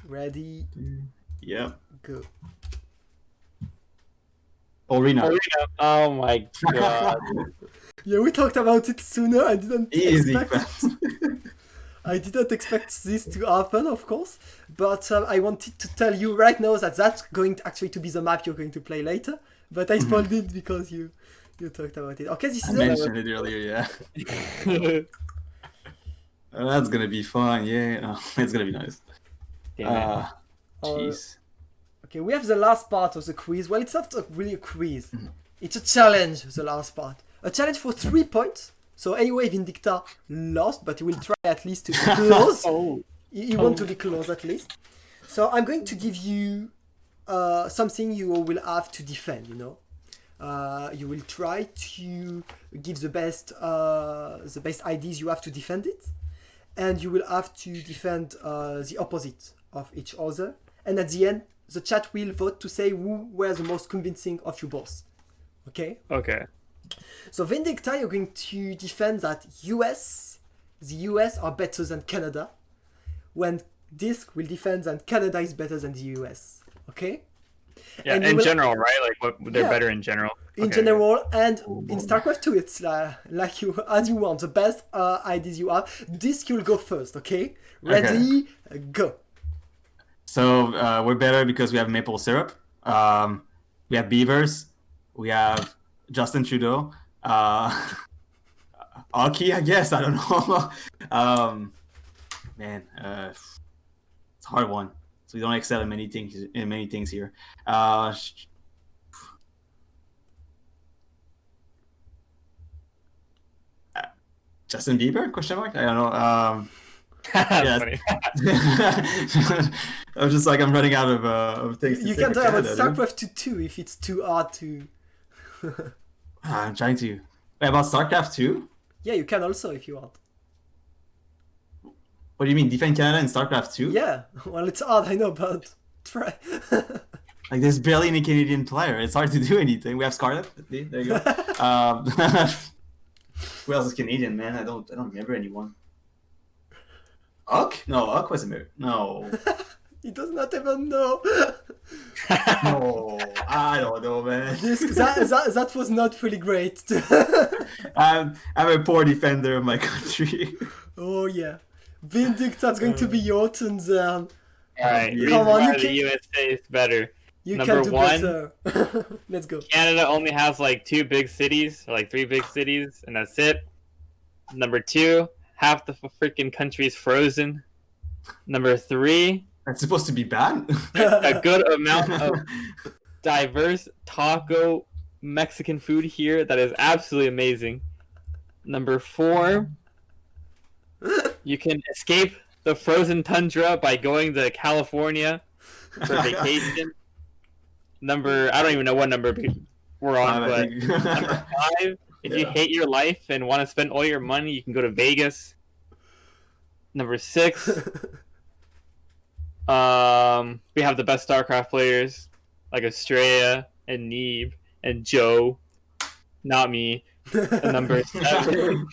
Ready, Yep. go. Arena. Oh my god. Yeah, we talked about it sooner. I didn't Easy. expect. I didn't expect this to happen, of course. But I wanted to tell you right now that that's going to actually to be the map you're going to play later. But I spoiled it because you talked about it. Okay, this I is mentioned it earlier, yeah. Oh, that's gonna be fun, yeah. Oh, it's gonna be nice. Damn Jeez. Okay, we have the last part of the quiz. Well, it's not really a quiz. It's a challenge, the last part. A challenge for 3 points. So anyway, Vindicta lost, but he will try at least to be close. Oh. You want to be close at least. So I'm going to give you something you will have to defend, you know. You will try to give the best ideas you have to defend it. And you will have to defend the opposite of each other. And at the end, the chat will vote to say who were the most convincing of you both. Okay? Okay. So Vindicta, you're going to defend that the US are better than Canada, when DisK will defend that Canada is better than the US. Okay? Yeah, And you in will- general, right? Like what they're Yeah. better in general. In Okay. general, and in StarCraft 2, it's like you as you want. The best ideas you have. DisK, you'll go first, okay? Ready, go. So we're better because we have maple syrup. We have beavers. We have Justin Trudeau. Aki, I guess. I don't know. Man, it's a hard one. So we don't excel in many things here. Justin Bieber? Question mark? I don't know. That's funny. I'm just like I'm running out of things. To You say can for talk about Canada, dude. StarCraft 2 if it's too hard to. I'm trying to. Wait, about StarCraft 2? Yeah, you can also if you want. What do you mean, defend Canada in StarCraft 2? Yeah, well, it's hard, I know, but try. Like, there's barely any Canadian player. It's hard to do anything. We have Scarlet. See? There you go. Who else is Canadian, man? I don't remember anyone. Uck? No, Uck was American. No. He does not even know. No. I don't know, man. That was not really great. I'm a poor defender of my country. Oh yeah. Vindicta's going to be your turn then. Alright, Come reason on, why you the can- USA is better. You Number can do one. better. Let's go. Canada only has like 2 big cities, or like 3 big cities, and that's it. Number 2, half the freaking country's frozen. Number 3, That's supposed to be bad. a good amount of diverse taco Mexican food here that is absolutely amazing. Number 4, you can escape the frozen tundra by going to California for vacation. I don't even know what number we're on, I but think. number 5, if you hate your life and want to spend all your money, you can go to Vegas. Number 6, we have the best StarCraft players, like Estrella and Neeb and Joe. Not me. And number 7,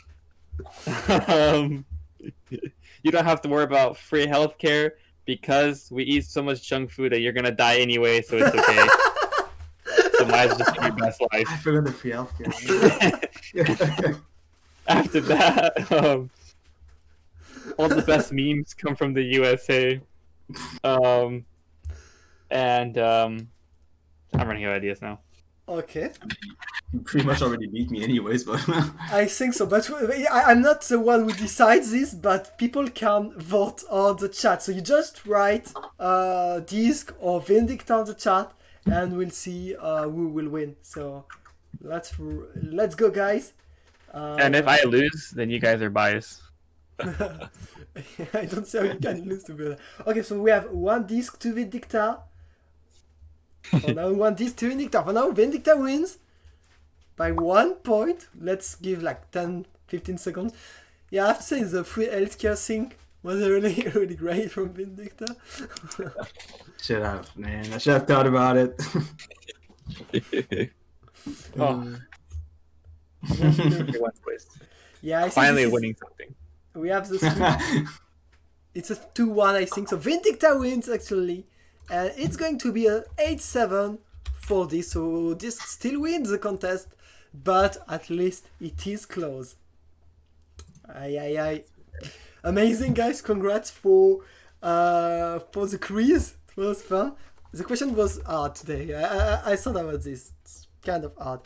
you don't have to worry about free healthcare because we eat so much junk food that you're gonna die anyway, so it's okay. So might as well just live your best life. I forgot the free healthcare. After that, all the best memes come from the USA. I'm running out of ideas now. Okay. You pretty much already beat me anyways, but I think so, but I'm not the one who decides this, but people can vote on the chat. So you just write DisK or Vindicta on the chat, and we'll see who will win. So let's go, guys. And if I lose, then you guys are biased. I don't see how you can lose to be honest. Okay, so we have one DisK to Vindicta. For now, one DisK to Vindicta. For now, Vindicta wins by 1 point. Let's give like 10-15 seconds. Yeah, I have to say the free healthcare thing was really, really great from Vindicta. should have, man. I should have thought about it. Oh. One quiz. Yeah, I think Finally this is- winning something. we have the it's a 2-1, I think. So Vindicta wins actually, and it's going to be a 8-7 for this. So this still wins the contest, but at least it is close. Aye. Amazing, guys! Congrats for the quiz. It was fun. The question was hard today. I thought about this. It's kind of hard.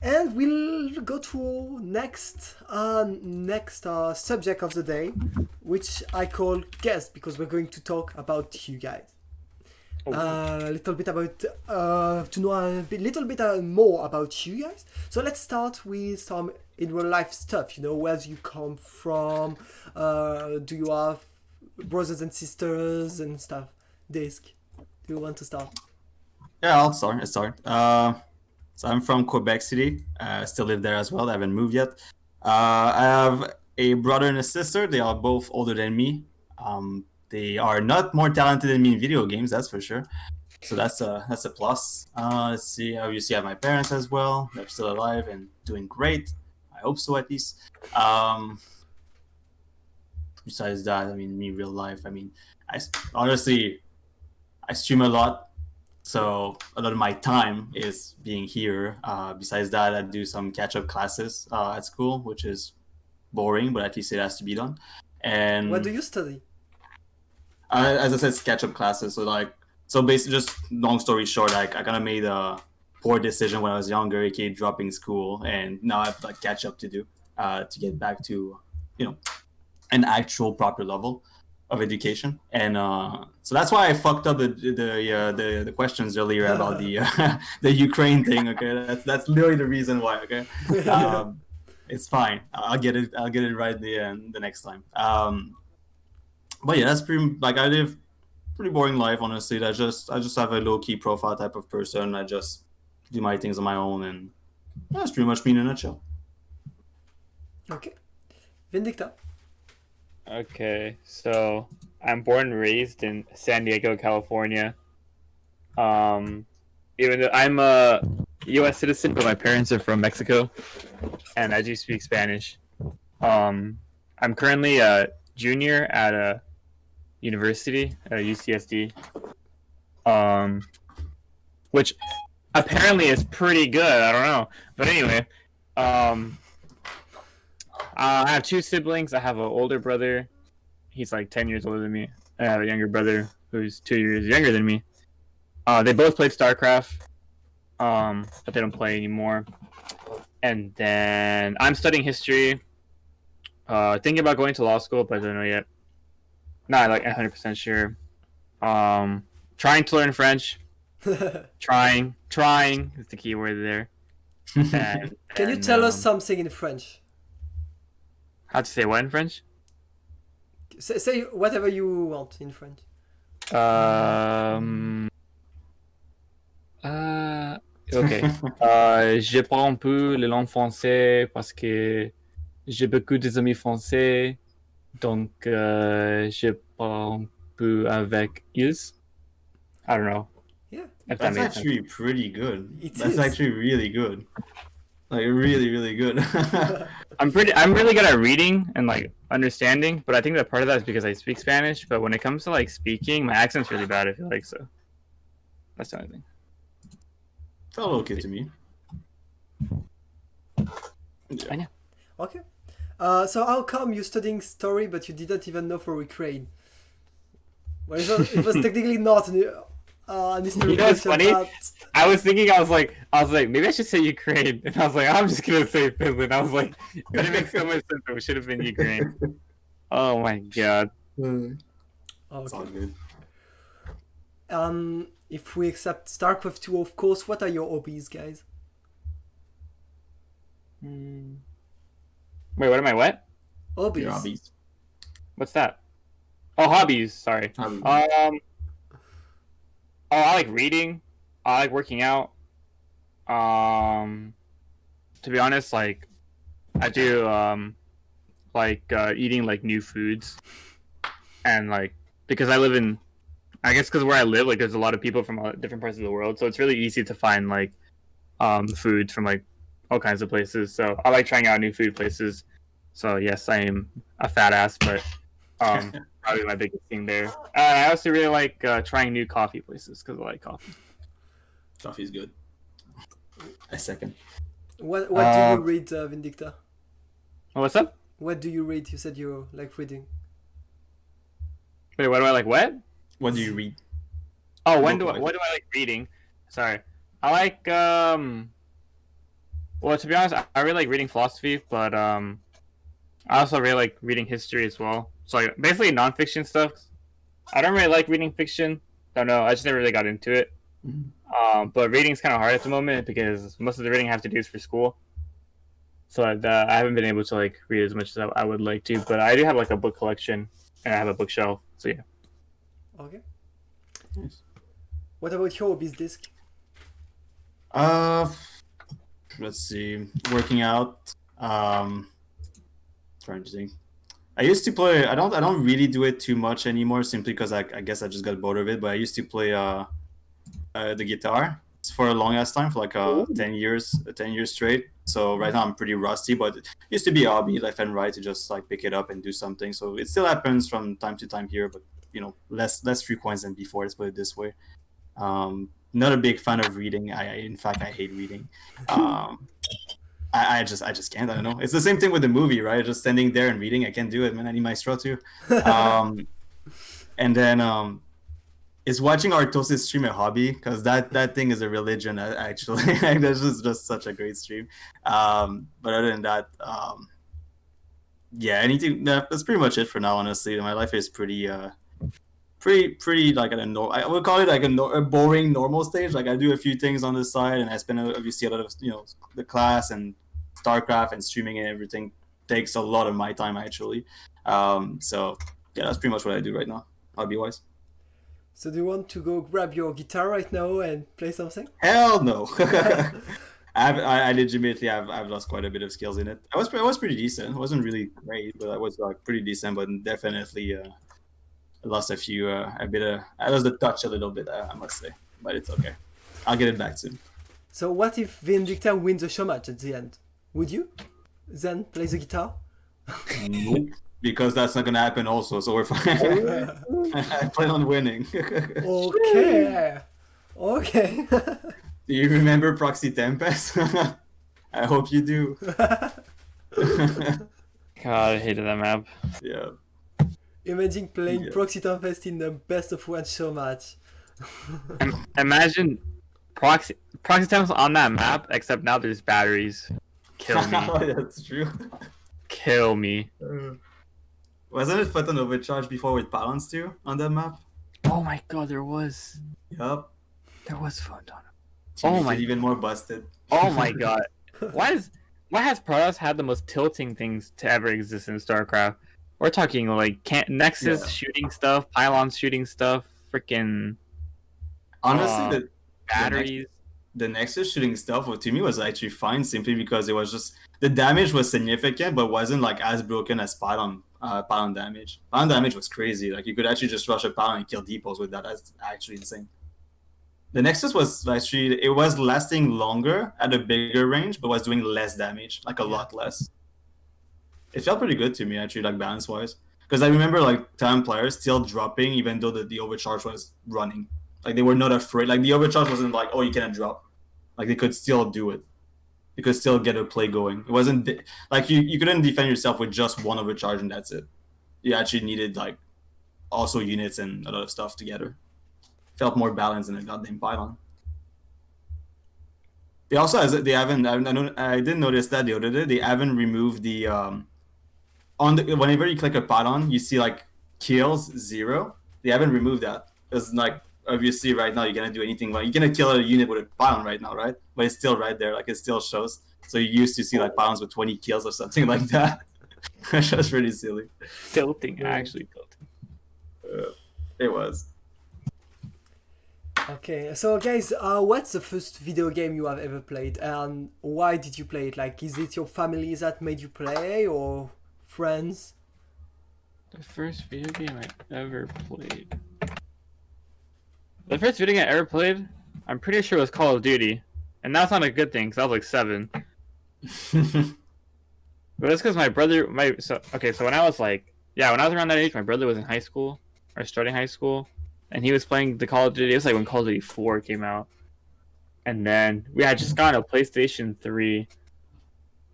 And we'll go to next subject of the day, which I call guest, because we're going to talk about you guys. A little bit about to know a little bit more about you guys. So let's start with some in real life stuff. You know, where do you come from? Do you have brothers and sisters and stuff? DisK, do you want to start? Yeah, I'll start. So I'm from Quebec City. I still live there as well. I haven't moved yet. I have a brother and a sister. They are both older than me. They are not more talented than me in video games, that's for sure. So that's a plus. Let's see. Obviously, I have my parents as well. They're still alive and doing great. I hope so, at least. Besides that, I mean, me real life. I mean, I stream a lot. So a lot of my time is being here. Besides that, I do some catch-up classes at school, which is boring, but at least it has to be done. And What do you study? as I said, it's catch-up classes. So basically, just long story short, I kind of made a poor decision when I was younger, aka dropping school, and now I have like catch up to do to get back to an actual proper level of education. And so that's why I fucked up the questions earlier about the Ukraine thing. Okay, that's literally the reason why. Okay, it's fine. I'll get it right the next time. But yeah, that's pretty like I live pretty boring life, honestly. I just have a low key profile type of person. I just do my things on my own, and that's pretty much me in a nutshell. Okay, Vindicta. Okay, so I'm born and raised in San Diego, California. Even though I'm a U.S. citizen, but my parents are from Mexico, and I do speak Spanish. I'm currently a junior at a university at UCSD, which apparently is pretty good. I don't know, but anyway, I have two siblings. I have an older brother. He's like 10 years older than me. I have a younger brother who's 2 years younger than me. They both played StarCraft, but they don't play anymore. And then I'm studying history. Thinking about going to law school, but I don't know yet. Not like 100% sure. Trying to learn French. Trying is the key word there. Can you tell us something in French? How to say what in French? Say whatever you want in French. Ok. Je parle un peu le langue français parce que j'ai beaucoup d'amis français, donc je parle un peu avec ils. I don't know. Yeah. If that That's makes sense. actually pretty good. It That's is. actually really good. Like really, really good. I'm really good at reading and like understanding, but I think that part of that is because I speak Spanish. But when it comes to like speaking, my accent's really bad. I feel like so. That's the only thing. Felt okay to me. I know. Okay. So how come you're studying story but you didn't even know for Ukraine? Well, it was technically not and it's the You know what's reaction funny? part. I was thinking, I was like, maybe I should say Ukraine, and I was like, I'm just gonna say Finland. I was like, but it makes so much sense. It should have been Ukraine. Oh my god. It's all Okay. good. If we accept StarCraft 2, of course, what are your hobbies, guys? Wait, what am I? What? Hobbies. Your hobbies. What's that? Oh, hobbies. Sorry. Hobbies. Oh, I like reading. I like working out. To be honest, like I do eating like new foods, and like because I live in, I guess because where I live, like there's a lot of people from different parts of the world, so it's really easy to find like foods from like all kinds of places. So I like trying out new food places. So yes, I am a fat ass, but probably my biggest thing there. I also really like trying new coffee places because I like coffee. Coffee's good. I second. What do you read, Vindicta? Oh, what's up? What do you read? You said you like reading. Wait, what do I like? What? What do you read? Oh, What what do I like reading? Sorry, I like Well, to be honest, I really like reading philosophy, but I also really like reading history as well. So like basically nonfiction stuff. I don't really like reading fiction. Don't know. I just never really got into it. But reading's kind of hard at the moment because most of the reading I have to do is for school. So I haven't been able to like read as much as I would like to. But I do have like a book collection and I have a bookshelf. So yeah. Okay. Nice. What about your hobbies, DisK? Let's see. Working out. Trying to think. I used to play. I don't really do it too much anymore, simply because I guess I just got bored of it. But I used to play the guitar for a long ass time, for like 10 years straight. So right now I'm pretty rusty, but it used to be a hobby, left and right, to just like pick it up and do something. So it still happens from time to time here, but you know, less frequent than before. Let's put it this way. Not a big fan of reading. In fact, I hate reading. I just can't. I don't know. It's the same thing with the movie, right? Just standing there and reading. I can't do it, man. I need my straw too. And then is watching Artosis stream a hobby? Because that thing is a religion, actually. That's just such a great stream. But other than that, yeah, anything. That's pretty much it for now. Honestly, my life is pretty like I would call it like a boring normal stage. Like I do a few things on the side, and I spend obviously a lot of the class and StarCraft and streaming and everything takes a lot of my time actually. So yeah, that's pretty much what I do right now, hobby wise. So do you want to go grab your guitar right now and play something? Hell no. I legitimately I've lost quite a bit of skills in it. I was pretty decent. It wasn't really great, but I was like pretty decent. But definitely I lost I lost the touch a little bit. I must say, but it's okay. I'll get it back soon. So what if Vindicta wins the Showmatch at the end? Would you then play the guitar? Nope. Because that's not gonna happen also, so we're fine. I plan on winning. Okay. Okay. Do you remember Proxy Tempest? I hope you do. God, I hated that map. Yeah. Imagine playing Yeah. Proxy Tempest in the best of one Showmatch. Imagine proxy times on that map, except now there's batteries. Kill me. That's true. Kill me. Wasn't it Photon Overcharge before with balance too on that map? Oh my god, there was Yup. fun on it. To Oh make my- it even more busted. Oh my god. Why has Protoss had the most tilting things to ever exist in StarCraft? We're talking like Nexus Yeah. shooting stuff, pylons shooting stuff, freaking Honestly, batteries. the Nexus shooting stuff to me was actually fine, simply because it was just the damage was significant, but wasn't like as broken as pylon damage. Pylon damage was crazy. Like you could actually just rush a pylon and kill depots with that. That's actually insane. The Nexus was actually, it was lasting longer at a bigger range, but was doing less damage, like a lot less. It felt pretty good to me actually, like balance wise, because I remember like Talon players still dropping even though the overcharge was running. Like they were not afraid. Like the overcharge wasn't like, oh, you cannot drop. Like they could still do it. You could still get a play going. It wasn't like you couldn't defend yourself with just one overcharge and that's it. You actually needed like also units and a lot of stuff together. felt more balanced than a goddamn pylon. They also they haven't. I didn't notice that the other day. They haven't removed the whenever you click a pylon, you see like kills 0. They haven't removed that. It's like obviously right now you're gonna do anything. Like you're gonna kill a unit with a pylon right now, right? But it's still right there. Like it still shows. So you used to see like pylons with 20 kills or something like that. That's pretty silly. Tilting, actually tilting. It was. Okay, so guys, what's the first video game you have ever played, and why did you play it? Like, is it your family that made you play, or friends? The first video game I ever played. The first video game I ever played, I'm pretty sure it was Call of Duty, and that's not a good thing because I was like 7. But that's because my brother, so when I was when I was around that age, my brother was in high school or starting high school, and he was playing the Call of Duty. It was like when Call of Duty 4 came out, and then we had just gotten a PlayStation 3,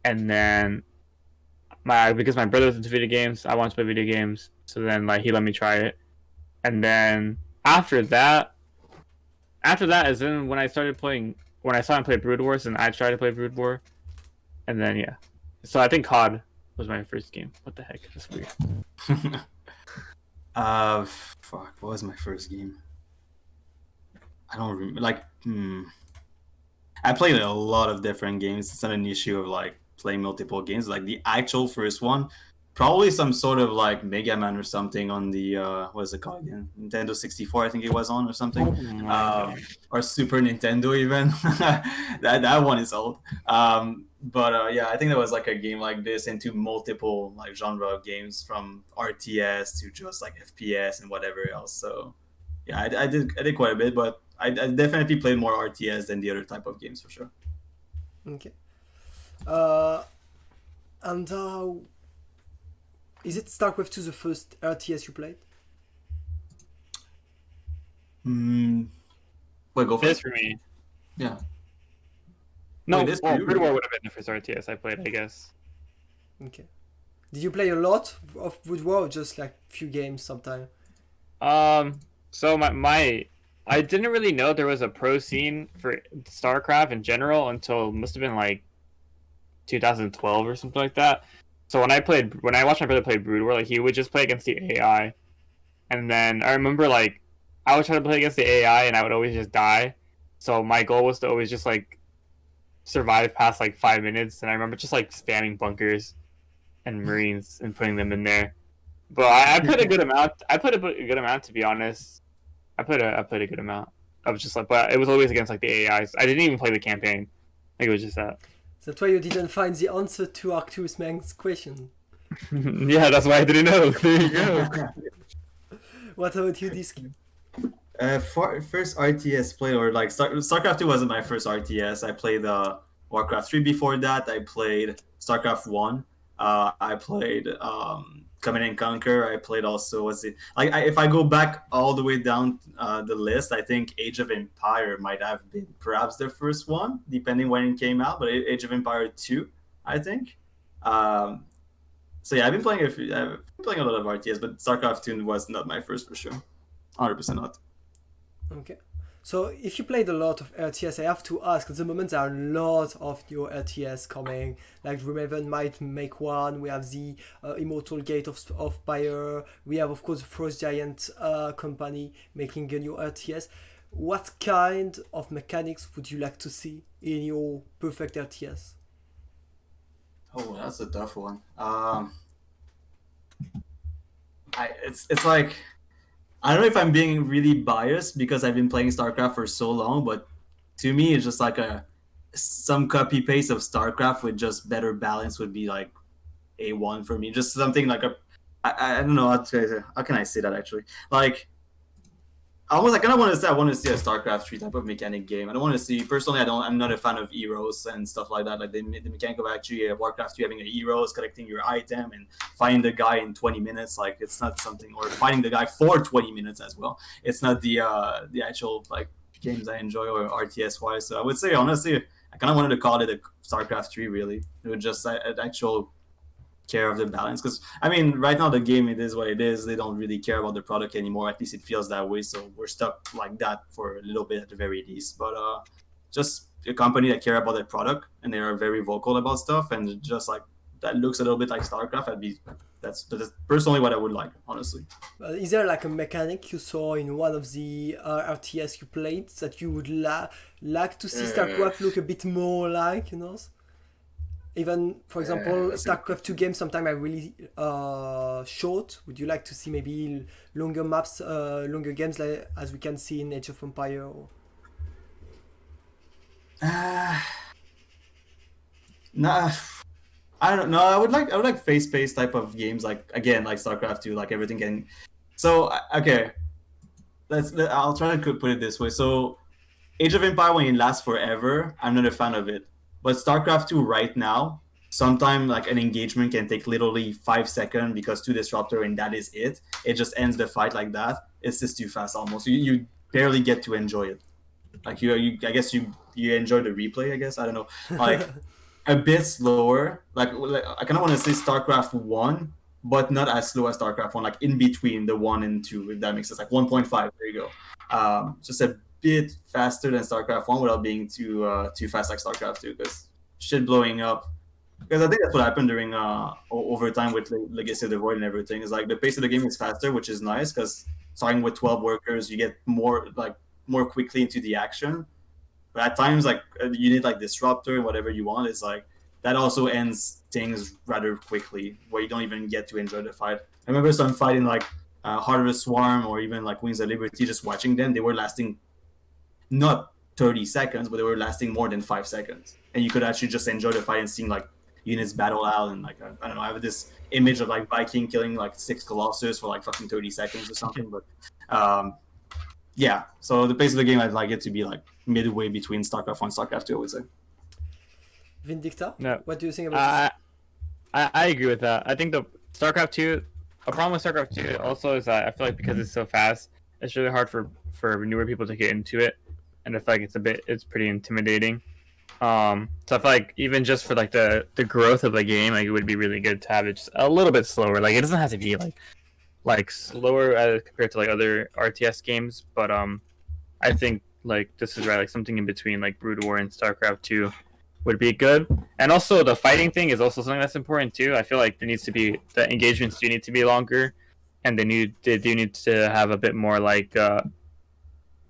and then because my brother was into video games, I wanted to play video games, so then he let me try it, and then after that is then when I started playing. When I saw him play Brood Wars, and I tried to play Brood War, and then yeah. So I think COD was my first game. What the heck? That's weird. Fuck. What was my first game? I don't remember. I played a lot of different games. It's not an issue of playing multiple games. Like the actual first one, probably some sort of Mega Man or something on the what is it called again? Nintendo 64, I think it was on or something. Or Super Nintendo even. that one is old. But yeah, I think there was a game like this into multiple genre of games, from RTS to just FPS and whatever else. So yeah, I did quite a bit, but I definitely played more RTS than the other type of games for sure. Okay. And is it StarCraft 2 the first RTS you played? Wait, go for It it. is for me. Yeah. No, Wait, this for you, Brood really? War would have been the first RTS I played, I guess. Okay. Did you play a lot of Brood War, or just few games sometime? So I didn't really know there was a pro scene for StarCraft in general until it must have been 2012 or something like that. So when I watched my brother play Brood War, he would just play against the AI, and then I remember I would try to play against the AI and I would always just die. So my goal was to always just survive past 5 minutes, and I remember just spamming bunkers and Marines and putting them in there. But I put a good amount. I put a good amount, to be honest. I put a good amount of just but it was always against the AIs. I didn't even play the campaign. It was just that. That's why you didn't find the answer to Arcturus Mang's question. Yeah, that's why I didn't know. There you go. What about you, DisK? First RTS play, or StarCraft 2 wasn't my first RTS. I played Warcraft 3 before that. I played StarCraft 1. I played Command and Conquer. I played also if I go back all the way down the list, I think Age of Empire might have been perhaps the first one, depending when it came out. But Age of Empire 2, I think. So yeah, I've been playing a lot of RTS, but StarCraft 2 was not my first for sure. 100% not. Okay. So if you played a lot of RTS, I have to ask, at the moment there are a lot of new RTS coming. Remaven might make one, we have the Immortal Gate of Fire, we have of course the Frost Giant company making a new RTS. What kind of mechanics would you like to see in your perfect RTS? Oh, that's a tough one. It's I don't know if I'm being really biased because I've been playing StarCraft for so long, but to me, it's just some copy paste of StarCraft with just better balance would be A1 for me. Just something I don't know how can I say that actually? I kind of want to say I want to see a StarCraft 3 type of mechanic game. I don't want to see personally. I'm not a fan of heroes and stuff like that. The mechanic of actually Warcraft 2 having a heroes, collecting your item and fighting the guy in 20 minutes. It's not something, or fighting the guy for 20 minutes as well. It's not the actual games I enjoy or RTS wise. So I would say honestly, I kind of wanted to call it a StarCraft 3 really. It was just an actual care of the balance, because I mean right now the game, it is what it is. They don't really care about the product anymore, at least it feels that way. So we're stuck like that for a little bit at the very least. But just a company that care about their product and they are very vocal about stuff, and just like that looks a little bit like StarCraft. That's personally what I would like, honestly. Is there like a mechanic you saw in one of the RTS you played that you would like to see StarCraft look a bit more like, you know? Even, for example, StarCraft 2 games sometimes are really short. Would you like to see maybe longer maps, longer games, like, as we can see in Age of Empires? Or... Nah, I don't know. I would like face-based type of games, like again, like StarCraft 2, like everything can. So okay, I'll try to put it this way. So Age of Empire, when it lasts forever, I'm not a fan of it. But StarCraft 2 right now, sometimes like an engagement can take literally 5 seconds because 2 disruptor and that is it. It just ends the fight like that. It's just too fast almost. You barely get to enjoy it. Like you I guess you enjoy the replay, I guess. I don't know. Like a bit slower. Like I kind of want to say StarCraft 1, but not as slow as StarCraft 1, like in between the 1 and 2, if that makes sense. Like 1.5, there you go. Just a bit faster than StarCraft 1 without being too fast like StarCraft 2, because shit blowing up. Because I think that's what happened during over time with Legacy of the Void and everything. Is like the pace of the game is faster, which is nice, because starting with 12 workers, you get more quickly into the action. But at times, like you need like disruptor and whatever you want. Is like that also ends things rather quickly, where you don't even get to enjoy the fight. I remember some fighting like Heart of the Swarm or even like Wings of Liberty. Just watching them, they were lasting not 30 seconds, but they were lasting more than 5 seconds, and you could actually just enjoy the fight and seeing like units battle out. And like I don't know, I have this image of like Viking killing like 6 Colossus for like fucking 30 seconds or something. But yeah, so the pace of the game, I'd like it to be like midway between StarCraft 1 and StarCraft 2, I would say. Vindicta? No. What do you think about this? I agree with that. I think the StarCraft 2, a problem with StarCraft 2 also is that I feel like because it's so fast, it's really hard for newer people to get into it, and I feel like it's pretty intimidating. So I feel like even just for like the growth of the game, like it would be really good to have it just a little bit slower. Like it doesn't have to be like slower compared to like other RTS games, but I think like this is right, like something in between like Brood War and StarCraft 2 would be good. And also the fighting thing is also something that's important too. I feel like the engagements do need to be longer, and they do need to have a bit more like I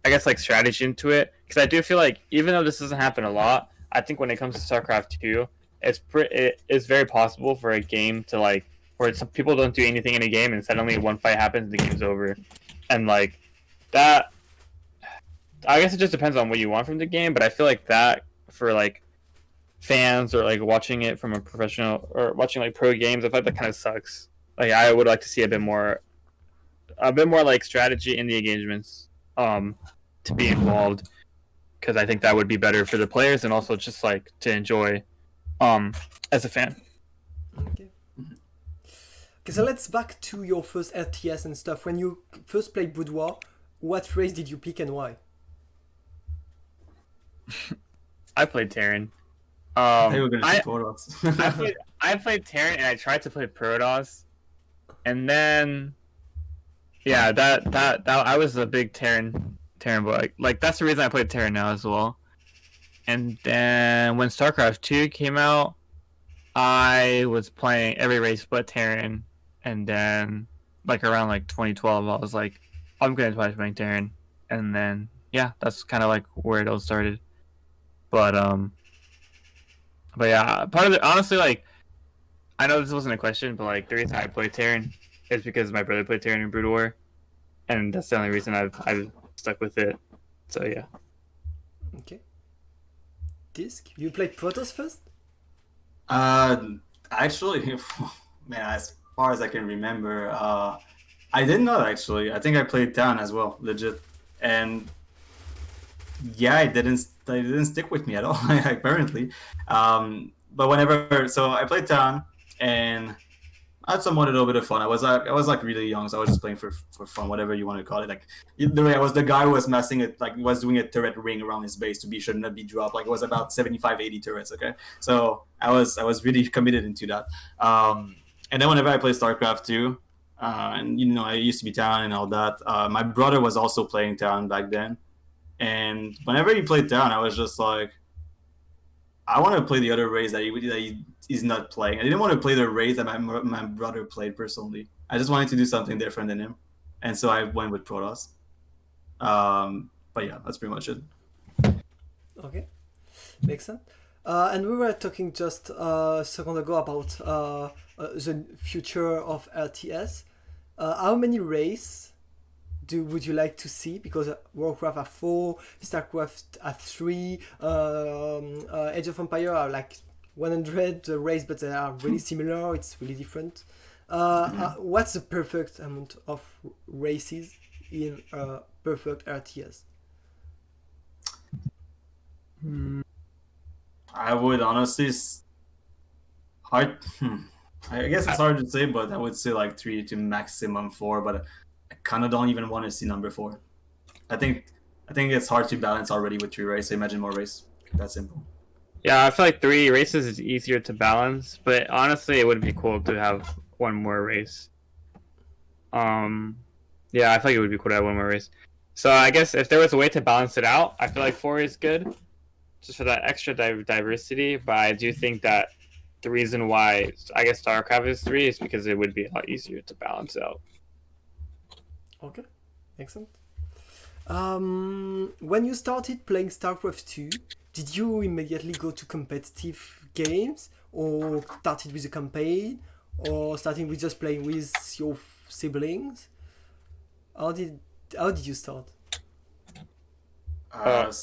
guess like strategy into it, because I do feel like even though this doesn't happen a lot, I think when it comes to StarCraft 2, it's very possible for a game to like where some people don't do anything in a game and suddenly one fight happens and the game's over, and like that. I guess it just depends on what you want from the game, but I feel like that for like fans or like watching it from a professional or watching like pro games, I feel like that kind of sucks. Like I would like to see a bit more like strategy in the engagements to be involved, because I think that would be better for the players and also just like to enjoy as a fan. Okay, so let's back to your first RTS and stuff. When you first played Brood War, what race did you pick and why? I played Terran. They were gonna say Protoss. I played Terran and I tried to play Protoss, and then yeah, that I was a big Terran boy. Like that's the reason I played Terran now as well. And then when StarCraft 2 came out, I was playing every race but Terran, and then like around like 2012, I was like, I'm gonna try playing Terran, and then yeah, that's kind of like where it all started. But yeah, part of it, honestly, like I know this wasn't a question, but like the reason I played Terran is because my brother played Terran in Brood War, and that's the only reason I've stuck with it. So yeah. Okay. DisK, you played Protoss first? Actually, man, as far as I can remember, I didn't know actually. I think I played Town as well, legit, and yeah, it didn't stick with me at all, apparently. But whenever, so I played Town, and I had somewhat a little bit of fun. I was like really young, so I was just playing for fun, whatever you want to call it. Like literally, I was the guy who was messing it, like was doing a turret ring around his base to be sure not be dropped. Like it was about 75, 80 turrets. Okay, so I was really committed into that. And then whenever I play StarCraft 2, and you know, I used to be Town and all that. My brother was also playing Town back then, and whenever he played Town, I was just like, I want to play the other race that he is not playing. I didn't want to play the race that my brother played personally. I just wanted to do something different than him, and so I went with Protoss. But yeah, that's pretty much it. Okay, makes sense. And we were talking just a second ago about the future of RTS. How many races would you like to see? Because Warcraft have 4, StarCraft have 3, Age of Empire are like 100 races, but they are really similar. It's really different. What's the perfect amount of races in a perfect RTS? I would honestly hard. I guess it's hard to say, but I would say like 3 to maximum 4. But I kind of don't even want to see number 4. I think it's hard to balance already with 3 races. So imagine more race. That simple. Yeah, I feel like 3 races is easier to balance, but honestly, it would be cool to have 1 more race. Yeah, I feel like it would be cool to have 1 more race. So I guess if there was a way to balance it out, I feel like 4 is good, just for that extra diversity. But I do think that the reason why I guess StarCraft is 3 is because it would be a lot easier to balance out. Okay, excellent. When you started playing StarCraft 2, did you immediately go to competitive games, or started with a campaign, or starting with just playing with your siblings? How did you start? Go ahead.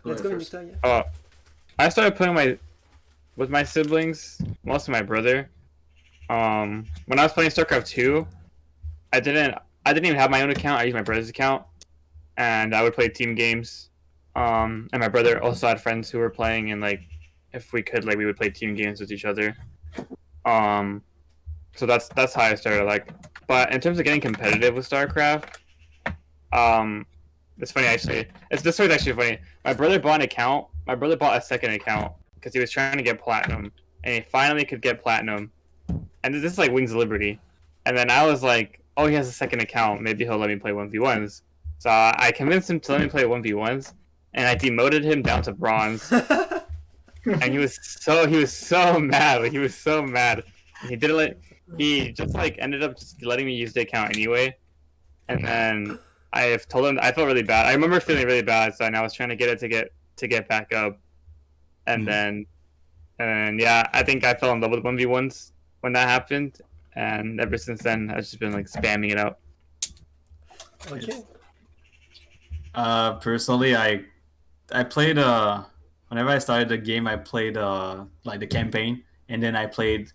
Let's go, First. Vindicta, yeah. I started playing with my siblings, mostly my brother. When I was playing StarCraft 2, I didn't even have my own account. I used my brother's account, and I would play team games. And my brother also had friends who were playing, and like, if we could, like, we would play team games with each other. So that's how I started. Like, but in terms of getting competitive with StarCraft, it's funny actually. This story's actually funny. My brother bought an account. My brother bought a second account because he was trying to get platinum, and he finally could get platinum. And this is like Wings of Liberty. And then I was like, oh, he has a second account. Maybe he'll let me play 1v1s. So I convinced him to let me play 1v1s, and I demoted him down to bronze. And he was so mad. Like, he was so mad. He just like ended up just letting me use the account anyway. And then I have told him I felt really bad. I remember feeling really bad, so I was trying to get it to get back up. And then yeah, I think I fell in love with 1v1s when that happened, and ever since then I've just been like spamming it out. Okay. Personally, I played whenever I started the game, I played like the campaign, and then I played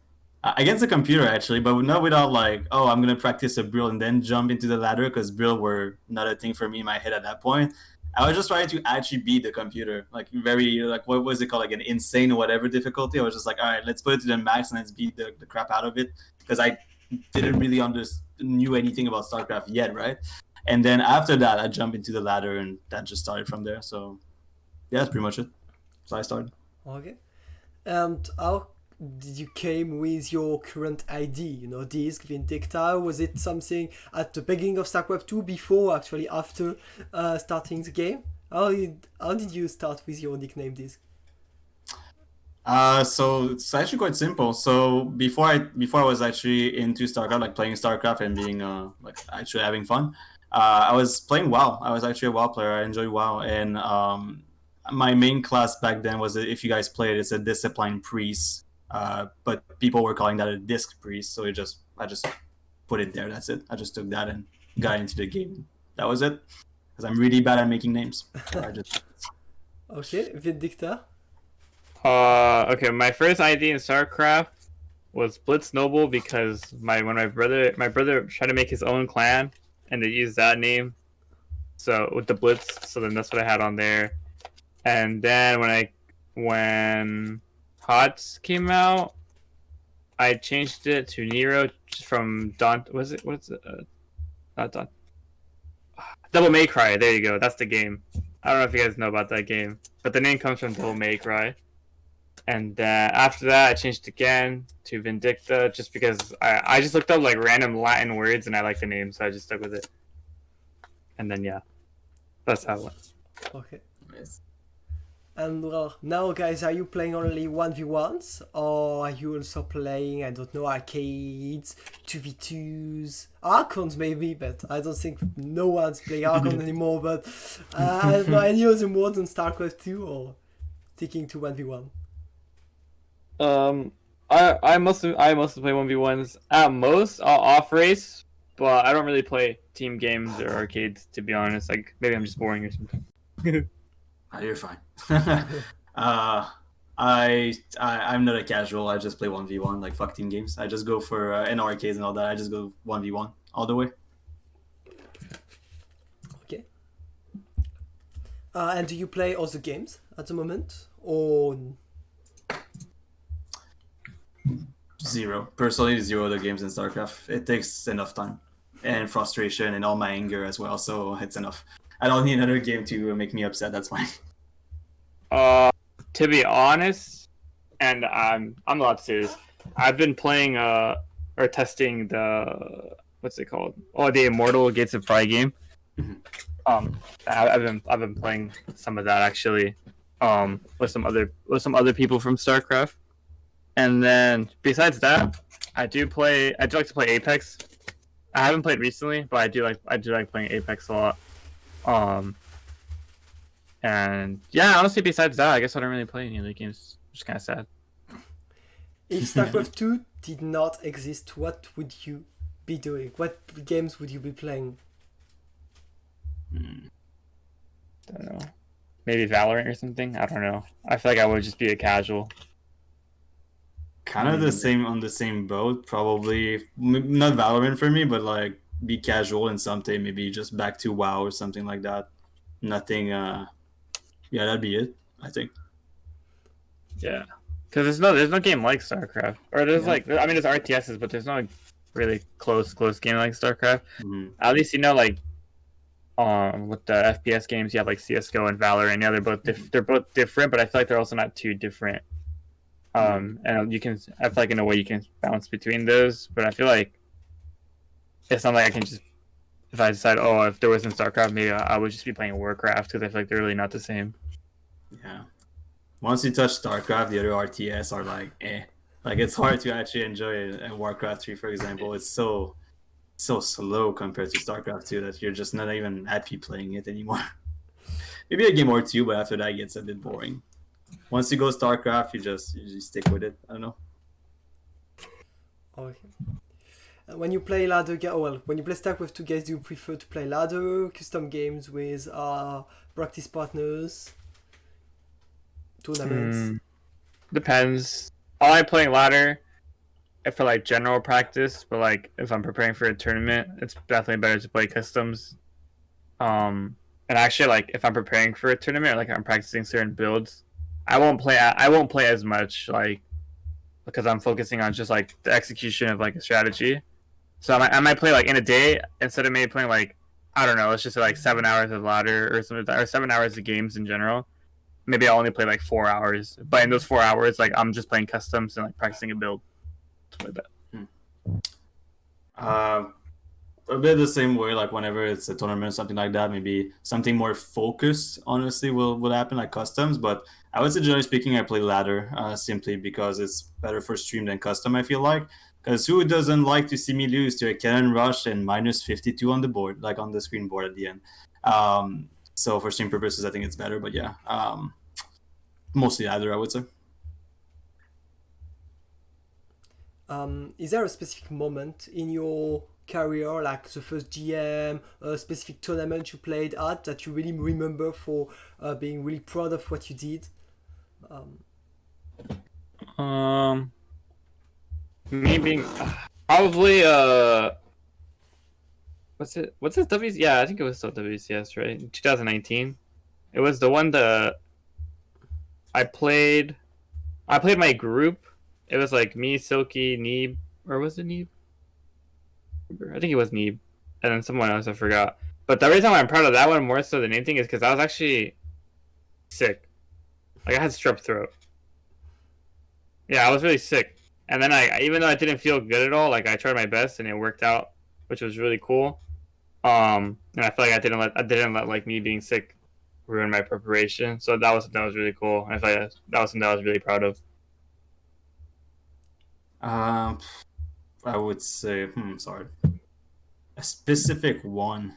against the computer actually, but not without like, oh, I'm gonna practice a Brill and then jump into the ladder, because Brill were not a thing for me in my head at that point. I was just trying to actually beat the computer, like very, like, what was it called, like an insane or whatever difficulty. I was just like, all right, let's put it to the max and let's beat the crap out of it, because I didn't really knew anything about StarCraft yet, right? And then after that, I jumped into the ladder, and that just started from there. So yeah, that's pretty much it. So I started. Okay. And how did you came with your current ID? You know, DisK, Vindicta. Was it something at the beginning of StarCraft 2, before, actually after starting the game? How did you start with your nickname DisK? So it's actually quite simple. So before I was actually into StarCraft, like playing StarCraft and being like actually having fun, I was playing WoW. I was actually a WoW player. I enjoyed WoW, and my main class back then was, if you guys played, it's a discipline priest. But people were calling that a DisK priest, so I just put it there. That's it. I just took that and got into the game. That was it. Because I'm really bad at making names. So Okay, Vindicta. Okay, my first ID in StarCraft was Blitz Noble, because when my brother tried to make his own clan, and they used that name, so with the Blitz, so then that's what I had on there. And then when HOTS came out, I changed it to Nero from Not Double May Cry. There you go. That's the game. I don't know if you guys know about that game, but the name comes from Double May Cry. And after that, I changed again to Vindicta just because I just looked up like random Latin words and I like the name, so I just stuck with it. And then yeah, that's how it went. Okay. Nice. And well, now guys, are you playing only 1v1s or are you also playing, I don't know, arcades, 2v2s, Archons maybe, but I don't think no one's playing Archon anymore, but I don't know any other modes on StarCraft 2 or sticking to 1v1? I mostly play 1v1s. At most, I'll off race, but I don't really play team games or arcades, to be honest. Like, maybe I'm just boring or something. Oh, you're fine. I'm not a casual. I just play 1v1, like fuck team games. I just go for in arcades and all that. I just go 1v1 all the way. Okay. And do you play other games at the moment? Or Zero. Personally, zero other games in StarCraft. It takes enough time and frustration and all my anger as well. So it's enough. I don't need another game to make me upset. That's fine. To be honest, and I'm allowed to say this, I've been playing or testing the what's it called? Oh, the Immortal Gates of Pride game. I've been playing some of that actually, with some other people from StarCraft, and then besides that, I do like to play Apex. I haven't played recently, but I do like playing Apex a lot. And yeah, honestly, besides that, I guess I don't really play any other games. Which is kind of sad. if StarCraft 2 did not exist, what would you be doing? What games would you be playing? Don't know. Maybe Valorant or something. I don't know. I feel like I would just be a casual. Kind of the same on the same boat. Probably not Valorant for me, but like be casual and something. Maybe just back to WoW or something like that. Nothing. Yeah, that'd be it. I think. Yeah, because there's no game like StarCraft, or there's like there's RTSs, but there's no really close game like StarCraft. Mm-hmm. At least with the FPS games, you have like CS:GO and Valorant. Yeah, they're both different, but I feel like they're also not too different. And I feel like in a way you can bounce between those, but I feel like it's not like I can just, if I decide, if there wasn't StarCraft, maybe I would just be playing Warcraft, because I feel like they're really not the same. Yeah. Once you touch StarCraft, the other RTS are like, eh. Like, it's hard to actually enjoy it. And Warcraft 3, for example, it's so slow compared to StarCraft 2 that you're just not even happy playing it anymore. Maybe a game or two, but after that it gets a bit boring. Once you go StarCraft, you just stick with it. I don't know. Okay. When you play ladder when you play StarCraft 2 guys, do you prefer to play ladder, custom games with practice partners, tournaments? Depends. I like playing ladder for like general practice, but like if I'm preparing for a tournament, it's definitely better to play customs. And actually, like if I'm preparing for a tournament, or like I'm practicing certain builds, I won't play as much, like, because I'm focusing on just like the execution of like a strategy. So I might play like in a day, instead of maybe playing like, I don't know, let's just say like 7 hours of ladder or something, or 7 hours of games in general. Maybe I'll only play like 4 hours, but in those 4 hours, like I'm just playing customs and like practicing a build. Like that. A bit the same way, like whenever it's a tournament or something like that, maybe something more focused, honestly, will happen, like customs. But I would say, generally speaking, I play ladder simply because it's better for stream than custom, I feel like. Because who doesn't like to see me lose to a cannon rush and minus 52 on the board, like on the screen board at the end? So for stream purposes, I think it's better. But yeah, mostly ladder, I would say. Is there a specific moment in your career, like the first GM, a specific tournament you played at, that you really remember for being really proud of what you did? Me being probably what's it WC? Yeah, I think it was still WCS, right? In 2019. It was the one that I played my group. It was like me, Silky, Neeb, or was it Neeb? I think it was Neeb, and then someone else, I forgot. But the reason why I'm proud of that one more so than anything is because I was actually sick. Like, I had strep throat. Yeah, I was really sick, and then even though I didn't feel good at all, like I tried my best and it worked out, which was really cool. And I feel like I didn't let like me being sick ruin my preparation. So that was really cool. I feel like that was something I was really proud of. I would say, sorry, a specific one.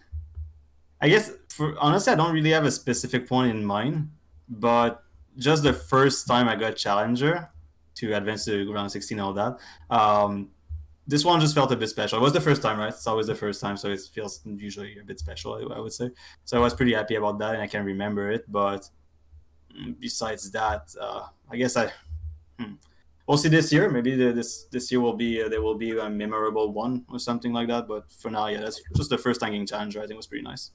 I guess honestly, I don't really have a specific one in mind, but just the first time I got Challenger to advance to round 16 and all that, this one just felt a bit special. It was the first time, right? It's always the first time, so it feels usually a bit special, I would say. So I was pretty happy about that, and I can remember it. But besides that, I guess we'll see this year. Maybe this year will be there will be a memorable one or something like that. But for now, yeah, that's just the first time getting Challenger. I think was pretty nice.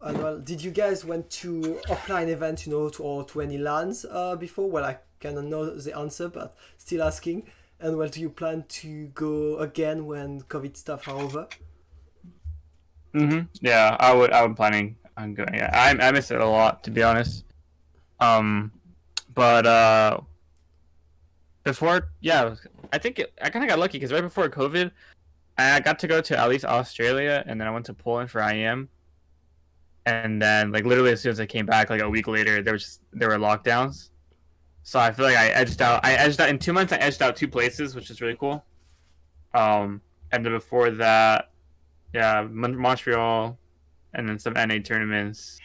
And well, did you guys went to offline events, or to any LANs before? Well, I kind of know the answer, but still asking. And well, do you plan to go again when COVID stuff are over? Yeah, I'm planning on going. Yeah, I miss it a lot, to be honest. But before, yeah, I think I kind of got lucky because right before COVID, I got to go to at least Australia, and then I went to Poland for IEM. And then, like, literally as soon as I came back, like a week later, there were lockdowns. So I feel like I edged out in 2 months. I edged out 2 places, which is really cool. And then before that, yeah, Montreal, and then some NA tournaments.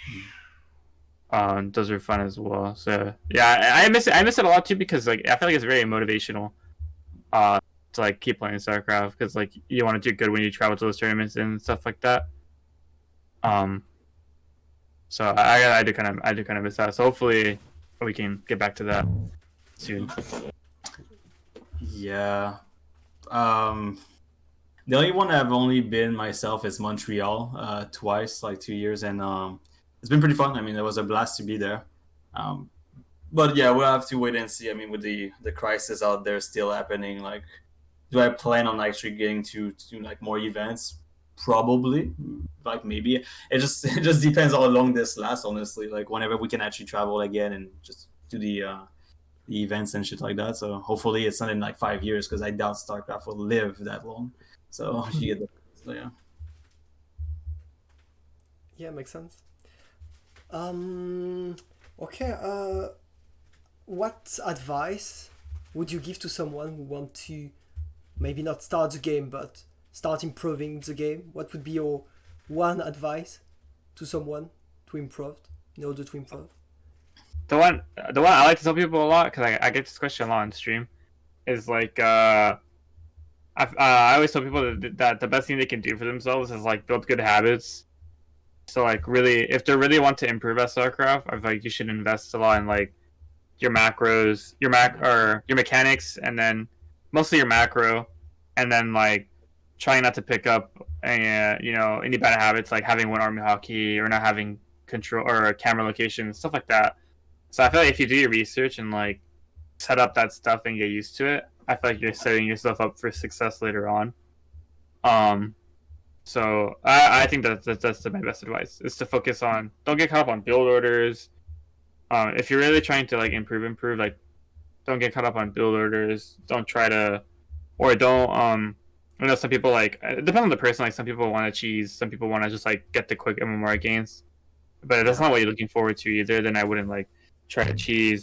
Those were fun as well. So yeah, I miss it. I miss it a lot too because like I feel like it's very motivational. To like keep playing StarCraft because like you want to do good when you travel to those tournaments and stuff like that. So I do kind of miss that. So hopefully we can get back to that soon. Yeah. The only one I've only been myself is Montreal twice, like 2 years, and it's been pretty fun. I mean, it was a blast to be there. But yeah, we'll have to wait and see. I mean, with the crisis out there still happening, like, do I plan on actually getting to like more events? Probably, like maybe. It just depends how long this lasts, honestly. Like whenever we can actually travel again and just do the events and shit like that. So hopefully it's not in like 5 years because I doubt StarCraft will live that long. So yeah. Yeah, makes sense. Okay. What advice would you give to someone who want to maybe not start the game but start improving the game? What would be your one advice to someone to improve in order to improve? The one I like to tell people a lot because I get this question a lot on stream is like I always tell people that the best thing they can do for themselves is like build good habits. So like really, if they really want to improve at StarCraft, I feel like you should invest a lot in like your macros, your mechanics, and then mostly your macro, and then like trying not to pick up any bad habits like having one army hotkey or not having control or camera location, stuff like that. So I feel like if you do your research and like set up that stuff and get used to it, I feel like you're setting yourself up for success later on. So I think that's my best advice is to focus on, don't get caught up on build orders. If you're really trying to like improve, like don't get caught up on build orders. Don't try to, or don't I know some people like it depends on the person. Like some people want to cheese, some people want to just like get the quick MMR gains. But if that's not what you're looking forward to either, then I wouldn't like try to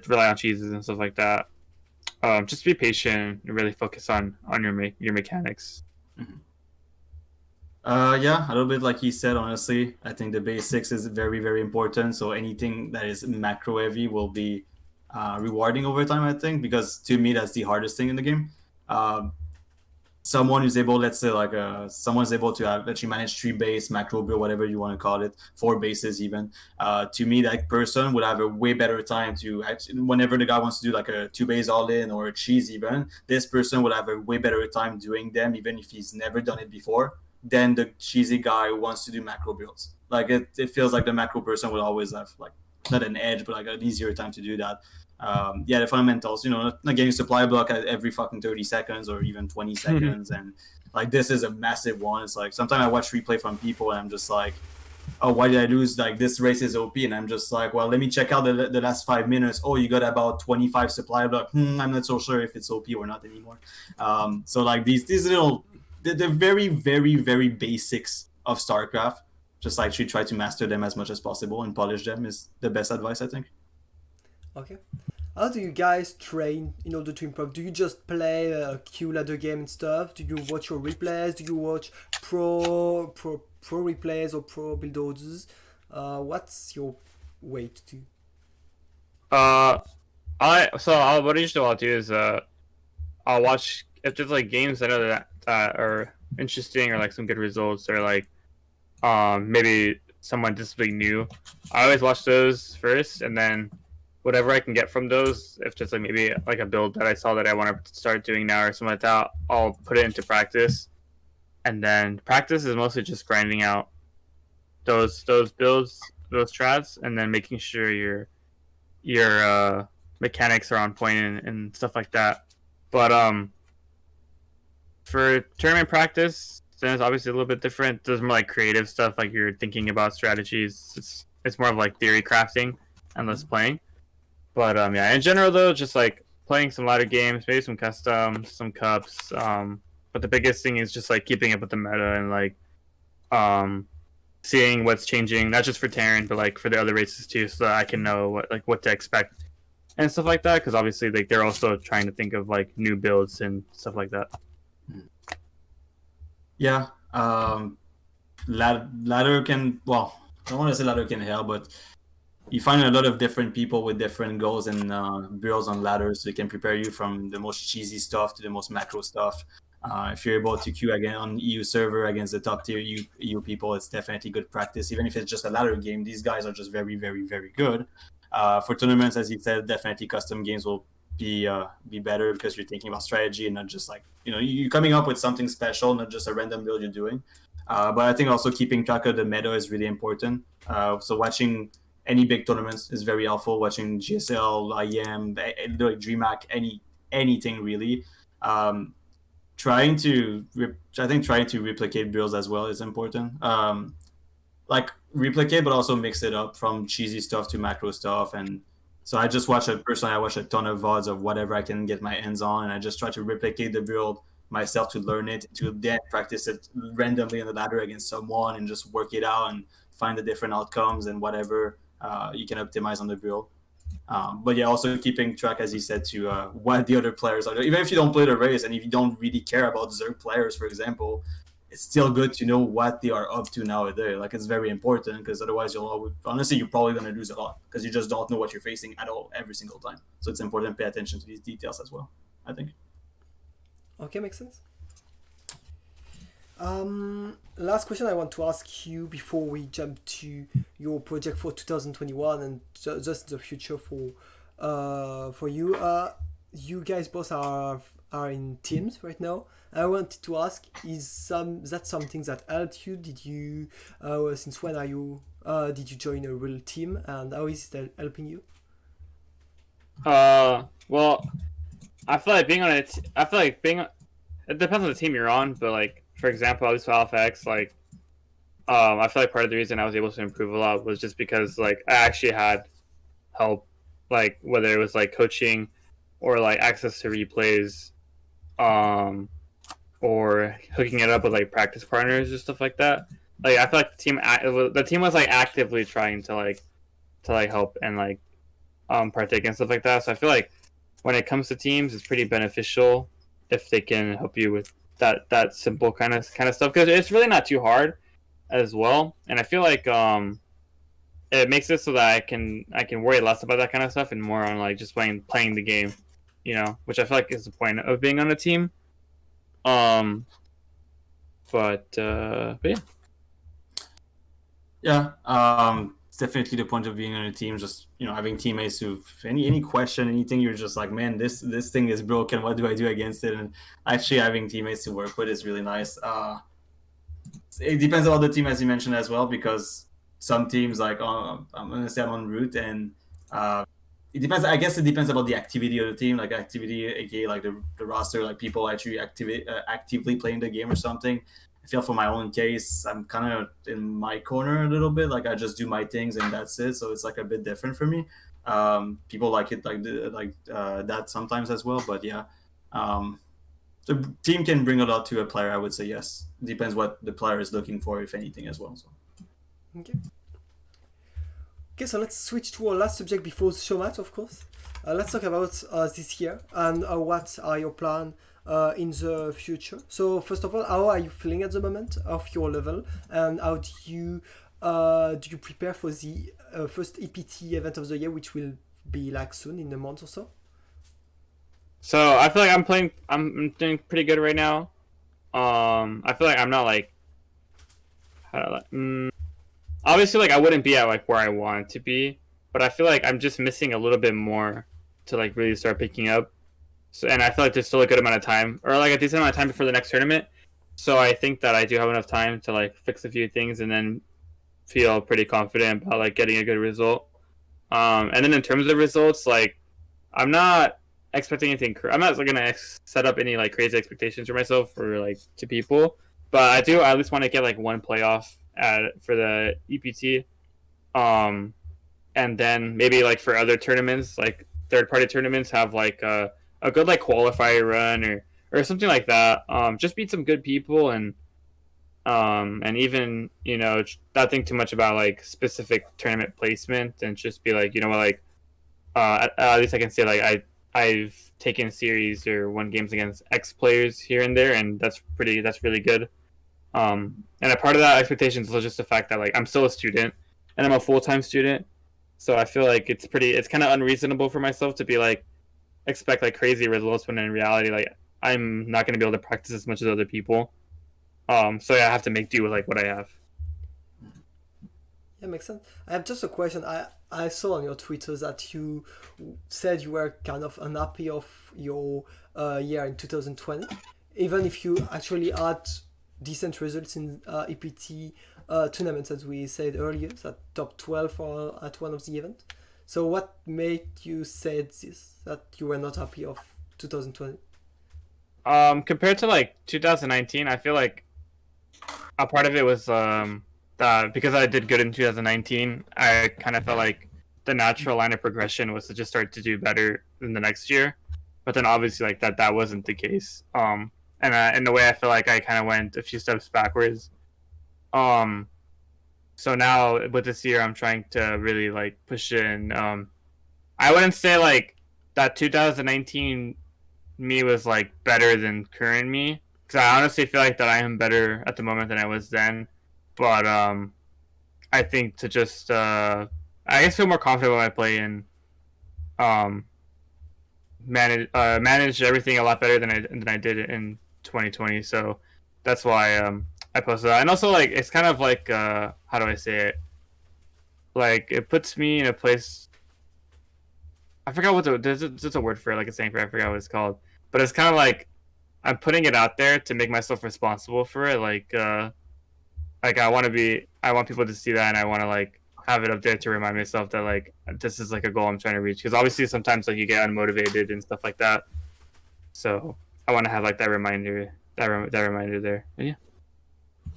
rely on cheeses and stuff like that. Just be patient and really focus on your mechanics. Mm-hmm. Yeah, a little bit like he said, honestly. I think the basics is very, very important. So anything that is macro heavy will be rewarding over time, I think, because to me, that's the hardest thing in the game. Someone who's able, let's say, like someone's able to actually manage 3 base, macro build, whatever you want to call it, 4 bases even. To me, that person would have a way better time to actually, whenever the guy wants to do like a 2 base all in or a cheese even, this person would have a way better time doing them, even if he's never done it before, than the cheesy guy who wants to do macro builds. Like it feels like the macro person will always have like not an edge, but like an easier time to do that. Yeah, the fundamentals, not getting supply block at every fucking 30 seconds or even 20 seconds. And like this is a massive one. It's like sometimes I watch replay from people and I'm just like, oh, why did I lose? Like, this race is OP, and I'm just like, well, let me check out the last 5 minutes. Oh, you got about 25 supply block. I'm not so sure if it's OP or not anymore. So like these little, the very, very, very basics of StarCraft, just like should try to master them as much as possible and polish them is the best advice, I think. Okay. How do you guys train in order to improve? Do you just play a queue ladder game and stuff? Do you watch your replays? Do you watch pro replays or pro build orders? What's your way to do? What usually I'll do is I'll watch if there's like games that are interesting or like some good results or like maybe someone just being new. I always watch those first, and then whatever I can get from those, if there's like maybe like a build that I saw that I want to start doing now or something like that, I'll put it into practice. And then practice is mostly just grinding out those builds, those strats, and then making sure your mechanics are on point and stuff like that. But for tournament practice, then it's obviously a little bit different. There's more like creative stuff, like you're thinking about strategies. It's more of like theory crafting and less playing. But yeah, in general though, just like playing some ladder games, maybe some customs, some cups. But the biggest thing is just like keeping up with the meta and like seeing what's changing, not just for Terran, but like for the other races too, so that I can know what to expect and stuff like that. Because obviously, like they're also trying to think of like new builds and stuff like that. Yeah, ladder can, well, I don't want to say ladder can help, but you find a lot of different people with different goals and builds on ladders, so it can prepare you from the most cheesy stuff to the most macro stuff. If you're able to queue again on EU server against the top tier EU people, it's definitely good practice. Even if it's just a ladder game, these guys are just very, very, very good. For tournaments, as you said, definitely custom games will be better because you're thinking about strategy and not just like, you're coming up with something special, not just a random build you're doing. But I think also keeping track of the meta is really important. So watching any big tournaments is very helpful. Watching GSL, IEM, DreamHack, anything really. Trying to replicate builds as well is important. Like replicate, but also mix it up from cheesy stuff to macro stuff. And so I just watch I watch a ton of VODs of whatever I can get my hands on, and I just try to replicate the build myself to learn it, to then practice it randomly on the ladder against someone and just work it out and find the different outcomes and whatever you can optimize on the build. But yeah, also keeping track, as you said, to what the other players are doing. Even if you don't play the race and if you don't really care about Zerg players, for example, it's still good to know what they are up to nowadays. Like, it's very important because otherwise you're probably going to lose a lot because you just don't know what you're facing at all every single time. So it's important to pay attention to these details as well, I think. Okay, makes sense. Last question I want to ask you before we jump to your project for 2021 and just the future for you. You guys both are in teams right now. I wanted to ask: that something that helped you? Did you since when did you join a real team, and how is it helping you? Well, I feel like it depends on the team you're on, but like, for example, at least for Alpha X, like, I feel like part of the reason I was able to improve a lot was just because, like, I actually had help, like, whether it was, like, coaching or, like, access to replays, or hooking it up with, like, practice partners or stuff like that. Like, I feel like the team was, like, actively trying to help and, like, partake and stuff like that. So I feel like when it comes to teams, it's pretty beneficial if they can help you with that simple kind of stuff, because it's really not too hard as well. And I feel like it makes it so that I can worry less about that kind of stuff and more on like just playing the game, which I feel like is the point of being on a team. But yeah. It's definitely the point of being on a team, just having teammates who any question, anything, you're just like, man, this thing is broken, what do I do against it? And actually having teammates to work with is really nice. It depends on the team, as you mentioned as well, because some teams, like I'm gonna say I'm on route, and it depends. I guess it depends about the activity of the team, like activity, aka like the roster, like people actually actively playing the game or something. I feel for my own case, I'm kind of in my corner a little bit. Like I just do my things and that's it. So it's like a bit different for me. People like it that sometimes as well. But yeah, the team can bring a lot to a player. I would say yes. Depends what the player is looking for, if anything, as well. So. Okay. Okay, so let's switch to our last subject before Showmatch, of course. Let's talk about this year and what are your plans in the future. So first of all, how are you feeling at the moment of your level, and how do you prepare for the first EPT event of the year, which will be like soon in a month or so? So I feel like I'm doing pretty good right now. I feel like I'm not like, obviously like I wouldn't be at like where I want to be, but I feel like I'm just missing a little bit more to like really start picking up. So, and I feel like there's still a good amount of time, or like a decent amount of time before the next tournament. So I think that I do have enough time to like fix a few things and then feel pretty confident about like getting a good result. And then in terms of results, like I'm not expecting anything. I'm not like, gonna set up any like crazy expectations for myself or like to people, but I do at least want to get like one playoff for the EPT. And then maybe like for other tournaments, like third-party tournaments, have like a good like qualifier run or something like that. Just beat some good people and even not think too much about like specific tournament placement and just be like like at least I can say like I've taken series or won games against X players here and there, and that's really good. And a part of that expectation is just the fact that like I'm still a student and I'm a full-time student, so I feel like it's kind of unreasonable for myself to be like expect like crazy results when in reality like I'm not going to be able to practice as much as other people. So yeah, I have to make do with like what I have. Yeah, makes sense. I have just a question. I saw on your Twitter that you said you were kind of unhappy of your year in 2020, even if you actually had decent results in EPT tournaments, as we said earlier, that top 12 or at one of the events. So what made you say this, that you were not happy of 2020? Compared to like 2019, I feel like a part of it was that because I did good in 2019, I kind of felt like the natural line of progression was to just start to do better in the next year. But then obviously like that wasn't the case. And in a way I feel like I kind of went a few steps backwards. So now with this year I'm trying to really like push in. I wouldn't say like that 2019 me was like better than current me, because I honestly feel like that I am better at the moment than I was then. But I think to just I guess feel more confident when I play and manage everything a lot better than I did in 2020. So that's why I posted that. And also like it's kind of like how do I say it? Like it puts me in a place. I forgot what there's a word for it, like a saying for it, I forgot what it's called. But it's kind of like I'm putting it out there to make myself responsible for it. Like I want people to see that, and I want to like have it up there to remind myself that like this is like a goal I'm trying to reach. Because obviously sometimes like you get unmotivated and stuff like that. So I want to have like that reminder there. But, yeah.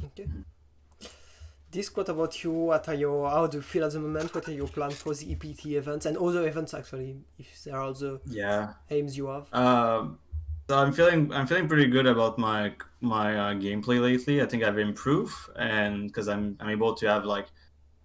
Okay. DisK, what about you? How do you feel at the moment? What are your plans for the EPT events and other events actually? If there are other aims you have. So I'm feeling pretty good about my gameplay lately. I think I've improved, and because I'm able to have like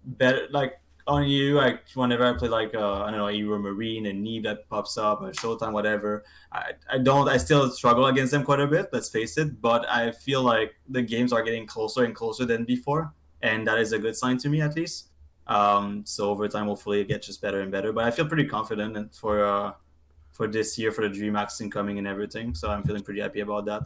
better like on you like whenever I play like I don't know, Euro Marine and Knee that pops up or Showtime, whatever. I still struggle against them quite a bit, let's face it, but I feel like the games are getting closer and closer than before, and that is a good sign to me at least. So over time hopefully it gets just better and better, but I feel pretty confident for this year, for the DreamHack incoming and everything. So I'm feeling pretty happy about that.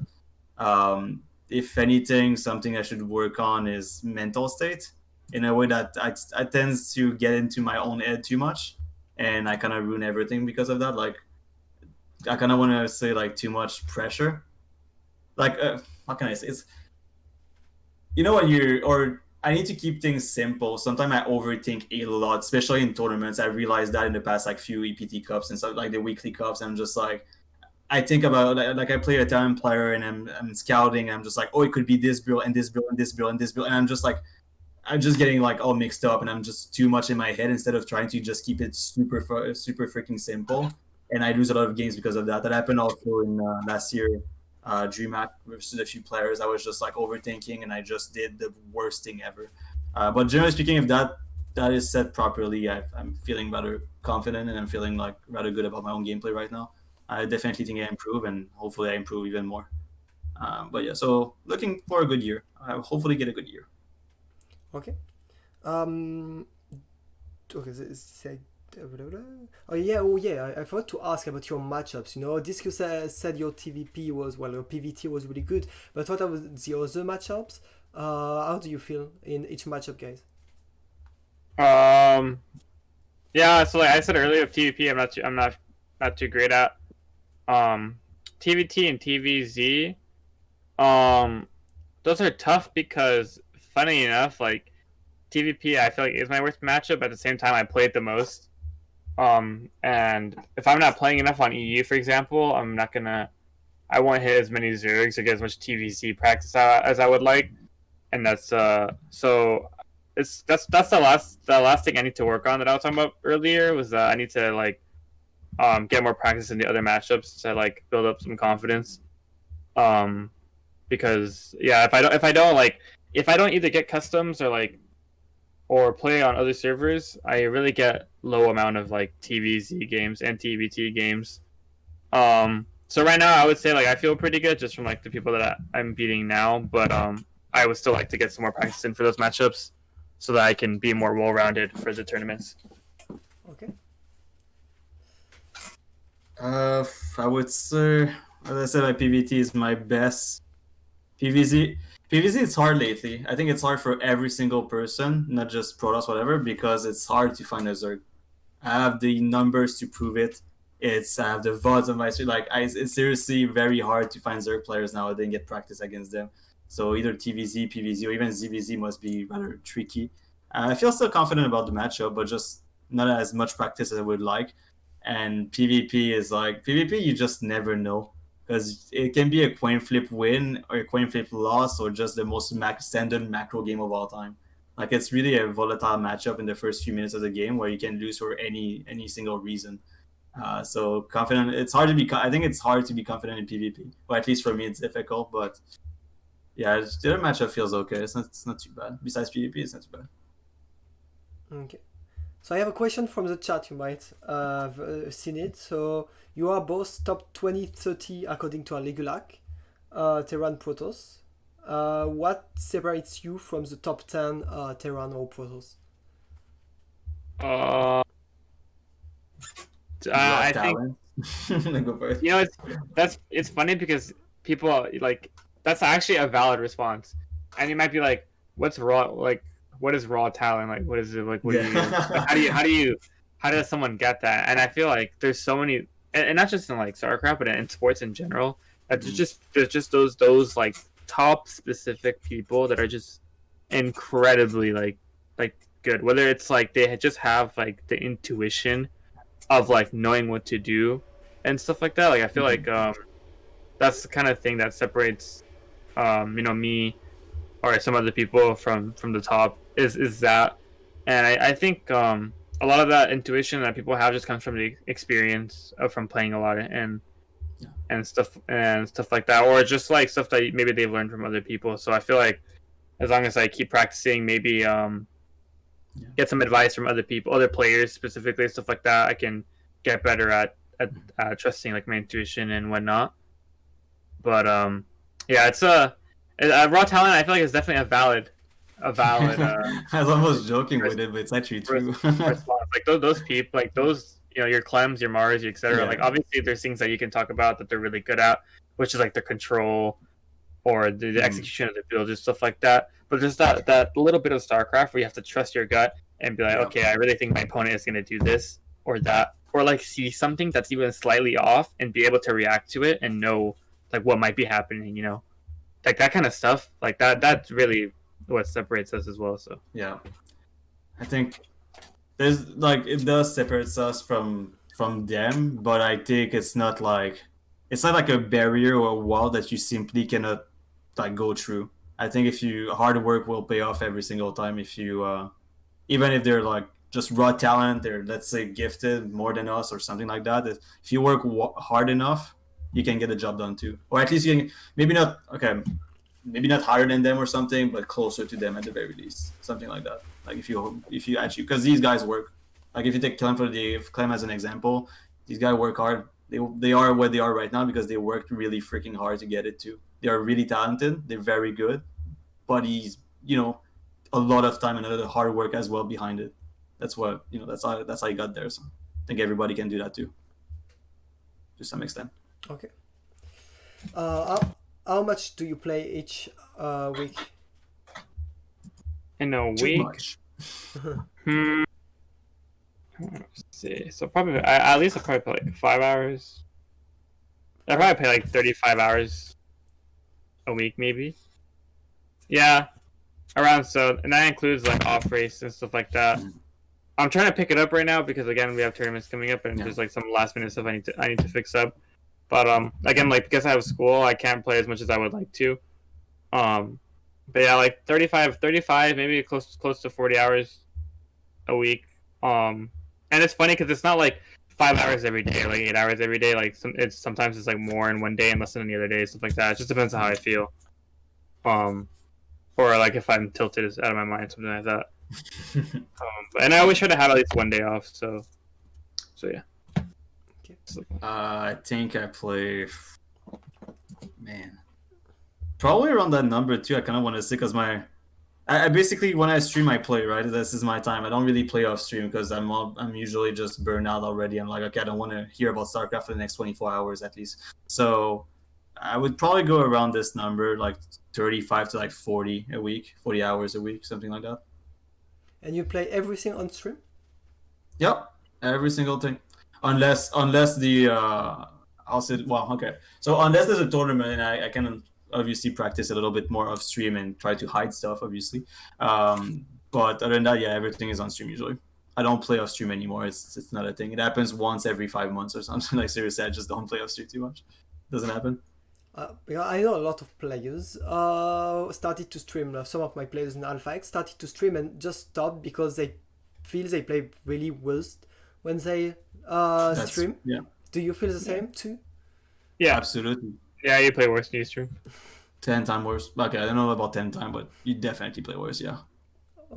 If anything, something I should work on is mental state, in a way that I tend to get into my own head too much, and I kind of ruin everything because of that. Like, I kind of want to say like too much pressure. Like, how can I say? It's, you know what I need to keep things simple. Sometimes I overthink a lot, especially in tournaments. I realized that in the past like few EPT cups and stuff, like the weekly cups. I'm just like, I think about like I play a talent player and I'm scouting and I'm just like, oh, it could be this build and this build and this build and this build, and I'm just getting like all mixed up, and I'm just too much in my head instead of trying to just keep it super freaking simple. And I lose a lot of games because of that. That happened also in last year, DreamHack versus a few players. I was just like overthinking, and I just did the worst thing ever. But generally speaking, if that is set properly, I'm feeling rather confident, and I'm feeling like rather good about my own gameplay right now. I definitely think I improve, and hopefully I improve even more. But yeah, so looking for a good year. I'll hopefully get a good year. Okay. Okay. Oh yeah. I forgot to ask about your matchups. You know, DisK said your TVP was your PVT was really good, but what about the other matchups? How do you feel in each matchup, guys? Yeah. So like I said earlier, TVP, I'm not too great at. TVT and TVZ, those are tough because, funny enough, like TVP, I feel like is my worst matchup. At the same time, I play it the most. And if I'm not playing enough on EU, for example, I won't hit as many Zergs or get as much TVZ practice as I would like. And that's so that's the last thing I need to work on that I was talking about earlier was I need to like get more practice in the other matchups to like build up some confidence. Because yeah, if I don't either get customs or play on other servers, I really get low amount of like TVZ games and TVT games. So right now I would say like I feel pretty good just from like the people that I'm beating now, but I would still like to get some more practice in for those matchups so that I can be more well-rounded for the tournaments. Okay. I would say, as I said, like PVT is my best. PVZ, it's hard lately. I think it's hard for every single person, not just Protoss, whatever, because it's hard to find a Zerg. I have the numbers to prove it. I have the VODs on my stream. It's seriously very hard to find Zerg players nowadays and get practice against them. So either TVZ, PVZ, or even ZVZ must be rather tricky. I feel still confident about the matchup, but just not as much practice as I would like. And PvP is like PvP, you just never know, because it can be a coin flip win or a coin flip loss or just the most standard macro game of all time. Like it's really a volatile matchup in the first few minutes of the game where you can lose for any single reason. So confident, it's hard to be. I think it's hard to be confident in PvP, or at least for me, it's difficult. But yeah, the other matchup feels okay. It's not too bad. Besides PvP, it's not too bad. Okay. So I have a question from the chat. You might have seen it. So you are both top 20, 30 according to Aligulac, Terran Protoss. What separates you from the top 10 Terran or Protoss? I think Go for it. you know it's funny because people like that's actually a valid response, and you might be like, "What's raw? Like, what is raw talent? Like, what is it? Like, what do you? Like, how does someone get that?" And I feel like there's so many, and not just in like StarCraft, but in sports in general. There's just those like top specific people that are just incredibly like good. Whether it's like they just have like the intuition of like knowing what to do and stuff like that. Like I feel like that's the kind of thing that separates me or some other people from the top is that. And I think a lot of that intuition that people have just comes from the experience from playing a lot and stuff like that, or just like stuff that maybe they've learned from other people. So I feel like as long as I keep practicing, maybe get some advice from other people, other players specifically, stuff like that, I can get better at trusting like my intuition and whatnot. But yeah, it's a raw talent. I feel like it's definitely a valid. I was almost joking with it, but it's actually true. Response. Like those people, like those, your Clems, your Mars, etc. Like obviously there's things that you can talk about that they're really good at, which is like the control or the execution of the build and stuff like that. But there's that little bit of StarCraft where you have to trust your gut and be like, okay, I really think my opponent is going to do this or that, or like see something that's even slightly off and be able to react to it and know like what might be happening, like that kind of stuff. Like that's really what separates us as well. So yeah, I think there's like it does separates us from them, but I think it's not like it's not like a barrier or a wall that you simply cannot like go through. I think if you hard work will pay off every single time. If you even if they're like just raw talent, they're let's say gifted more than us or something like that. If you work hard enough, you can get the job done too, or at least you can maybe not maybe not higher than them or something, but closer to them at the very least, something like that. Like if you actually because these guys work. Like if you take Clem as an example, these guys work hard. They are what they are right now because they worked really freaking hard to get it too. They are really talented. They're very good, but he's a lot of time and a lot of hard work as well behind it. That's what That's how he got there. So I think everybody can do that too, to some extent. Okay. How much do you play each week? In a Too week. much. Let's see. So probably at least I'll probably play like 5 hours. I probably play like 35 hours a week, maybe. Yeah, around so, and that includes like off race and stuff like that. I'm trying to pick it up right now because again we have tournaments coming up and there's like some last minute stuff I need to fix up. But again, like because I have school, I can't play as much as I would like to. But yeah, like 35, maybe close to 40 hours a week. And it's funny because it's not like 5 hours every day, like 8 hours every day. Like sometimes it's like more in one day and less than the other day, stuff like that. It just depends on how I feel. Or like if I'm tilted out of my mind, something like that. And I always try to have at least one day off. So yeah. Okay. I think I play, probably around that number too. I kind of want to say because I basically when I stream I play, right. This is my time. I don't really play off stream because I'm usually just burned out already. I'm like, okay, I don't want to hear about StarCraft for the next 24 hours at least. So I would probably go around this number, like 35 to like 40 a week, 40 hours a week, something like that. And you play everything on stream? Yep, every single thing, unless the I'll say So unless there's a tournament and I can obviously practice a little bit more off stream and try to hide stuff, obviously. But other than that, yeah, everything is on stream usually. I don't play off stream anymore. It's not a thing. It happens once every 5 months or something. Like seriously, I just don't play off stream too much. Doesn't happen. Yeah, I know a lot of players started to stream. Some of my players in Alpha X started to stream and just stopped because they feel they play really worst when they stream. Yeah. Do you feel the same too? Yeah, Absolutely. Yeah, you play worse than you stream. 10 times worse. Okay, I don't know about 10 times, but you definitely play worse, yeah.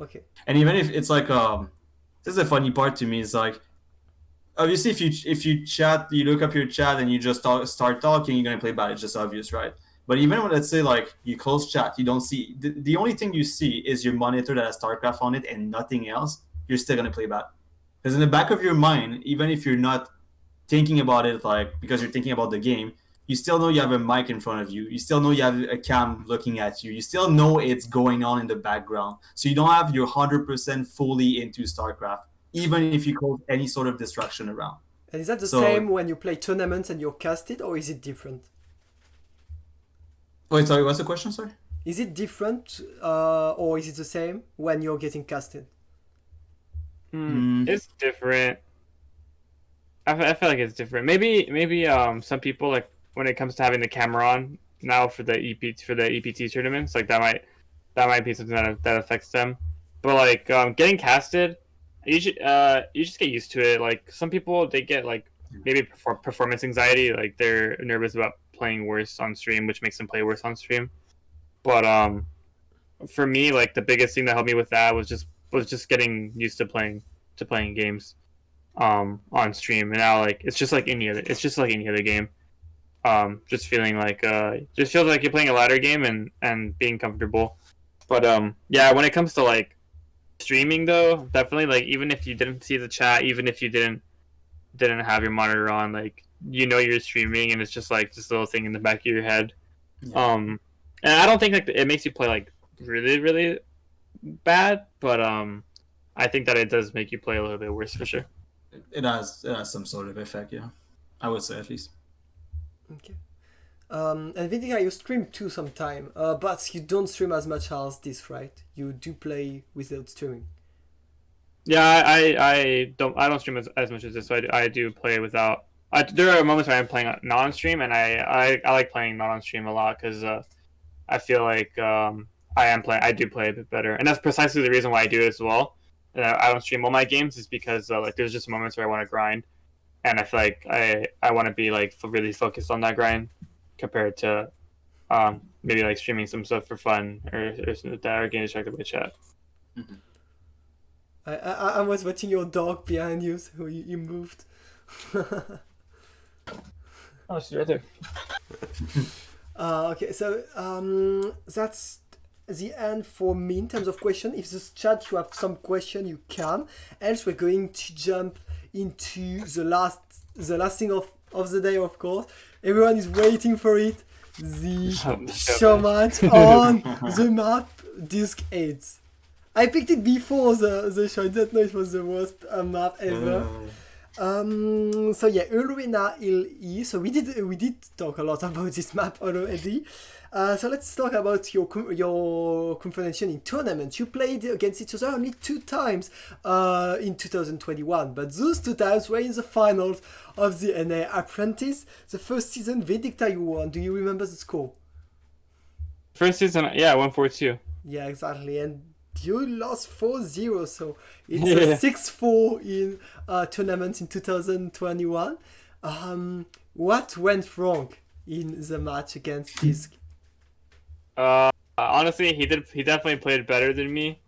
Okay. And even if it's like this is the funny part to me, is like obviously if you chat, you look up your chat and you just start talking, you're gonna play bad. It's just obvious, right? But even when let's say like you close chat, you don't see the only thing you see is your monitor that has StarCraft on it and nothing else, you're still gonna play bad. Because in the back of your mind, even if you're not thinking about it like because you're thinking about the game, you still know you have a mic in front of you. You still know you have a cam looking at you. You still know it's going on in the background. So you don't have your 100% fully into StarCraft, even if you cause any sort of distraction around. And is that the same when you play tournaments and you're casted, or is it different? Wait, sorry, what's the question, sorry? Is it different, or is it the same when you're getting casted? It's different. I feel like it's different. Maybe some people like when it comes to having the camera on now for the EPT tournaments, like that might be something that affects them. But like getting casted, you just get used to it. Like some people, they get like maybe performance anxiety, like they're nervous about playing worse on stream, which makes them play worse on stream. But for me, like the biggest thing that helped me with that was just getting used to playing games on stream. And now like it's just like any other game. Just feeling like just feels like you're playing a ladder game and being comfortable. But yeah, when it comes to like streaming though, definitely like even if you didn't see the chat, even if you didn't have your monitor on, like you're streaming and it's just like this little thing in the back of your head. Yeah. And I don't think like it makes you play like really, really bad, but I think that it does make you play a little bit worse for sure. It has some sort of effect, yeah. I would say at least. Okay. And Vindicta, you stream too sometime, but you don't stream as much as this, right? You do play without streaming. Yeah, I don't stream as much as this, so I do play without There are moments where I'm playing not on stream, and I like playing not on stream a lot because I feel like I do play a bit better, and that's precisely the reason why I do it as well. I don't stream all my games is because like there's just moments where I want to grind, and I feel like I want to be like really focused on that grind compared to maybe like streaming some stuff for fun or something like that, or getting distracted by chat. Mm-hmm. I was watching your dog behind you, so you moved. Oh, she's right there. Okay, so that's the end for me in terms of question. If this chat you have some question, you can. Else we're going to jump into the last thing of the day, of course. Everyone is waiting for it. The Showmatch on the map DisK 8. I picked it before the show. I don't know it was the worst map ever. So yeah, Arena LE. So we did talk a lot about this map already. So let's talk about your confrontation in tournaments. You played against each other only 2 times in 2021, but those 2 times were in the finals of the NA Apprentice. The first season, Vindicta, you won. Do you remember the score? First season, yeah, 1-4-2. Yeah, exactly. And you lost 4-0, so it's a 6-4 in tournaments in 2021. What went wrong in the match against DisK? Honestly, he definitely played better than me.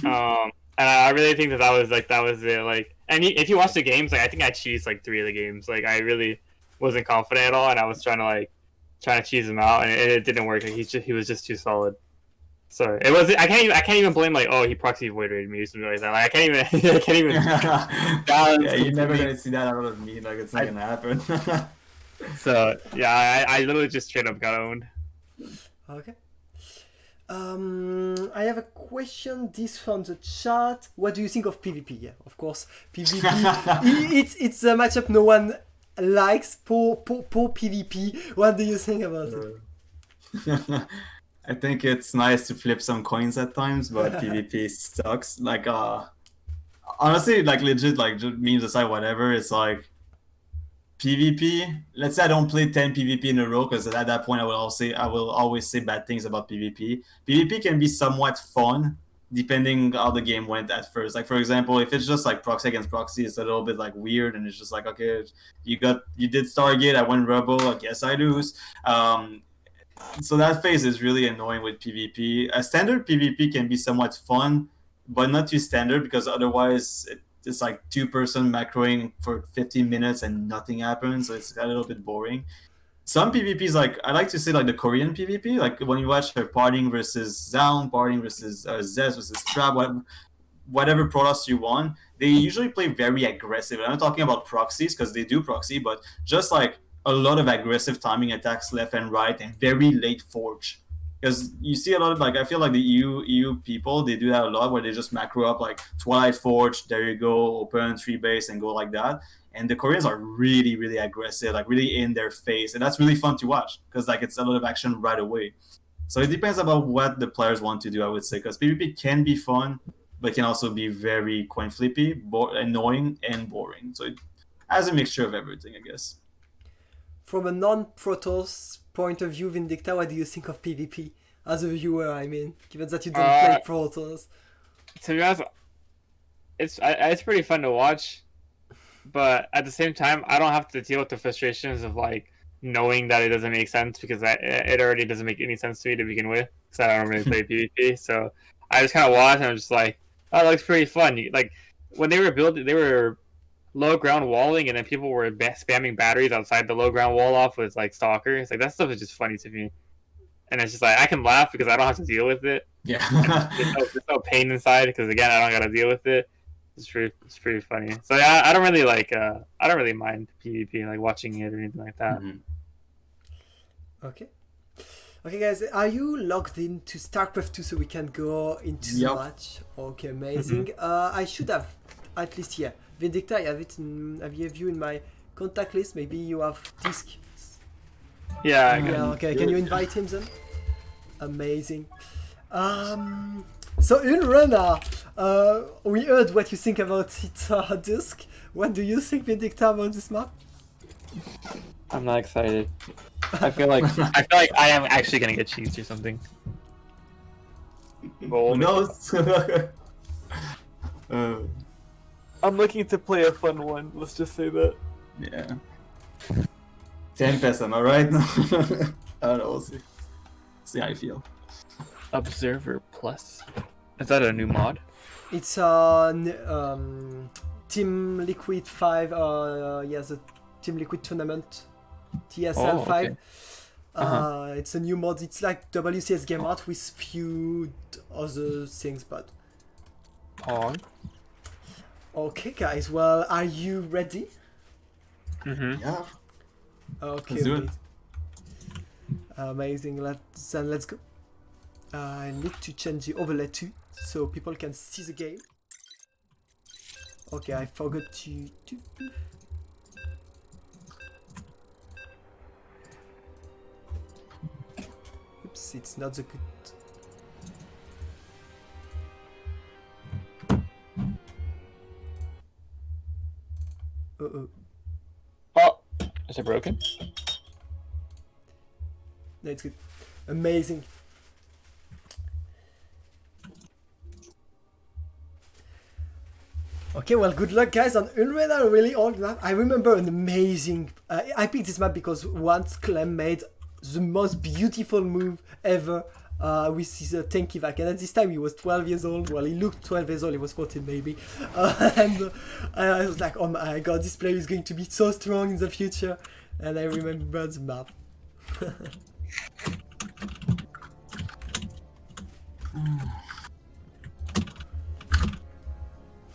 And I really think that was it. Like, and if you watch the games, like I think I cheesed like 3 of the games. Like I really wasn't confident at all, and I was trying to cheese him out, and it didn't work. Like, he was just too solid. So it was. I can't even blame like, oh, he proxy void rated me or something like that. Like I can't even. Yeah, you're never gonna see that out of me. Like it's not gonna happen. So yeah, I literally just straight up got owned. Okay. I have a question. This from the chat. What do you think of PvP? Yeah, of course, PvP. it's a matchup no one likes. Poor PvP. What do you think about it? I think it's nice to flip some coins at times, but PvP sucks. Like, honestly, like legit, like just memes aside, whatever. It's like PvP. Let's say I don't play 10 PvP in a row, because at that point I will always say bad things about PvP. PvP can be somewhat fun depending how the game went at first. Like for example, if it's just like proxy against proxy, it's a little bit like weird, and it's just like, okay, you did Stargate, I went Rebel, I guess I lose. So that phase is really annoying with PvP. A standard PvP can be somewhat fun, but not too standard, because otherwise it's like 2-person macroing for 15 minutes and nothing happens, so it's a little bit boring. Some PvPs, like I like to say like the Korean PvP, like when you watch Parting versus Zaun, Parting versus Zez versus Trap, whatever Protoss you want, they usually play very aggressive. I'm not talking about proxies, because they do proxy, but just like a lot of aggressive timing attacks left and right, and very late forge. Because you see a lot of, like, I feel like the EU people, they do that a lot, where they just macro up like Twilight Forge, there you go, open 3 base and go like that. And the Koreans are really, really aggressive, like really in their face, and that's really fun to watch, because like it's a lot of action right away. So it depends about what the players want to do, I would say, because PvP can be fun, but can also be very coin flippy, annoying, and boring. So it has a mixture of everything, I guess. From a non-Protoss point of view, Vindicta, what do you think of PvP? As a viewer, I mean, given that you don't play Protoss. To be honest, it's pretty fun to watch, but at the same time, I don't have to deal with the frustrations of like knowing that it doesn't make sense, because it already doesn't make any sense to me to begin with, because I don't really play PvP. So I just kind of watch, and I'm just like, oh, that looks pretty fun. Like when they were building, they were low ground walling, and then people were spamming batteries outside the low ground wall off with like stalkers. Like that stuff is just funny to me, and it's just like I can laugh because I don't have to deal with it. Yeah, there's no pain inside, because again, I don't got to deal with it. It's pretty funny. So yeah, I don't really I don't really mind PvP, like watching it or anything like that. Mm-hmm. Okay, guys, are you logged into StarCraft 2 so we can go into the match? Okay, amazing. Mm-hmm. I should have at least here. Vindicta, I have you in my contact list. Maybe you have DisK. Yeah. Okay. Can you invite him then? Amazing. So Ulrana, we heard what you think about it, DisK. What do you think, Vindicta, about this map? I'm not excited. I feel like I am actually gonna get cheats or something. Who knows? I'm looking to play a fun one. Let's just say that. Yeah. Tempest, am I right? I don't know. We'll see. See how I feel. Observer Plus. Is that a new mod? It's on Team Liquid 5. Yeah, the Team Liquid tournament. TSL 5. okay. Uh-huh. It's a new mod. It's like WCS Game Art with few other things, but. Pong. Okay, guys. Well, are you ready? Mm-hmm. Yeah. Okay. Let's do it. Amazing. Let's go. I need to change the overlay too, so people can see the game. Okay, I forgot to. Oops, it's not the good. Uh-oh. Oh, is it broken? No, it's good. Amazing. Okay, well, good luck, guys, on Unreal, really old map. I remember an amazing... I picked this map because once Clem made the most beautiful move ever with his tanky vac, and at this time he was 12 years old. Well, he looked 12 years old, he was 14 maybe. And I was like, oh my god, this player is going to be so strong in the future. And I remember the map.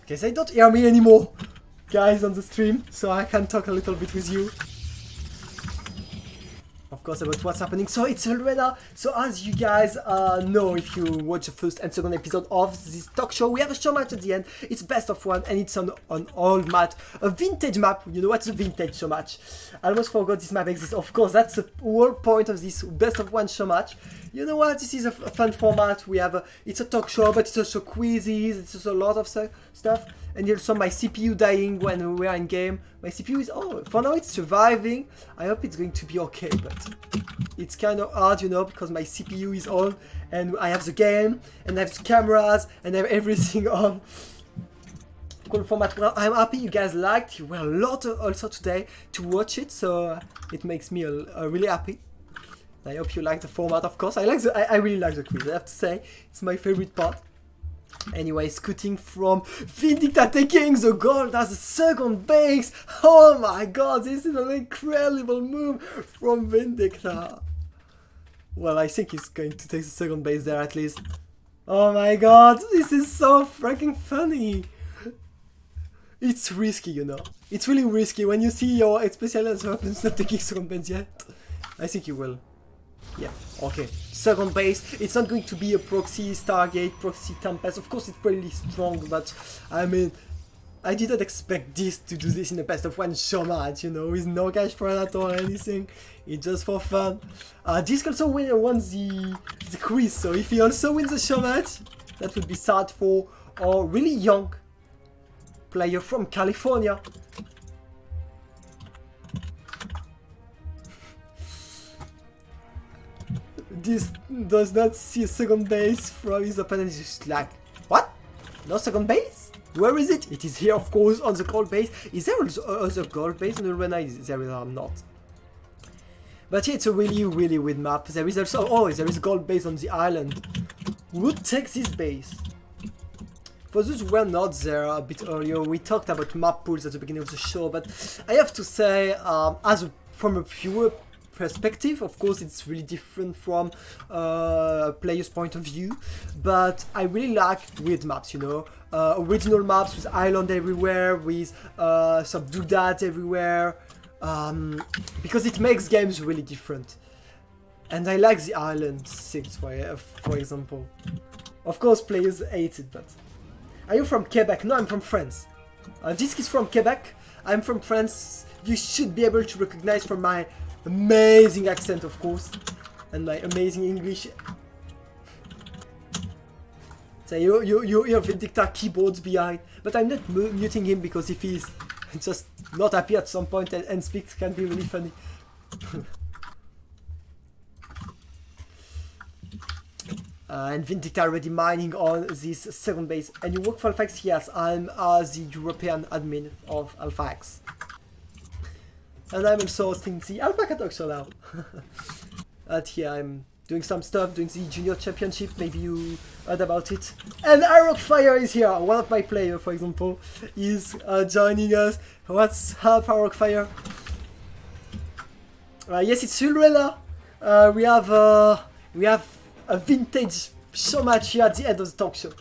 Okay, they don't hear me anymore, guys, on the stream, so I can talk a little bit with you. Of course, about what's happening. So it's Alpaca. So as you guys know, if you watch the first and second episode of this talk show, we have a show match at the end. It's best of one, and it's on old map, a vintage map. You know what's a vintage show match? I almost forgot this map exists. Of course, that's the whole point of this best of one show match. You know what? This is a fun format. We have it's a talk show, but it's also quizzes. It's also a lot of stuff. And also my CPU dying when we are in game. My CPU is, for now it's surviving. I hope it's going to be okay, but it's kind of hard, you know, because my CPU is on and I have the game and I have the cameras and I have everything on. Cool format. Well, I'm happy you guys liked. You were a lot also today to watch it, so it makes me really happy. I hope you like the format, of course. I really like the quiz, I have to say. It's my favorite part. Anyway, scooting from Vindicta taking the gold as a second base. Oh my god, this is an incredible move from Vindicta. Well, I think he's going to take the second base there at least. Oh my god, this is so freaking funny. It's risky, you know. It's really risky when you see your specialist weapons not taking second base yet. I think you will. Yeah, okay. Second base, it's not going to be a proxy Stargate, proxy Tempest. Of course, it's pretty strong, but I mean, I didn't expect this to do this in the best of one show match, you know, with no cash predator or anything. It's just for fun. DisK also won the quiz, so if he also wins the show match, that would be sad for a really young player from California. This does not see a second base from his opponent. He's just like, what? No second base? Where is it? It is here, of course, on the gold base. Is there also other gold base on the arena? There are not. But yeah, it's a really, really weird map. There is also, there is a gold base on the island. Who would take this base? For those who were not there a bit earlier, we talked about map pools at the beginning of the show, but I have to say, from a viewer perspective, of course it's really different from player's point of view, but I really like weird maps, you know, original maps with island everywhere, with some doodads everywhere, because it makes games really different. And I like the island things, for example. Of course players hate it, but... Are you from Quebec? No, I'm from France. DisK is from Quebec, I'm from France. You should be able to recognize from my amazing accent, of course, and my amazing English. So you hear Vindicta keyboards behind, but I'm not muting him because if he's just not happy at some point and speaks can be really funny. And Vindicta already mining on this second base. And you work for Alphax? Yes, I'm the European admin of Alphax. And I'm also hosting the Alpaca talk show now. And here I'm doing some stuff, doing the junior championship, maybe you heard about it. And Fire is here, one of my players, for example, is joining us. What's up, Fire? Yes, it's Ulrella. We have a vintage Showmatch here at the end of the talk show.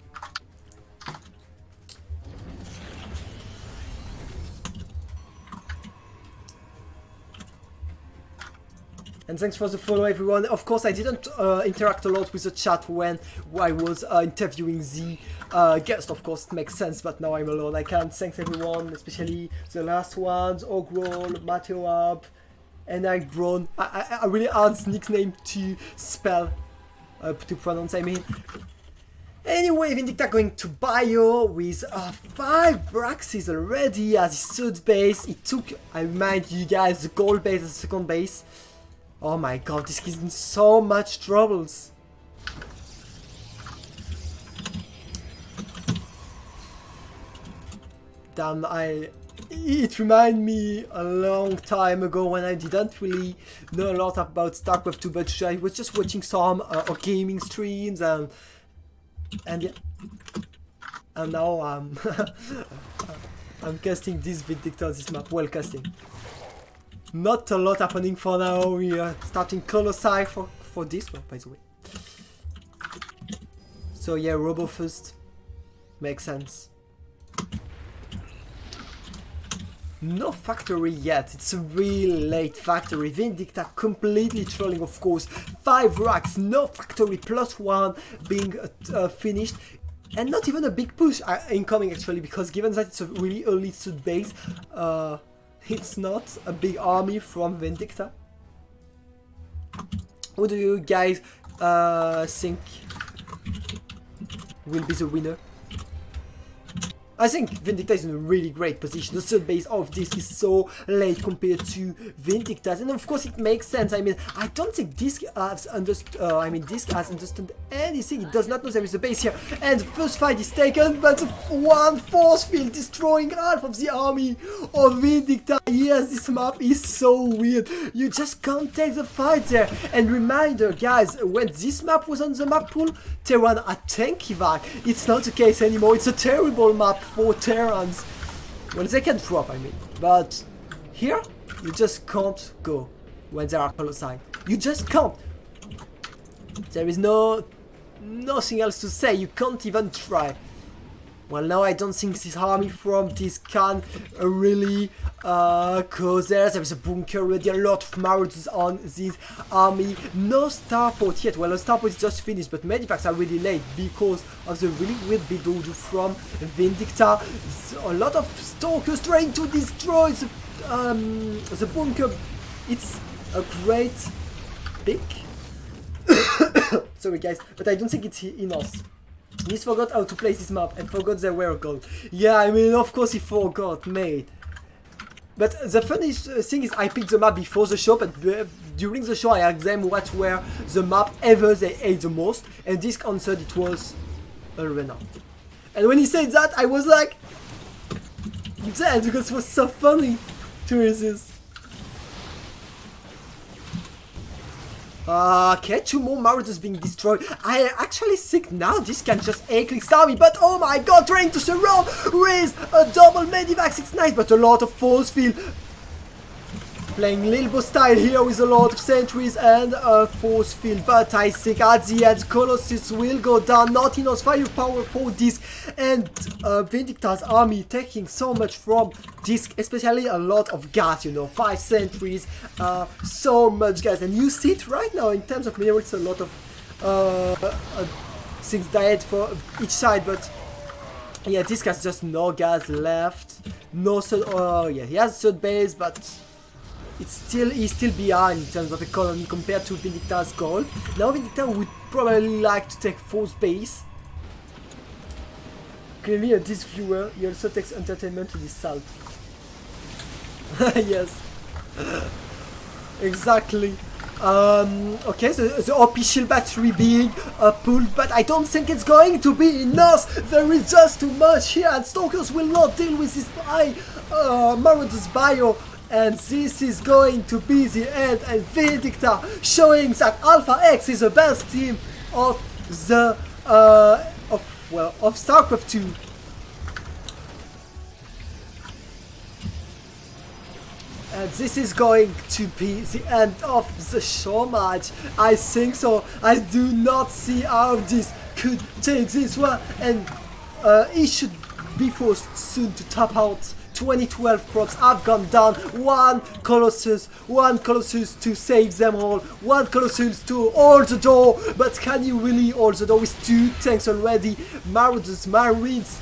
And thanks for the follow, everyone. Of course, I didn't interact a lot with the chat when I was interviewing the guest. Of course, it makes sense, but now I'm alone. I can't. Thanks, everyone, especially the last ones. Ogrol, Matteo Ab, and I Brown. I really hard nickname to spell, to pronounce, I mean. Anyway, Vindicta going to bio with 5 Braxes already as his third base. It took, I remind you guys, the gold base as second base. Oh my god, this kid's in so much troubles. Damn, it reminded me a long time ago when I didn't really know a lot about StarCraft 2, but I was just watching some gaming streams and yeah. And now I'm I'm casting this Vindicta, this map, well casting. Not a lot happening for now. We are starting Colossi for this one, by the way. So yeah, Robo first. Makes sense. No factory yet. It's a real late factory. Vindicta completely trolling, of course. 5 racks, no factory, +1 being finished. And not even a big push incoming, actually, because given that it's a really early third base, it's not a big army from Vindicta. Who do you guys think will be the winner? I think Vindicta is in a really great position. The third base of DisK is so late compared to Vindicta's, and of course it makes sense. I mean, I don't think DisK has understood anything. It does not know there is a base here, and the first fight is taken, but one force field destroying half of the army of Vindicta. Yes, this map is so weird. You just can't take the fight there. And reminder, guys, when this map was on the map pool, Terran had Tankivac. It's not the case anymore. It's a terrible map for Terrans. Well, they can drop, I mean. But here, you just can't go when there are Colossi. You just can't. There is nothing else to say. You can't even try. Well, now I don't think this army from this can really go there. There is a bunker already, a lot of Marauders on this army. No starport yet. Well, the starport is just finished, but medivacks are really late because of the really weird build from Vindicta. A lot of stalkers trying to destroy the bunker. It's a great pick. Sorry guys, but I don't think it's enough. He forgot how to play this map and forgot there were gold. Yeah, I mean, of course he forgot, mate. But the funniest thing is I picked the map before the show, but during the show I asked them what were the map ever they hate the most, and DisK answered it was Arena. And when he said that, I was like, dead, because it was so funny to resist. Okay, 2 more Marauders being destroyed. I actually think now this can just A-click army, but oh my god, trying to surround with a double medivacs, it's nice, but a lot of force field. Playing Lilbo style here with a lot of sentries and a force field, but I think at the end Colossus will go down, not enough firepower for DisK, and Vindicta's army taking so much from DisK, especially a lot of gas, you know, 5 sentries, so much gas, and you see it right now in terms of minerals, a lot of things died for each side, but yeah, DisK has just no gas left, no third, oh yeah, he has third base, but he's still behind in terms of economy compared to Vindicta's goal. Now Vindicta would probably like to take 4th base. Clearly a DisK viewer, he also takes entertainment to this salt. Yes. Exactly. Okay, the OP shield battery being pulled, but I don't think it's going to be enough. There is just too much here, and Stalkers will not deal with this high Marauders bio. And this is going to be the end, and Vindicta showing that Alpha X is the best team of the of StarCraft 2. And this is going to be the end of the show match. I think so. I do not see how this could take this one, and he should be forced soon to tap out. 2012 props have gone down. One Colossus to save them all. One Colossus to hold the door. But can you really hold the door with 2 tanks already? Marauders, Marines.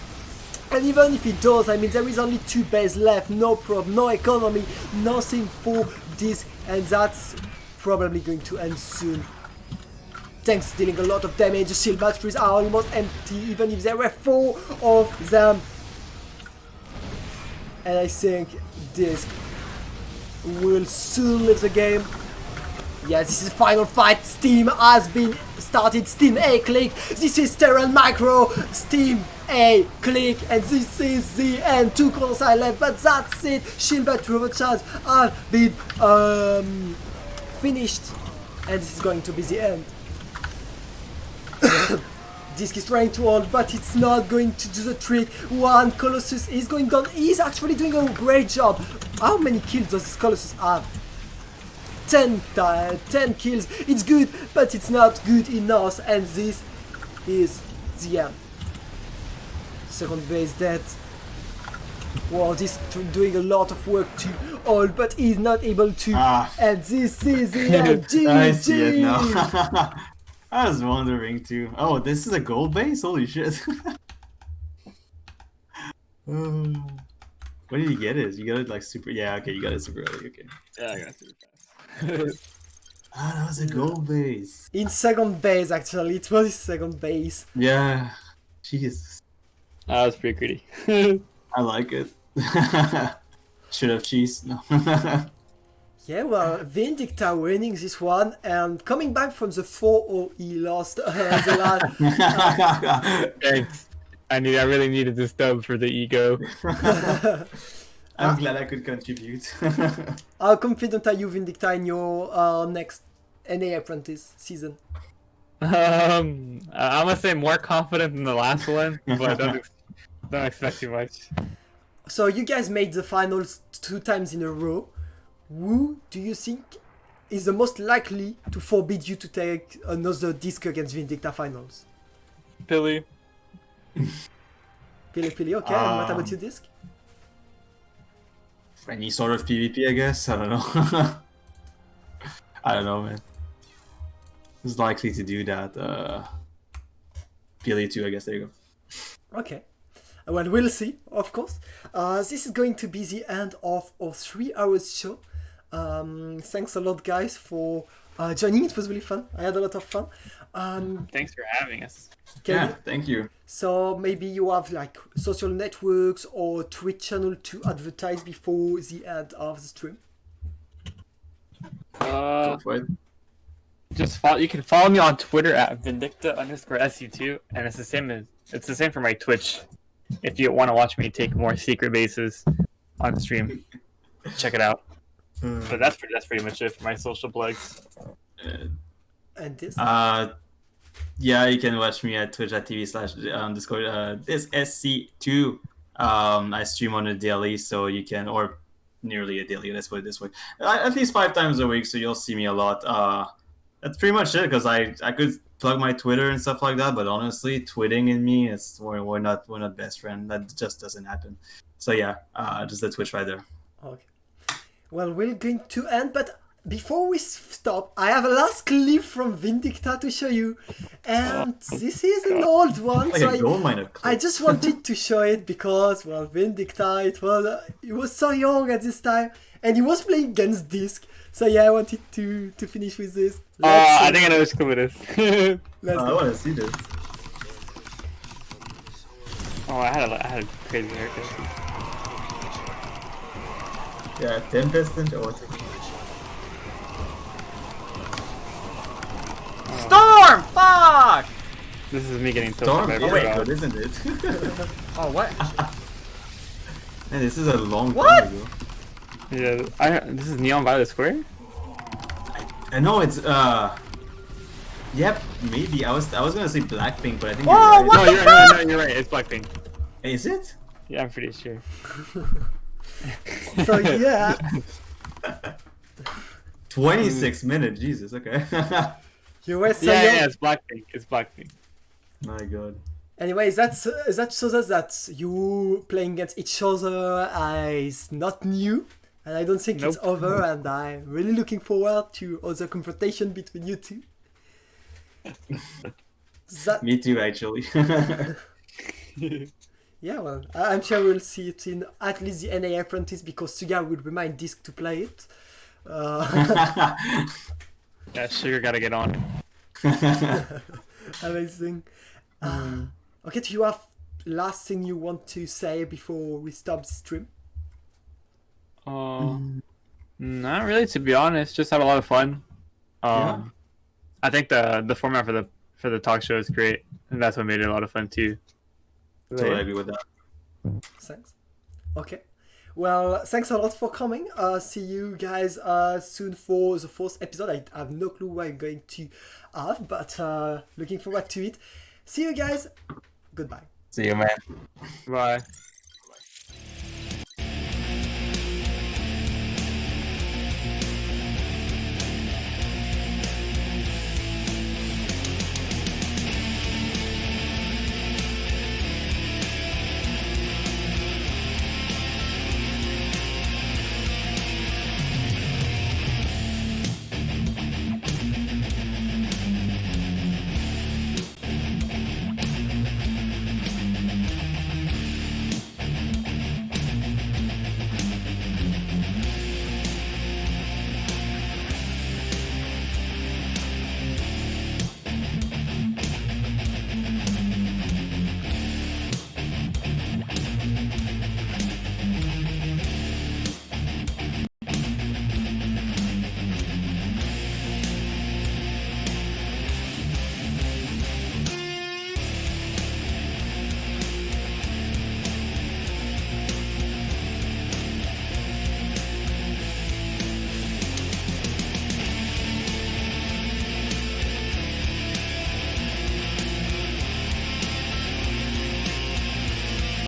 And even if he does, I mean, there is only 2 bases left. No prob, no economy, nothing for DisK, and that's probably going to end soon. Tanks dealing a lot of damage. The shield batteries are almost empty, even if there were 4 of them. And I think DisK will soon leave the game. Yeah, this is final fight. Steam has been started. Steam A click. This is Sterile Macro. Steam A click. And this is the end. 2 calls I left, but that's it. Shield battery overcharge have been finished. And this is going to be the end. DisK is trying to hold, but it's not going to do the trick. One Colossus is going down. He's actually doing a great job. How many kills does this Colossus have? 10 kills. It's good, but it's not good enough. And this is the end. Second base dead. Wow, DisK doing a lot of work to hold, but he's not able to. And this is the end. GG. I see it now. I was wondering too. Oh, this is a gold base? Holy shit. Where did you get it? You got it like super. Yeah, okay, you got it super early. Okay. Yeah, I got it super fast. That was a gold base. In second base, actually. It was his second base. Yeah. Jesus. That was pretty greedy. I like it. Should have cheese. No. Yeah, well, Vindicta winning this one, and coming back from the 4-0 he lost the last. Thanks. I really needed this dub for the ego. I'm glad I could contribute. How confident are you, Vindicta, in your next NA Apprentice season? I'm gonna say more confident than the last one, but don't expect too much. So you guys made the finals 2 times in a row. Who do you think is the most likely to forbid you to take another DisK against Vindicta finals? Billy. Pili, okay. And what about you, DisK? Any sort of PvP, I guess. I don't know. I don't know, man. Who's likely to do that? PLE 2, I guess. There you go. Okay. Well, we'll see, of course. This is going to be the end of our 3 hours show. Thanks a lot, guys, for joining. It was really fun. I had a lot of fun. Thanks for having us. Yeah, thank you. So maybe you have like social networks or Twitch channel to advertise before the end of the stream. Just follow. You can follow me on Twitter at Vindicta_SU2, and it's the same for my Twitch. If you want to watch me take more secret bases on stream, check it out. But that's pretty much it for my social plugs. And this? Yeah, you can watch me at twitch.tv/Discord. This SC2. I stream on a daily, so you can, or nearly a daily. Let's put it this way. At least 5 times a week, so you'll see me a lot. That's pretty much it. Because I could plug my Twitter and stuff like that, but honestly, twitting and me, we're not best friends. That just doesn't happen. So yeah, just the Twitch right there. Okay. Well, we're going to end, but before we stop, I have a last clip from Vindicta to show you, and this is an old one. Like so a gold miner clip. I just wanted to show it because, well, Vindicta, he was so young at this time, and he was playing against DisK. So yeah, I wanted to finish with this. I think I know which clip it is. I want to see this. Oh, I had a crazy haircut. Yeah, Tempest and Auto. Storm! Fuck! This is me getting Storm tilted is by good, Preroll. isn't it? Oh, what? Man, this is a long What? time ago. Yeah, this is Neon Violet Square? I know it's yep, maybe. I was gonna say Blackpink, but I think Whoa, you're right. what? No, you're right. It's Blackpink. Is it? Yeah, I'm pretty sure. So yeah, 26 minutes, Jesus, okay. you were saying. Yeah, it's Blackpink. It's Blackpink. My god. Anyways, that shows us that you playing against each other is not new, and I don't think it's Nope. over. And I'm really looking forward to other confrontation between you two. That, Me too, actually. yeah, well, I'm sure we'll see it in at least the NA Apprentice because Suga will remind DisK to play it. Yeah, Sugar gotta get on. Amazing. Okay, do you have last thing you want to say before we stop the stream? Not really, to be honest. Just had a lot of fun. Yeah. I think the format for the talk show is great, and that's what made it a lot of fun too. Totally agree with that. Thanks. Okay. Well, thanks a lot for coming. See you guys soon for the fourth episode. I have no clue what I'm going to have, but looking forward to it. See you guys. Goodbye. See you, man. Bye.